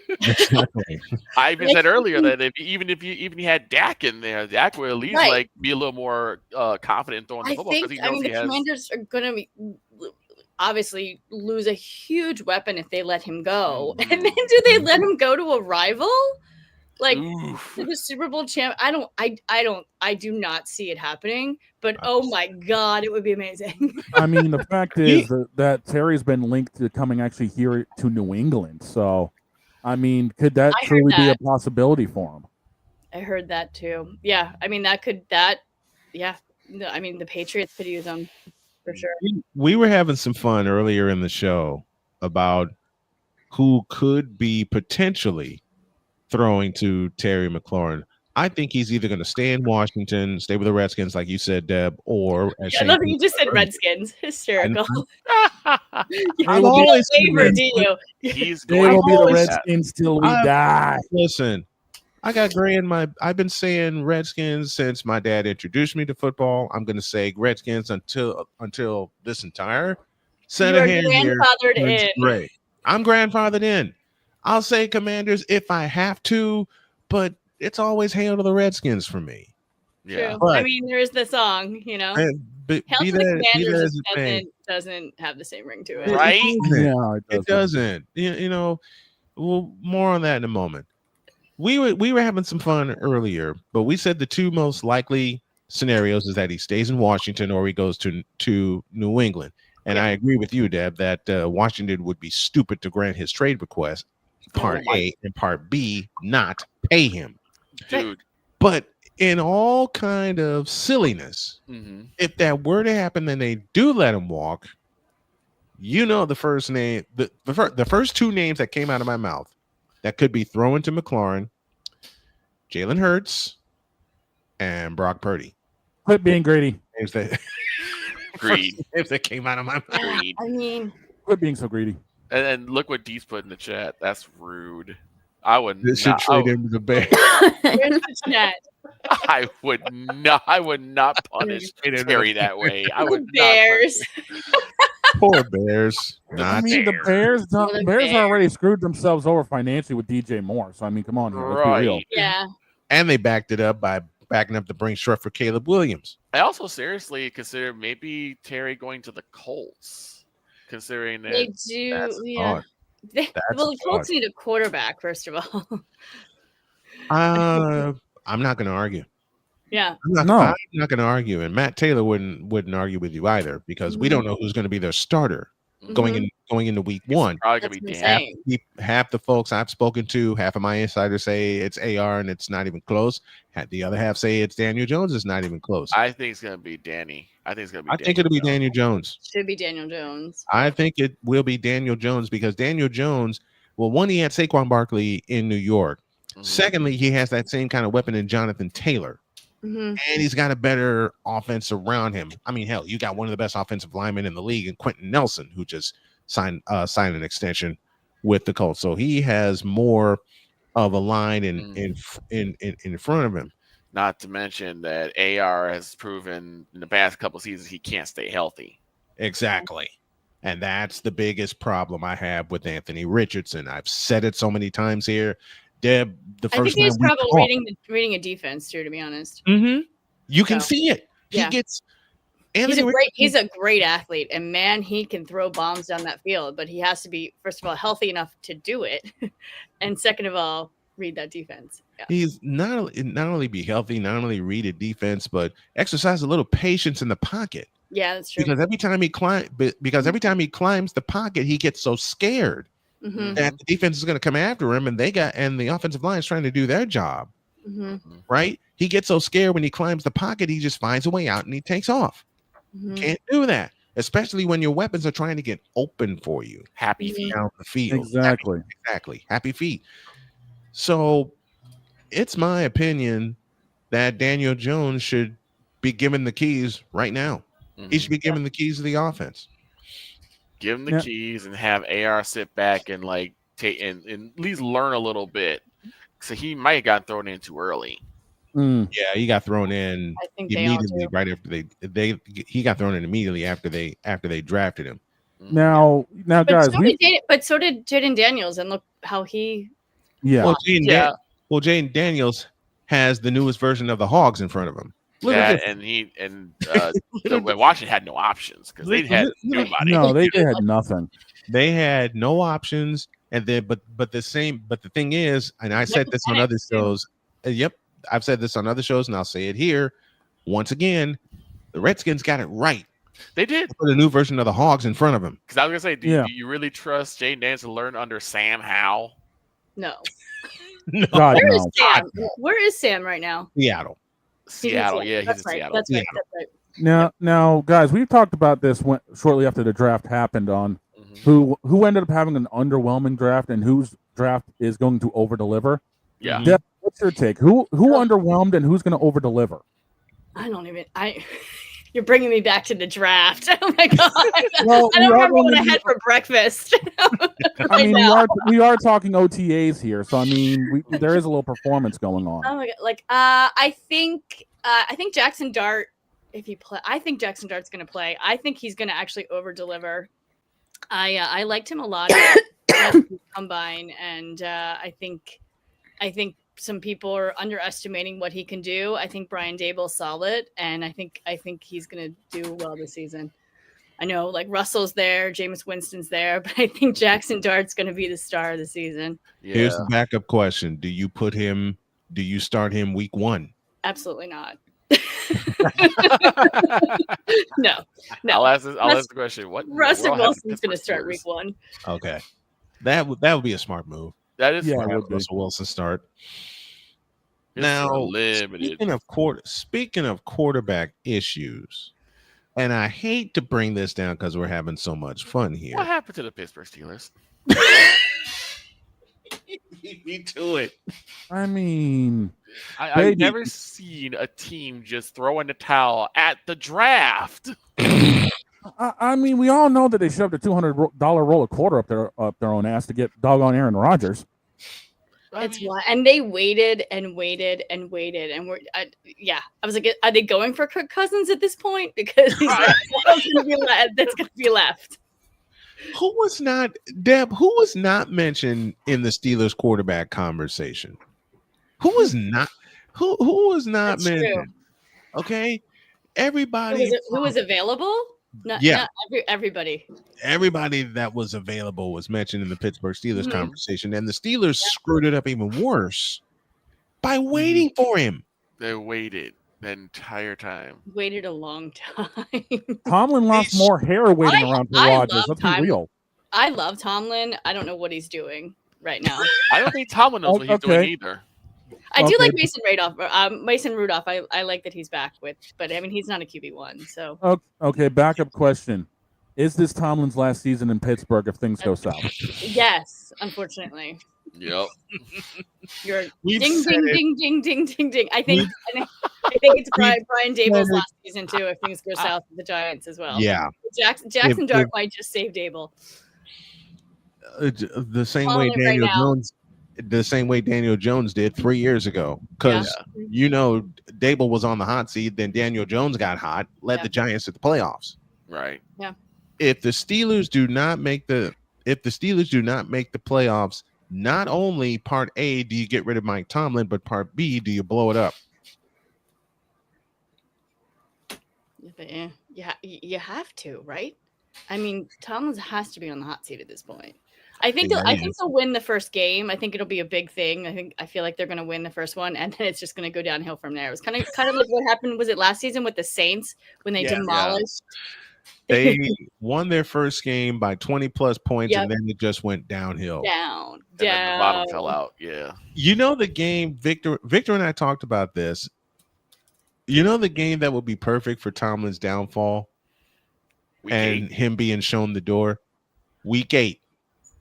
Exactly. I even said earlier that even if you had Dak in there, Dak would at least be a little more confident throwing the football. The Commanders are going to obviously lose a huge weapon if they let him go. And then do they let him go to a rival? Like to the Super Bowl champ? I do not see it happening, but oh my God, it would be amazing. I mean, the fact is that Terry's been linked to coming actually here to New England. So, I mean, could that truly be a possibility for him? I heard that too. Yeah. I mean, yeah. I mean, the Patriots could use them for sure. We were having some fun earlier in the show about who could be potentially throwing to Terry McLaurin. I think he's either going to stay in Washington, stay with the Redskins, like you said, Deb, or I love that you just said Redskins. Hysterical. I've always He's going to be the Redskins till we die. Listen, I got gray in my. I've been saying Redskins since my dad introduced me to football. I'm going to say Redskins until this entire set of hair here turns gray. I'm grandfathered in. I'll say Commanders if I have to, but it's always hail to the Redskins for me. Yeah, I mean, there's the song, hail to the Commanders doesn't have the same ring to it, right? Yeah, it doesn't. Well, more on that in a moment. We were having some fun earlier, but we said the two most likely scenarios is that he stays in Washington or he goes to New England. And I agree with you, Deb, that Washington would be stupid to grant his trade request. Part A and part B, not pay him, dude. But in all kind of silliness, if that were to happen, then they do let him walk. The first name, the first two names that came out of my mouth that could be thrown to McLaurin: Jalen Hurts and Brock Purdy. Quit being greedy. Names that came out of my mouth. I mean, quit being so greedy. And look what Dee's put in the chat. That's rude. I would This should trade him to the Bears. I would not punish Terry that way. I would Bears. Poor Bears. I mean, the Bears already screwed themselves over financially with DJ Moore. So I mean, come on, here, let's be real. Yeah. And they backed it up by backing up the bring short for Caleb Williams. I also seriously consider maybe Terry going to the Colts, considering that They do. Yeah. The Colts need a quarterback, first of all. I'm not going to argue. Yeah. I'm not going to argue, and Matt Taylor wouldn't argue with you either, because we don't know who's going to be their starter going into week one. Probably going to be Dan. Half the folks I've spoken to, half of my insiders say it's AR and it's not even close. The other half say it's Daniel Jones. It's not even close. I think it's going to be Danny. I think it'll be Daniel Jones. Should be Daniel Jones. I think it will be Daniel Jones, because Daniel Jones, well, one, he had Saquon Barkley in New York. Secondly, he has that same kind of weapon in Jonathan Taylor. And he's got a better offense around him. I mean, hell, you got one of the best offensive linemen in the league, and Quentin Nelson, who just signed an extension with the Colts. So he has more of a line in front of him. Not to mention that AR has proven in the past couple of seasons he can't stay healthy. Exactly. And that's the biggest problem I have with Anthony Richardson. I've said it so many times here. Deb, the first I think he's probably reading a defense too, to be honest. You can see it. Yeah. He's a great athlete, and man, he can throw bombs down that field, but he has to be, first of all, healthy enough to do it, and second of all, read that defense. Yeah. He's not only be healthy, not only read a defense, but exercise a little patience in the pocket. Yeah, that's true. Because every time he climbs the pocket, he gets so scared that the defense is going to come after him, and the offensive line is trying to do their job. Right? He gets so scared when he climbs the pocket, he just finds a way out and he takes off. Can't do that, especially when your weapons are trying to get open for you. Happy feet down the field. Exactly. Happy feet. So it's my opinion that Daniel Jones should be given the keys right now. He should be given the keys of the offense. Give him the keys and have AR sit back and take and at least learn a little bit. So he might have gotten thrown in too early. Yeah, he got thrown in immediately right after he got thrown in immediately after they drafted him. Now, guys, so did Jaden Daniels, and look how he. Yeah. Well, Jaden Daniels has the newest version of the Hogs in front of him. And Washington had no options because they had nobody. No, they had nothing. They had no options, and but the thing is, and I said this on other shows. I've said this on other shows, and I'll say it here once again. The Redskins got it right. They did. Put a new version of the Hogs in front of him. Because I was gonna say, do you really trust Jaden Daniels to learn under Sam Howell? No. No. Where is Sam? Where is Sam right now? Seattle. Yeah, that's he's right. in Seattle. That's right. Now, guys, we've talked about this shortly after the draft happened on who ended up having an underwhelming draft and whose draft is going to over-deliver. Yeah. Deb, what's your take? Who underwhelmed and who's going to over-deliver? You're bringing me back to the draft. Oh my god! Well, I don't remember what I had for breakfast. I mean, we are talking OTAs here, so I mean, there is a little performance going on. Oh my god! I think Jackson Dart, if he play, I think Jackson Dart's going to play. I think he's going to actually over deliver. I liked him a lot at combine, and I think some people are underestimating what he can do. I think Brian Daboll's solid, and I think he's going to do well this season. I know Russell's there, Jameis Winston's there, but I think Jackson Dart's going to be the star of the season. Yeah. Here's the backup question: do you start him week 1? Absolutely not. No. I'll ask the question. What Russell Wilson's going to start week 1? Okay, that would be a smart move. That is smart. Russell Wilson start. Now, speaking of quarterback issues, and I hate to bring this down because we're having so much fun here. What happened to the Pittsburgh Steelers? Beat me to it. I mean, I've never seen a team just throw in the towel at the draft. I mean, we all know that they shoved a $200 roll of quarter up their own ass to get doggone Aaron Rodgers. And they waited and waited and waited, and I was like, are they going for Kirk Cousins at this point? Because he's that's going to be left. Who was not, Deb? Who was not mentioned in the Steelers quarterback conversation? Who was not? Who was not That's mentioned? true. Okay, everybody. Who was available? Not everybody. Everybody that was available was mentioned in the Pittsburgh Steelers conversation, and the Steelers screwed it up even worse by waiting for him. They waited the entire time. Waited a long time. Tomlin lost more hair waiting around for Rodgers. Let's be real. I love Tomlin. I don't know what he's doing right now. I don't think Tomlin knows what he's doing either. I do like Mason Rudolph. I like that he's back but I mean, he's not a QB1. So okay, backup question: is this Tomlin's last season in Pittsburgh if things go south? Yes, unfortunately. Yep. You're ding, ding. I think it's Brian Dable's last season too. If things go south with the Giants as well. Yeah. Jackson Dart might just save Dable. The same way Daniel Jones. The same way Daniel Jones did 3 years ago, because Dable was on the hot seat, then Daniel Jones got hot, led the Giants to the playoffs. Right. Yeah. If the Steelers do not make the playoffs, not only part A do you get rid of Mike Tomlin, but part B, do you blow it up? Yeah, you have to, right? I mean, Tomlin has to be on the hot seat at this point. I think they'll win the first game. I think it'll be a big thing. I feel like they're going to win the first one, and then it's just going to go downhill from there. It was kind of like what happened. Was it last season with the Saints when they demolished? They won their first game by 20 plus points, and then it just went downhill. Down. And then the bottom fell out. Yeah. You know the game, Victor and I talked about this. You know the game that would be perfect for Tomlin's downfall him being shown the door? Week 8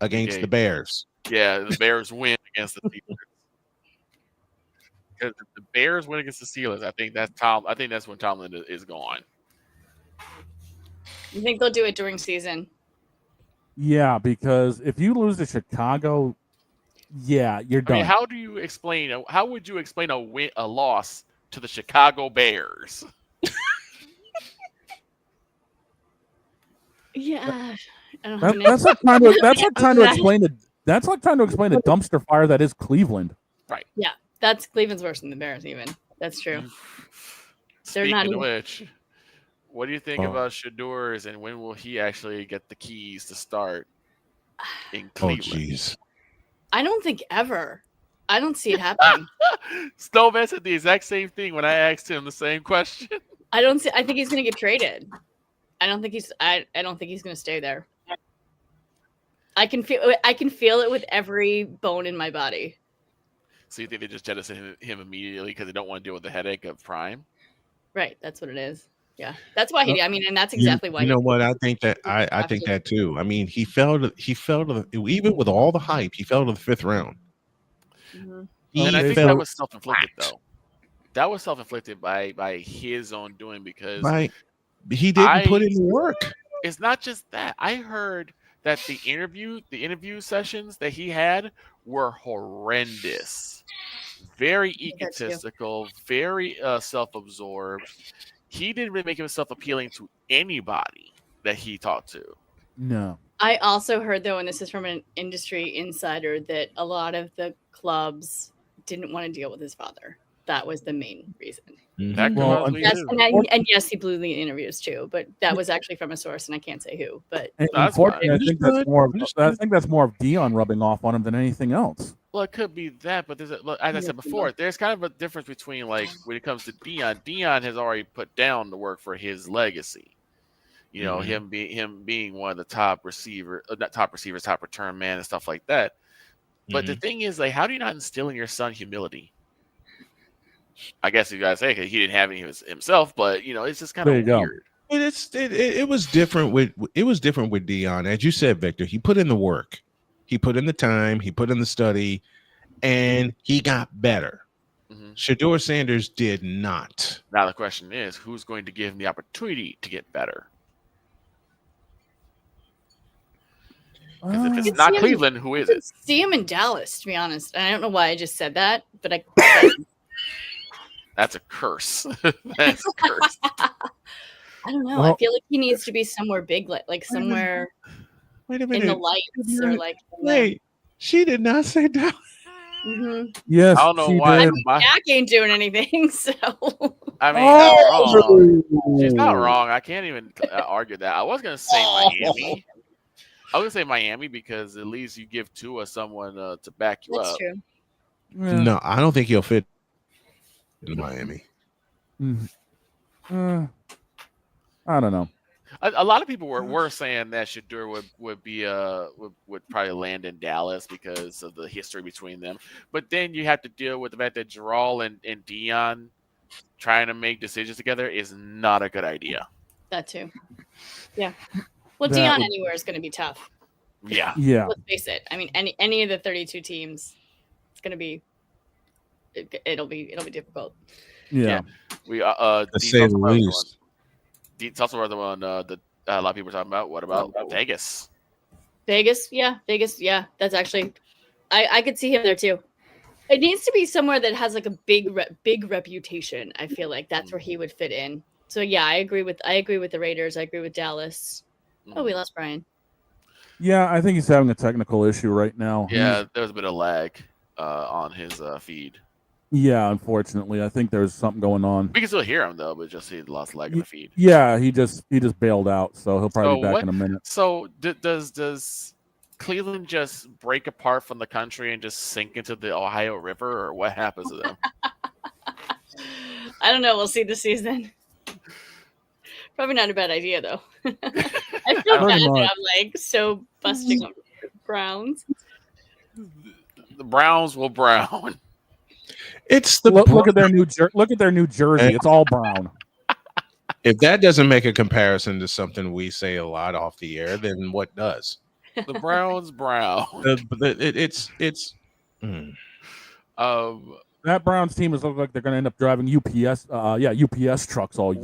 against the Bears. Yeah, the Bears win against the Steelers. Because if the Bears win against the Steelers, I think that's when Tomlin is gone. You think they'll do it during season? Yeah, because if you lose to Chicago, you're done. I mean, how would you explain a loss to the Chicago Bears? Yeah. That's like trying to explain the dumpster fire that is Cleveland. Right. Yeah, that's Cleveland's worse than the Bears. Even that's true. Speaking of which, what do you think about Shadors, and when will he actually get the keys to start in Cleveland? Oh, jeez. I don't think ever. I don't see it happening. Snowman said the exact same thing when I asked him the same question. I think he's going to get traded. I don't think he's going to stay there. I can feel it with every bone in my body. So you think they just jettison him immediately because they don't want to deal with the headache of Prime? Right, that's what it is. Yeah, that's why he. I mean, and that's exactly why. You know what? I think that I think that too. I mean, he fell to even with all the hype, he fell to the 5th round. Mm-hmm. And I think that was self-inflicted, though. That was self-inflicted by his own doing, because he didn't put in the work. It's not just that. I heard that the interview sessions that he had were horrendous, very egotistical, very self-absorbed. He didn't really make himself appealing to anybody that he talked to. No. I also heard, though, and this is from an industry insider, that a lot of the clubs didn't want to deal with his father. That was the main reason. And yes, he blew the interviews too, but that was actually from a source, and I can't say who. But unfortunately, I think that's more of Dion rubbing off on him than anything else. Well, it could be that, but as I said before, there's kind of a difference between, like, when it comes to Dion. Dion has already put down the work for his legacy. You know, him being one of the top return man and stuff like that. But the thing is, like, how do you not instill in your son humility? I guess you guys say because he didn't have any himself, but it's just kind of weird. And it was different with Dion, as you said, Victor. He put in the work, he put in the time, he put in the study, and he got better. Shedeur Sanders did not. Now the question is, who's going to give him the opportunity to get better? Because if it's not Cleveland, who is it? See him in Dallas, to be honest. And I don't know why I just said that, but I. That's a curse. That's a curse. I don't know. I feel like he needs to be somewhere big, like somewhere Wait a in minute. the lights or like. Wait, she did not say Dallas. Mm-hmm. Yes, I don't know she why. did. I mean, Jack ain't doing anything, so. I mean, not wrong. She's not wrong. I can't even argue that. I was gonna say Miami. I was gonna say Miami because at least you give Tua someone to back you That's up. true. No, I don't think he'll fit in Miami. I don't know. A lot of people were saying that Shedeur would probably land in Dallas because of the history between them. But then you have to deal with the fact that Jarrell and Dion trying to make decisions together is not a good idea. That too. Yeah. Well, Dion anywhere is going to be tough. Yeah. Yeah. Let's face it. I mean, any of the 32 teams, it's going to be. It'll be difficult. Yeah. We To say the least. It's also another one that a lot of people are talking about. What about Vegas? Vegas, yeah. That's actually, I could see him there too. It needs to be somewhere that has like a big reputation. I feel like that's where he would fit in. So yeah, I agree with the Raiders. I agree with Dallas. Oh, we lost Brian. Yeah, I think he's having a technical issue right now. Yeah, there was a bit of lag on his feed. Yeah, unfortunately, I think there's something going on. We can still hear him though, but just he lost lag in the feed. Yeah, he just bailed out, so he'll probably be back in a minute. So does Cleveland just break apart from the country and just sink into the Ohio River, or what happens to them? I don't know. We'll see this season. Probably not a bad idea though. I feel bad that I'm like so busting up the Browns. The Browns will brown. It's the look at their new jersey. It's all brown. If that doesn't make a comparison to something we say a lot off the air, then what does? The Browns brown. That Browns team is looking like they're going to end up driving UPS trucks all year.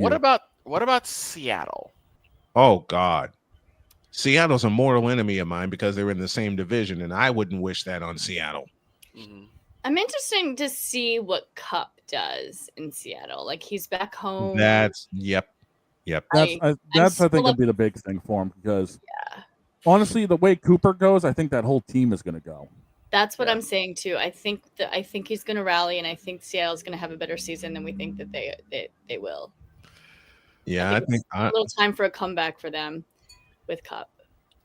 What about Seattle? Oh God, Seattle's a mortal enemy of mine because they're in the same division, and I wouldn't wish that on Seattle. Mm-hmm. I'm interested to see what Cup does in Seattle. Like he's back home. Yep. That's I think would be the big thing for him because honestly, the way Cooper goes, I think that whole team is going to go. That's what I'm saying too. I think he's going to rally, and I think Seattle's going to have a better season than we think that they will. Yeah, I think a little time for a comeback for them with Cup.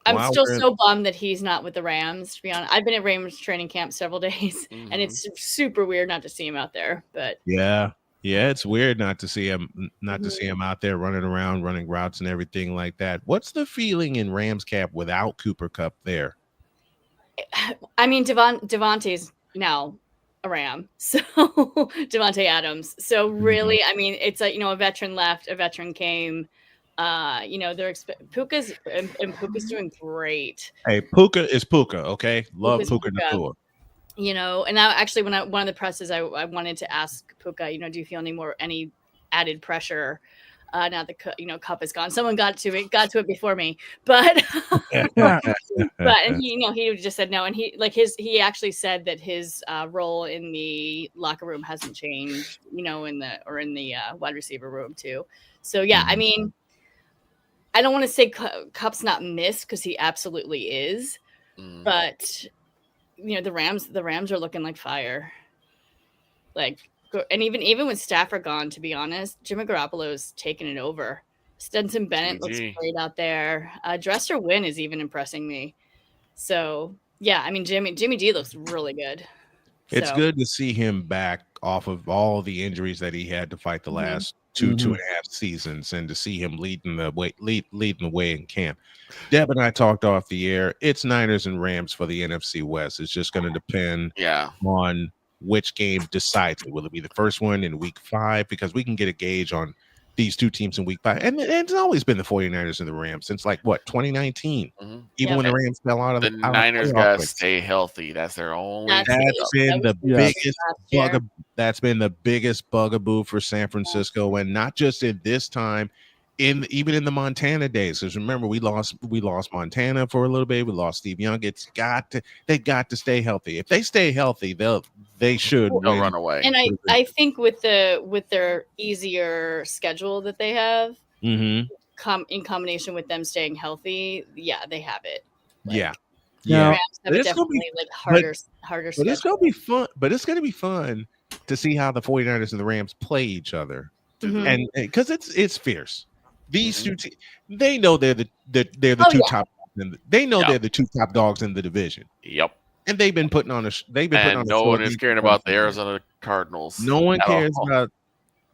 I'm still so bummed that he's not with the Rams, to be honest. I've been at Rams training camp several days, and it's super weird not to see him out there. But yeah, it's weird not to see him out there running around, running routes and everything like that. What's the feeling in Rams camp without Cooper Kupp there? I mean, Devontae's now a Ram, so Devontae Adams. So really, I mean, it's like, a veteran left, a veteran came. They're Puka's doing great. Hey, Puka is Puka, okay? Love Puka Nacua. And I actually, one of the presses, I wanted to ask Puka, do you feel any added pressure now that Cup is gone? Someone got to it before me, but and he just said no, and he actually said that his role in the locker room hasn't changed, in the wide receiver room too. So yeah, I mean, I don't want to say Cup's not missed because he absolutely is, but the Rams are looking like fire. And even with Stafford gone, to be honest, Jimmy Garoppolo's taking it over. Stetson Bennett looks great out there. Dresser Wynn is even impressing me. So yeah, I mean Jimmy G looks really good. It's good to see him back off of all the injuries that he had to fight the last two and a half seasons, and to see him leading the way in camp. Deb and I talked off the air. It's Niners and Rams for the NFC West. It's just going to depend on which game decides it. Will it be the first one in week 5? Because we can get a gauge on these two teams in week 5. And it's always been the 49ers and the Rams since 2019. Even when the Rams fell out of the Niners got to stay healthy. That's their only. That's been the biggest bugaboo for San Francisco, and not just in this time, even in the Montana days, because remember we lost Montana for a little bit. We lost Steve Young. They got to stay healthy. If they stay healthy, they should run away. And I think with their easier schedule that they have, in combination with them staying healthy, yeah, they have it. Yeah. The Rams have it definitely harder But schedule. it's gonna be fun. But it's gonna be fun to see how the 49ers and the Rams play each other, and because it's fierce. These two, they know they're the two top. They know they're the two top dogs in the division. Yep. And they've been putting on a. No one is caring about the Arizona Cardinals. No one cares about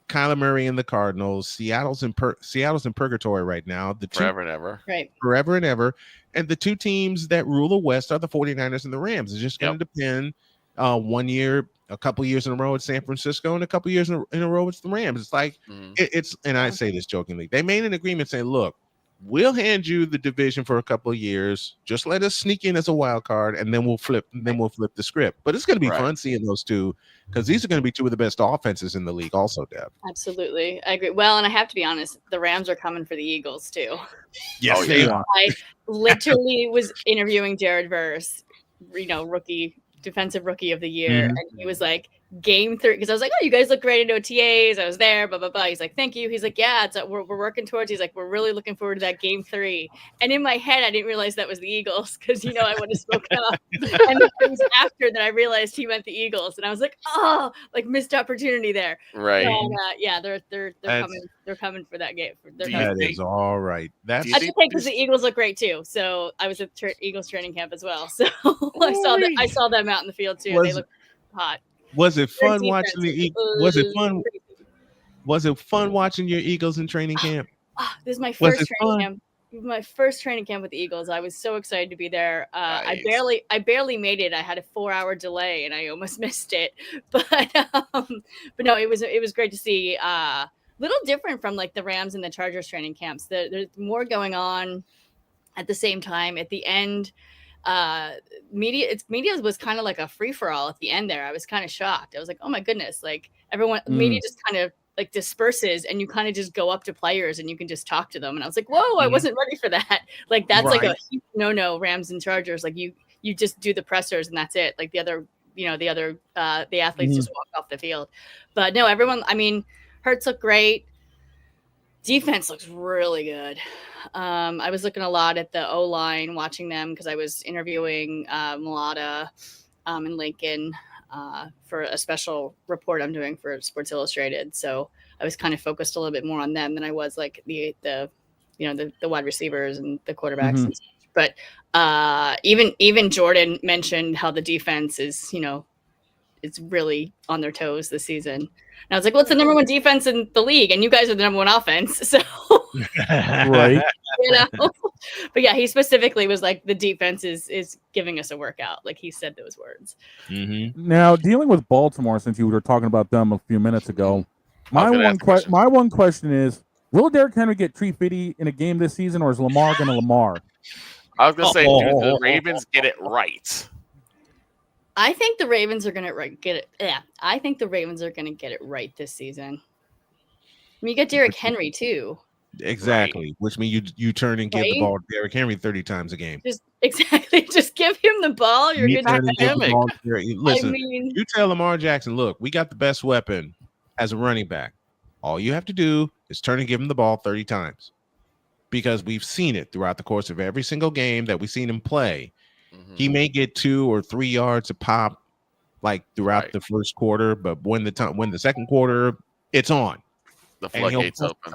Kyler Murray and the Cardinals. Seattle's in purgatory right now. Forever and ever. Right. Forever and ever. And the two teams that rule the West are the 49ers and the Rams. It's just going to depend. 1 year, a couple years in a row at San Francisco, and a couple years in a row it's the Rams. It's like it's. And I say this jokingly. They made an agreement saying, "Look, we'll hand you the division for a couple of years. Just let us sneak in as a wild card, and then we'll flip. The script." But it's going to be fun seeing those two, because these are going to be two of the best offenses in the league. Also, Deb. Absolutely, I agree. Well, and I have to be honest, the Rams are coming for the Eagles too. Yes, they are. I literally was interviewing Jared Verse, defensive rookie of the year, and he was like, game 3, because I was like, oh, you guys look great at OTAs. I was there, blah blah blah. He's like, thank you. He's like, yeah, we're working towards. He's like, we're really looking forward to that game 3. And in my head, I didn't realize that was the Eagles, because I would have spoken up. And it was after that I realized he meant the Eagles, and I was like, oh, like missed opportunity there. Right. And, yeah, they're coming. They're coming for that game. That is all right. I just think because the Eagles look great too. So I was at Eagles training camp as well. So I saw them out in the field too. They look hot. Was it fun watching the Eagles? Was it fun? Was it fun watching your Eagles in training camp? This is my first training camp. My first training camp with the Eagles. I was so excited to be there. Nice. I barely made it. I had a 4-hour delay and I almost missed it. But no, it was great to see. Little different from like the Rams and the Chargers training camps. There's more going on at the same time. At the end, media was kind of like a free-for-all at the end there. I was kind of shocked. I was like, oh my goodness, like everyone media just kind of like disperses and you kind of just go up to players and you can just talk to them. And I was like, whoa, I wasn't ready for that. Like that's like a huge no, Rams and Chargers. Like you just do the pressers and that's it. Like the athletes just walk off the field. But no, everyone, I mean, Hurts look great. Defense looks really good. I was looking a lot at the O-line, watching them because I was interviewing Mulata and Lincoln for a special report I'm doing for Sports Illustrated. So I was kind of focused a little bit more on them than I was like the wide receivers and the quarterbacks. And such. But even Jordan mentioned how the defense is, it's really on their toes this season. And I was like, well, it's the number 1 defense in the league, and you guys are the number 1 offense. So, right. But yeah, he specifically was like, the defense is giving us a workout. Like he said those words. Now, dealing with Baltimore, since you were talking about them a few minutes ago, my one question is, will Derrick Henry get 350 in a game this season, or is Lamar going to Lamar? I was going to say, do the Ravens get it right? I think the Ravens are going to get it. Yeah, I think the Ravens are going to get it right this season. I mean, you got Derrick Henry too. Exactly, which means you turn and give the ball to Derrick Henry 30 times a game. Just give him the ball. You're good. Listen, you tell Lamar Jackson, look, we got the best weapon as a running back. All you have to do is turn and give him the ball 30 times, because we've seen it throughout the course of every single game that we've seen him play. He may get 2 or 3 yards a pop, like throughout the first quarter, but when the second quarter, it's on. The floodgates open.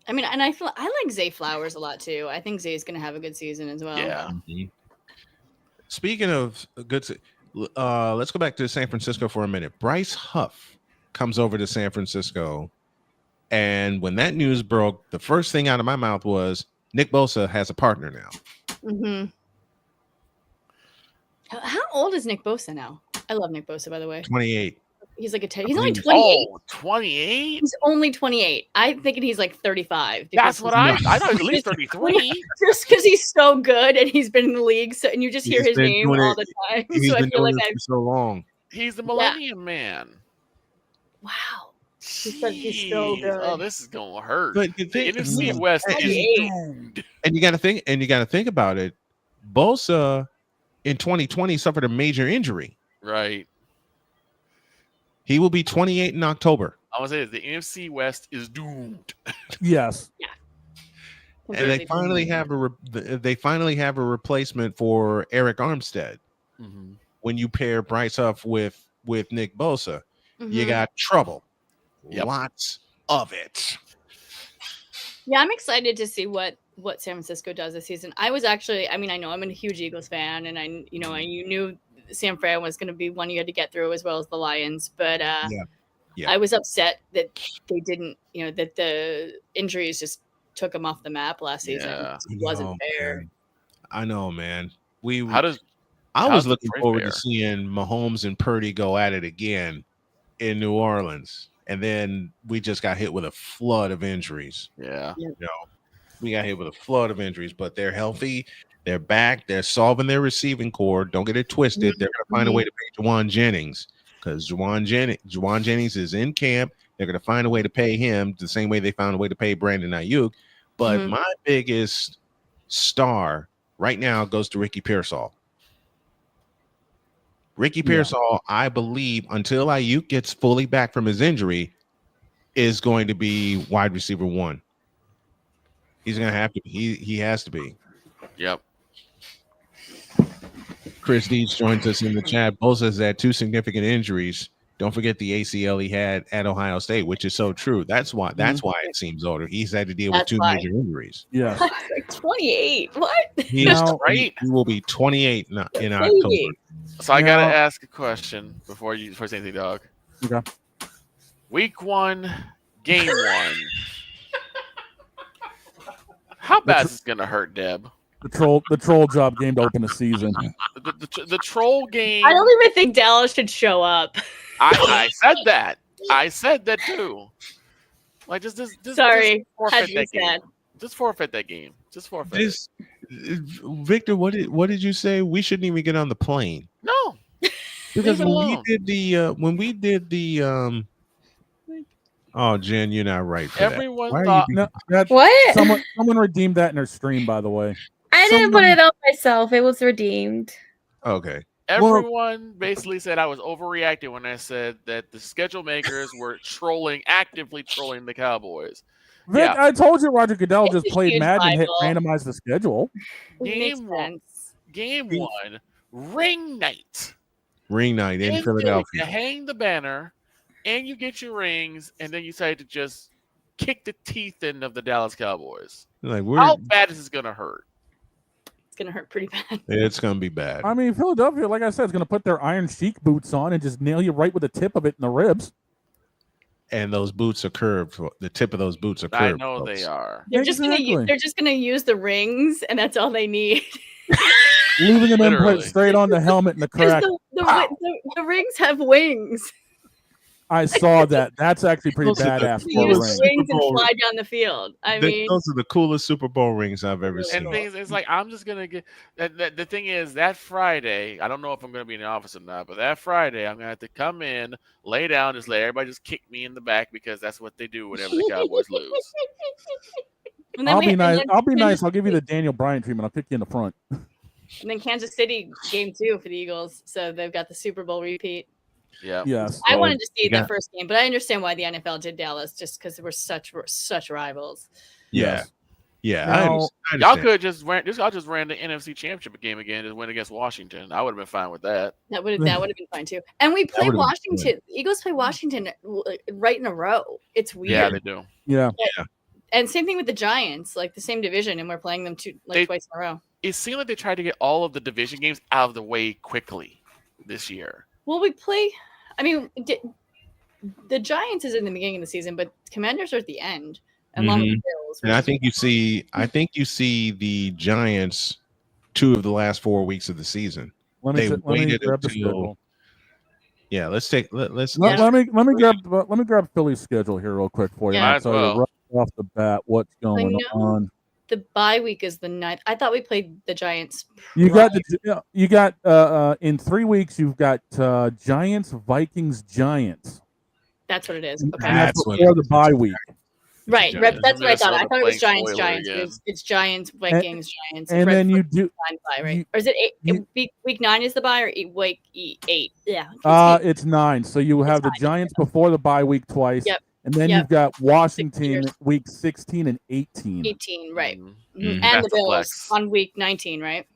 I mean, and I like Zay Flowers a lot too. I think Zay's going to have a good season as well. Yeah. Speaking of good, let's go back to San Francisco for a minute. Bryce Huff comes over to San Francisco, and when that news broke, the first thing out of my mouth was Nick Bosa has a partner now. How old is Nick Bosa now? I love Nick Bosa, by the way. 28. He's like he's only 28. Oh, 28? He's only 28. I'm thinking he's like 35. That's what I thought. At least 33. Just because he's so good and he's been in the league, and you just hear his name all the time. He's been doing it for so long. He's the Millennium Man. Wow. He's so good. Oh, this is gonna hurt. But the NFC West is doomed. And you got to think about it. Bosa in 2020 suffered a major injury. Right. He will be 28 in October. I want to say the NFC West is doomed. Yes. Yeah. And they finally have a replacement for Eric Armstead. Mm-hmm. When you pair Bryce Huff with Nick Bosa, you got trouble. Yep. Lots of it. Yeah, I'm excited to see what San Francisco does this season. I was actually, I know I'm a huge Eagles fan, and you knew San Fran was going to be one you had to get through as well as the Lions, but I was upset that they didn't, that the injuries just took them off the map last season. It wasn't fair. Man. I know, man. I was looking forward to seeing Mahomes and Purdy go at it again in New Orleans. And then we just got hit with a flood of injuries. Yeah. We got hit with a flood of injuries, but they're healthy. They're back. They're solving their receiving core. Don't get it twisted. They're going to find a way to pay Juwan Jennings because Juwan Jennings is in camp. They're going to find a way to pay him the same way they found a way to pay Brandon Ayuk. But my biggest star right now goes to Ricky Pearsall. Ricky Pearsall, I believe, until Ayuk gets fully back from his injury, is going to be wide receiver 1. He's going to have to. He has to be. Yep. Chris Deeds joins us in the chat. Bosa has had 2 significant injuries. Don't forget the ACL he had at Ohio State, which is so true. That's why it seems older. He's had to deal with 2 major injuries. Yeah. 28. What? He will be 28 in October. So I gotta ask a question before you say anything, dog. Okay. Week 1, game 1. How bad is this gonna hurt, Deb? The troll job game to open the season. The troll game. I don't even think Dallas should show up. I said that. I said that too. Like just sorry, just forfeit that game. Just forfeit that game. Just forfeit. Victor, what did you say? We shouldn't even get on the plane. No, because when we did the oh, Jen, you're not right. For everyone that. thought what? Someone redeemed that in their stream, by the way. I didn't put it on myself. It was redeemed. Okay. Everyone basically said I was overreacting when I said that the schedule makers were actively trolling the Cowboys. Vic, I told you Roger Goodell just played Madden and hit randomize the schedule. Game 1, ring night. Ring night in Philadelphia. You hang the banner, and you get your rings, and then you decide to just kick the teeth in of the Dallas Cowboys. How bad is this going to hurt? It's going to hurt pretty bad. It's going to be bad. I mean, Philadelphia, like I said, is going to put their Iron Sheik boots on and just nail you right with the tip of it in the ribs. And those boots are curved. The tip of those boots are curved. I know they are. They're just going to use the rings, and that's all they need. Leaving them input straight on the helmet and the crack. The rings have wings. I saw that. That's actually pretty badass. Use rings and fly down the field. Those are the coolest Super Bowl rings I've ever seen. And things, it's like I'm just gonna get. The thing is that Friday, I don't know if I'm gonna be in the office or not, but that Friday I'm gonna have to come in, lay down, just let everybody just kick me in the back because that's what they do whenever the Cowboys lose. I'll be nice. I'll be nice. I'll give you the Daniel Bryan treatment. I'll kick you in the front. And then Kansas City game 2 for the Eagles, so they've got the Super Bowl repeat. Yeah. Yes. I wanted to see the first game, but I understand why the NFL did Dallas, just because we're such rivals. Yeah. Yeah. Now, I y'all could just ran the NFC Championship game again and win against Washington. I would have been fine with that. That would have been fine too. And we play Washington. Eagles play Washington right in a row. It's weird. Yeah, they do. Yeah. And same thing with the Giants, like the same division, and we're playing them twice in a row. It seemed like they tried to get all of the division games out of the way quickly this year. Well, we play. I mean, the Giants is in the beginning of the season, but Commanders are at the end, along with the Bills. And I think you see the Giants 2 of the last 4 weeks of the season. Let me grab the schedule. Yeah, let's let me grab Philly's schedule here real quick for you. Yeah. I'll tell you right off the bat what's going on. The bye week is the 9th. I thought we played the Giants. You got in 3 weeks you've got Giants, Vikings, Giants. That's what it is. Okay. That's before the bye week. Right. That's what I thought. I thought it was playing Giants. spoiler Giants. again. It's Giants, Vikings, Giants. And right then you before do. the bye, right? Or is it week 9 is the bye or week 8? Yeah. It's 9. So you have the Giants before the bye week twice. Yep. And then you've got Washington week 16 and 18. 18, right. Mhm. And That's the the Bills flex. on week 19, right?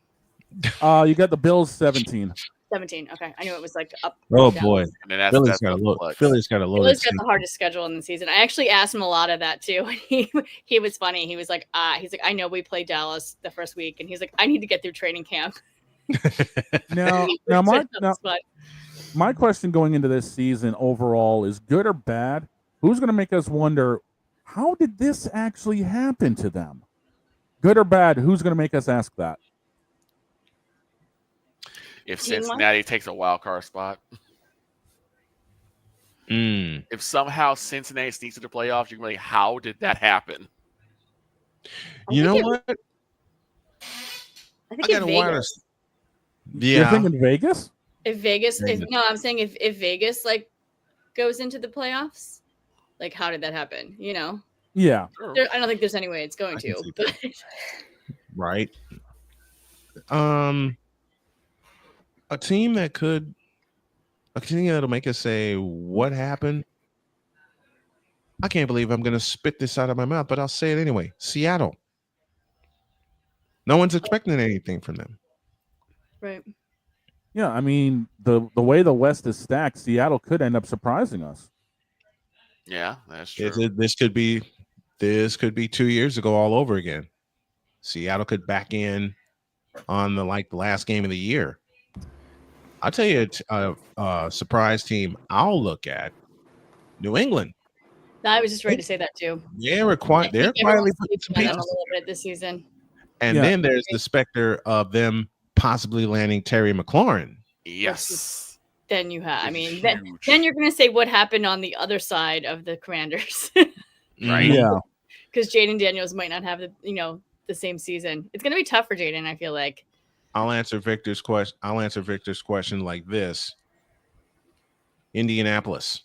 You got the Bills 17. 17. Okay. I knew it was like up. Oh down. boy, And Philly's got a load. Philly's got a load. Philly's got the hardest schedule in the season. I actually asked him a lot of that too. He was funny. He was like, I know we play Dallas the first week, and he's like, I need to get through training camp. Now my question going into this season overall is good or bad? Who's going to make us wonder, how did this actually happen to them? Good or bad? Who's going to make us ask that? If Cincinnati takes a wild card spot, if somehow Cincinnati sneaks to the playoffs, you're like, how did that happen? You know what? I think in Vegas. Yeah. You're thinking Vegas? If Vegas, I'm saying if Vegas like goes into the playoffs, like how did that happen? You know? Yeah. I don't think there's any way it's going to. But Right. A team that'll make us say, what happened? I can't believe I'm going to spit this out of my mouth, but I'll say it anyway. Seattle. No one's expecting anything from them. Right. Yeah, I mean, the way the West is stacked, Seattle could end up surprising us. Yeah, that's true. This could be 2 years ago all over again. Seattle could back in on the last game of the year. I'll tell you a surprise team I'll look at. New England. I was just ready to say that too. They're quietly putting some a pieces. little bit this season. And then there's the specter of them possibly landing Terry McLaurin. Yes. Then you have, then you're going to say what happened on the other side of the Commanders. Right. Yeah. Because Jaden Daniels might not have the same season. It's going to be tough for Jaden, I feel like. I'll answer Victor's question like this. Indianapolis.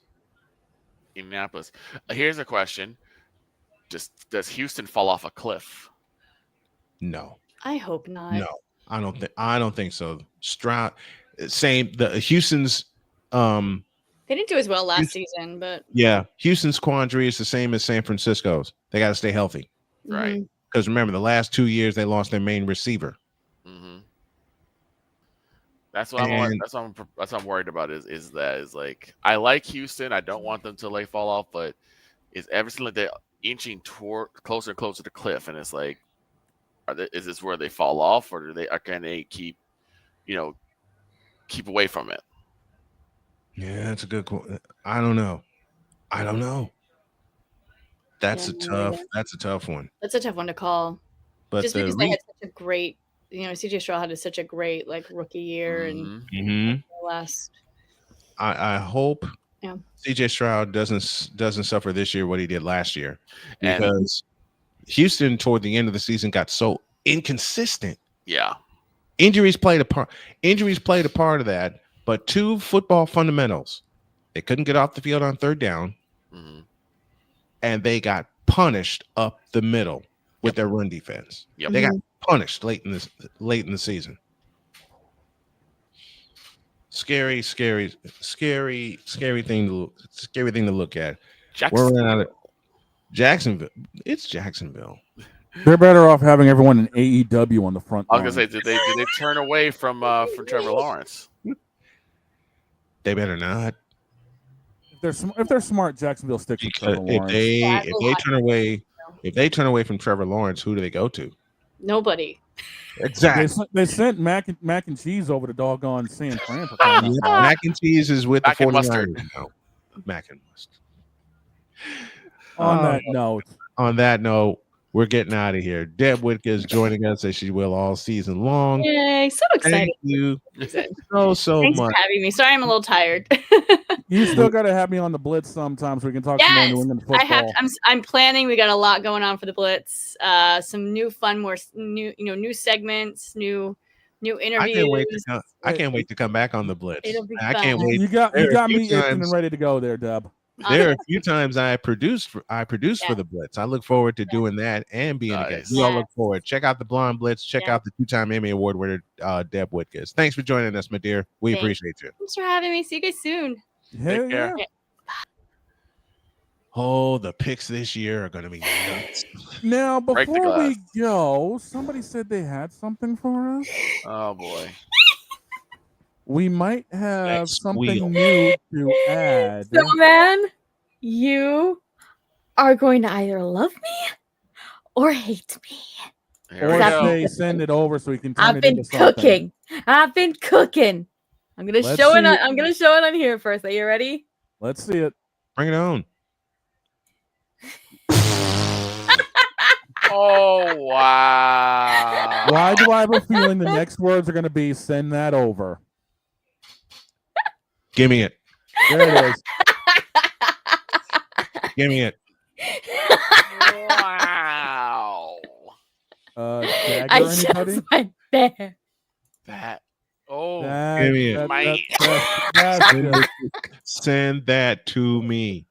Here's a question. Does Houston fall off a cliff? No. I hope not. No. I don't think so. Stroud, Houston's they didn't do as well last season, but Houston's quandary is the same as San Francisco's. They got to stay healthy. Right. Because remember, the last 2 years they lost their main receiver. Mm-hmm. That's what I'm worried about. Is like, I like Houston. I don't want them to fall off, but it's ever since like they're inching closer and closer to the cliff, and it's like, is this where they fall off, or can they keep away from it? Yeah, that's a good question. I don't know. That's a tough one. That's a tough one to call. But just because they had such a great, CJ Stroud had such a great rookie year and last. I hope CJ Stroud doesn't suffer this year what he did last year, because Houston toward the end of the season got so inconsistent. Yeah, injuries played a part of that. But 2 football fundamentals: they couldn't get off the field on third down, and they got punished up the middle with their run defense. Yep. They got punished late in the season. Scary thing to look at. Jacksonville. It's Jacksonville. They're better off having everyone in AEW on the front line. I was gonna say, did they turn away from Trevor Lawrence? They better not. If they're smart, Jacksonville sticks with Trevor Lawrence. If they turn away from Trevor Lawrence, who do they go to? Nobody. Exactly. They sent mac and cheese over to doggone San Fran. Mac and cheese is with Mac the and 49ers. mustard. No. Mac and mustard. On that note, we're getting out of here. Deb Whitcas joining us as she will all season long. Yay, so excited. Thank you so Thanks much. for having me. Sorry, I'm a little tired. You still got to have me on the Blitz sometime so we can talk some more New England football. I'm planning. We got a lot going on for the Blitz. Some new fun, new segments, new interviews. I can't wait to come back on the Blitz. It'll be I fun. can't wait. You got me itching and ready to go there, Deb. There are a few times I produced for the Blitz. I look forward to doing that and being a guest. We all look forward. Check out the Blonde Blitz. Check out the 2-time Emmy Award winner, Deb Whitcas. Thanks for joining us, my dear. We appreciate you. Thanks for having me. See you guys soon. Take care. Oh, the picks this year are going to be nuts. Now, before we go, somebody said they had something for us. Oh, boy. We might have something new to add. So, man, you are going to either love me or hate me. Or say send it over so we can turn I've been cooking. I've been cooking. I'm gonna show it. I'm gonna show it on here first. Are you ready? Let's see it. Bring it on. Oh, wow. Why do I have a feeling the next words are going to be send that over? Give me it. There it is. Give me it. Wow. Dagger, I anybody? just went there. That. Oh, give me it. Send that to me.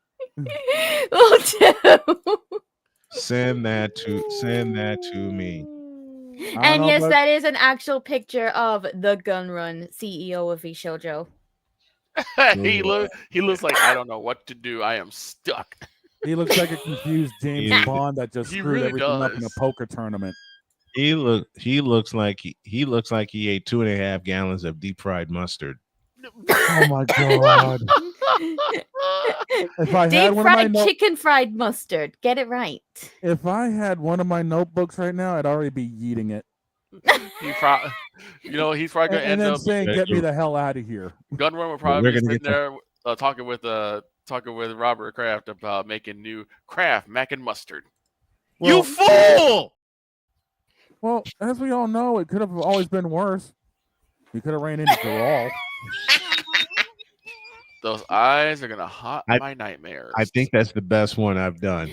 Send that to me. And yes, that is an actual picture of the Gun Run CEO of VShojo. he looks like I don't know what to do. I am stuck. He looks like a confused James Bond that just screwed everything up in a poker tournament. He looks like he ate 2.5 gallons of deep fried mustard. Oh my god! If I had one fried of my chicken fried mustard, get it right. If I had one of my notebooks right now, I'd already be eating it. He's probably gonna end up saying, "Get me the hell out of here." Gunrun will probably be sitting there talking with Robert Kraft about making new Kraft mac and mustard. Well, you fool! Well, as we all know, it could have always been worse. We could have ran into Geralt. Those eyes are gonna haunt my nightmares. I think that's the best one I've done.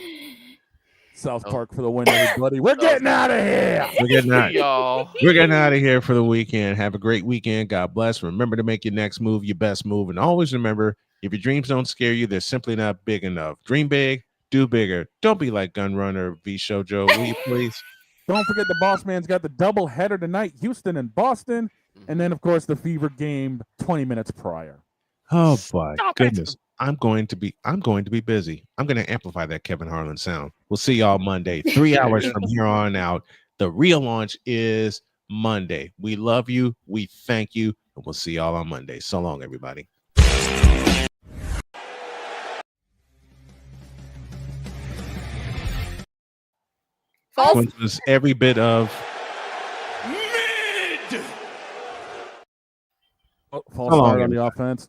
South Park for the win, everybody. We're getting out of here. We're getting out, y'all. We're getting out of here for the weekend. Have a great weekend. God bless. Remember to make your next move your best move, and always remember: if your dreams don't scare you, they're simply not big enough. Dream big, do bigger. Don't be like Gun Runner VShojo. Will you please? Don't forget the Boss Man's got the double header tonight: Houston and Boston, and then of course the Fever game 20 minutes prior. Oh my goodness. I'm going to be busy. I'm going to amplify that Kevin Harlan sound. We'll see y'all Monday. 3 hours from here on out. The real launch is Monday. We love you. We thank you. And we'll see y'all on Monday. So long, everybody. Which was every bit of mid. False start on the offense.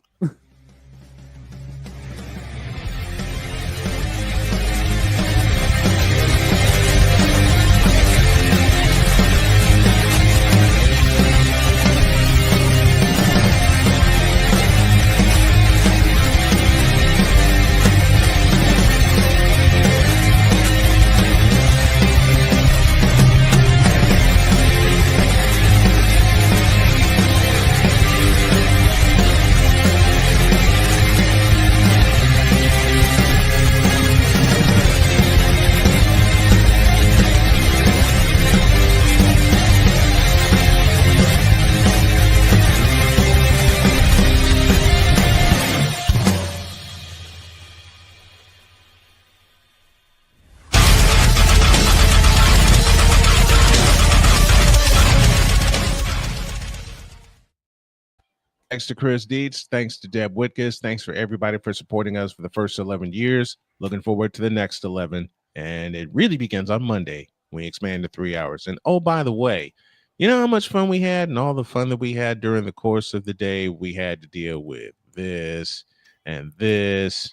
Thanks to Chris Dietz'd. Thanks to Deb Whitcas. Thanks for everybody for supporting us for the first 11 years. Looking forward to the next 11. And it really begins on Monday. We expand to 3 hours. And oh, by the way, you know how much fun we had and all the fun that we had during the course of the day? We had to deal with this and this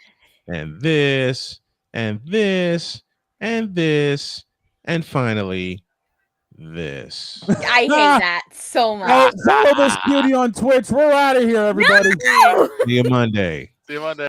and this and this and this. And finally, this. I hate that so much. Follow this beauty on Twitch. We're out of here, everybody. No! See you Monday. See you Monday.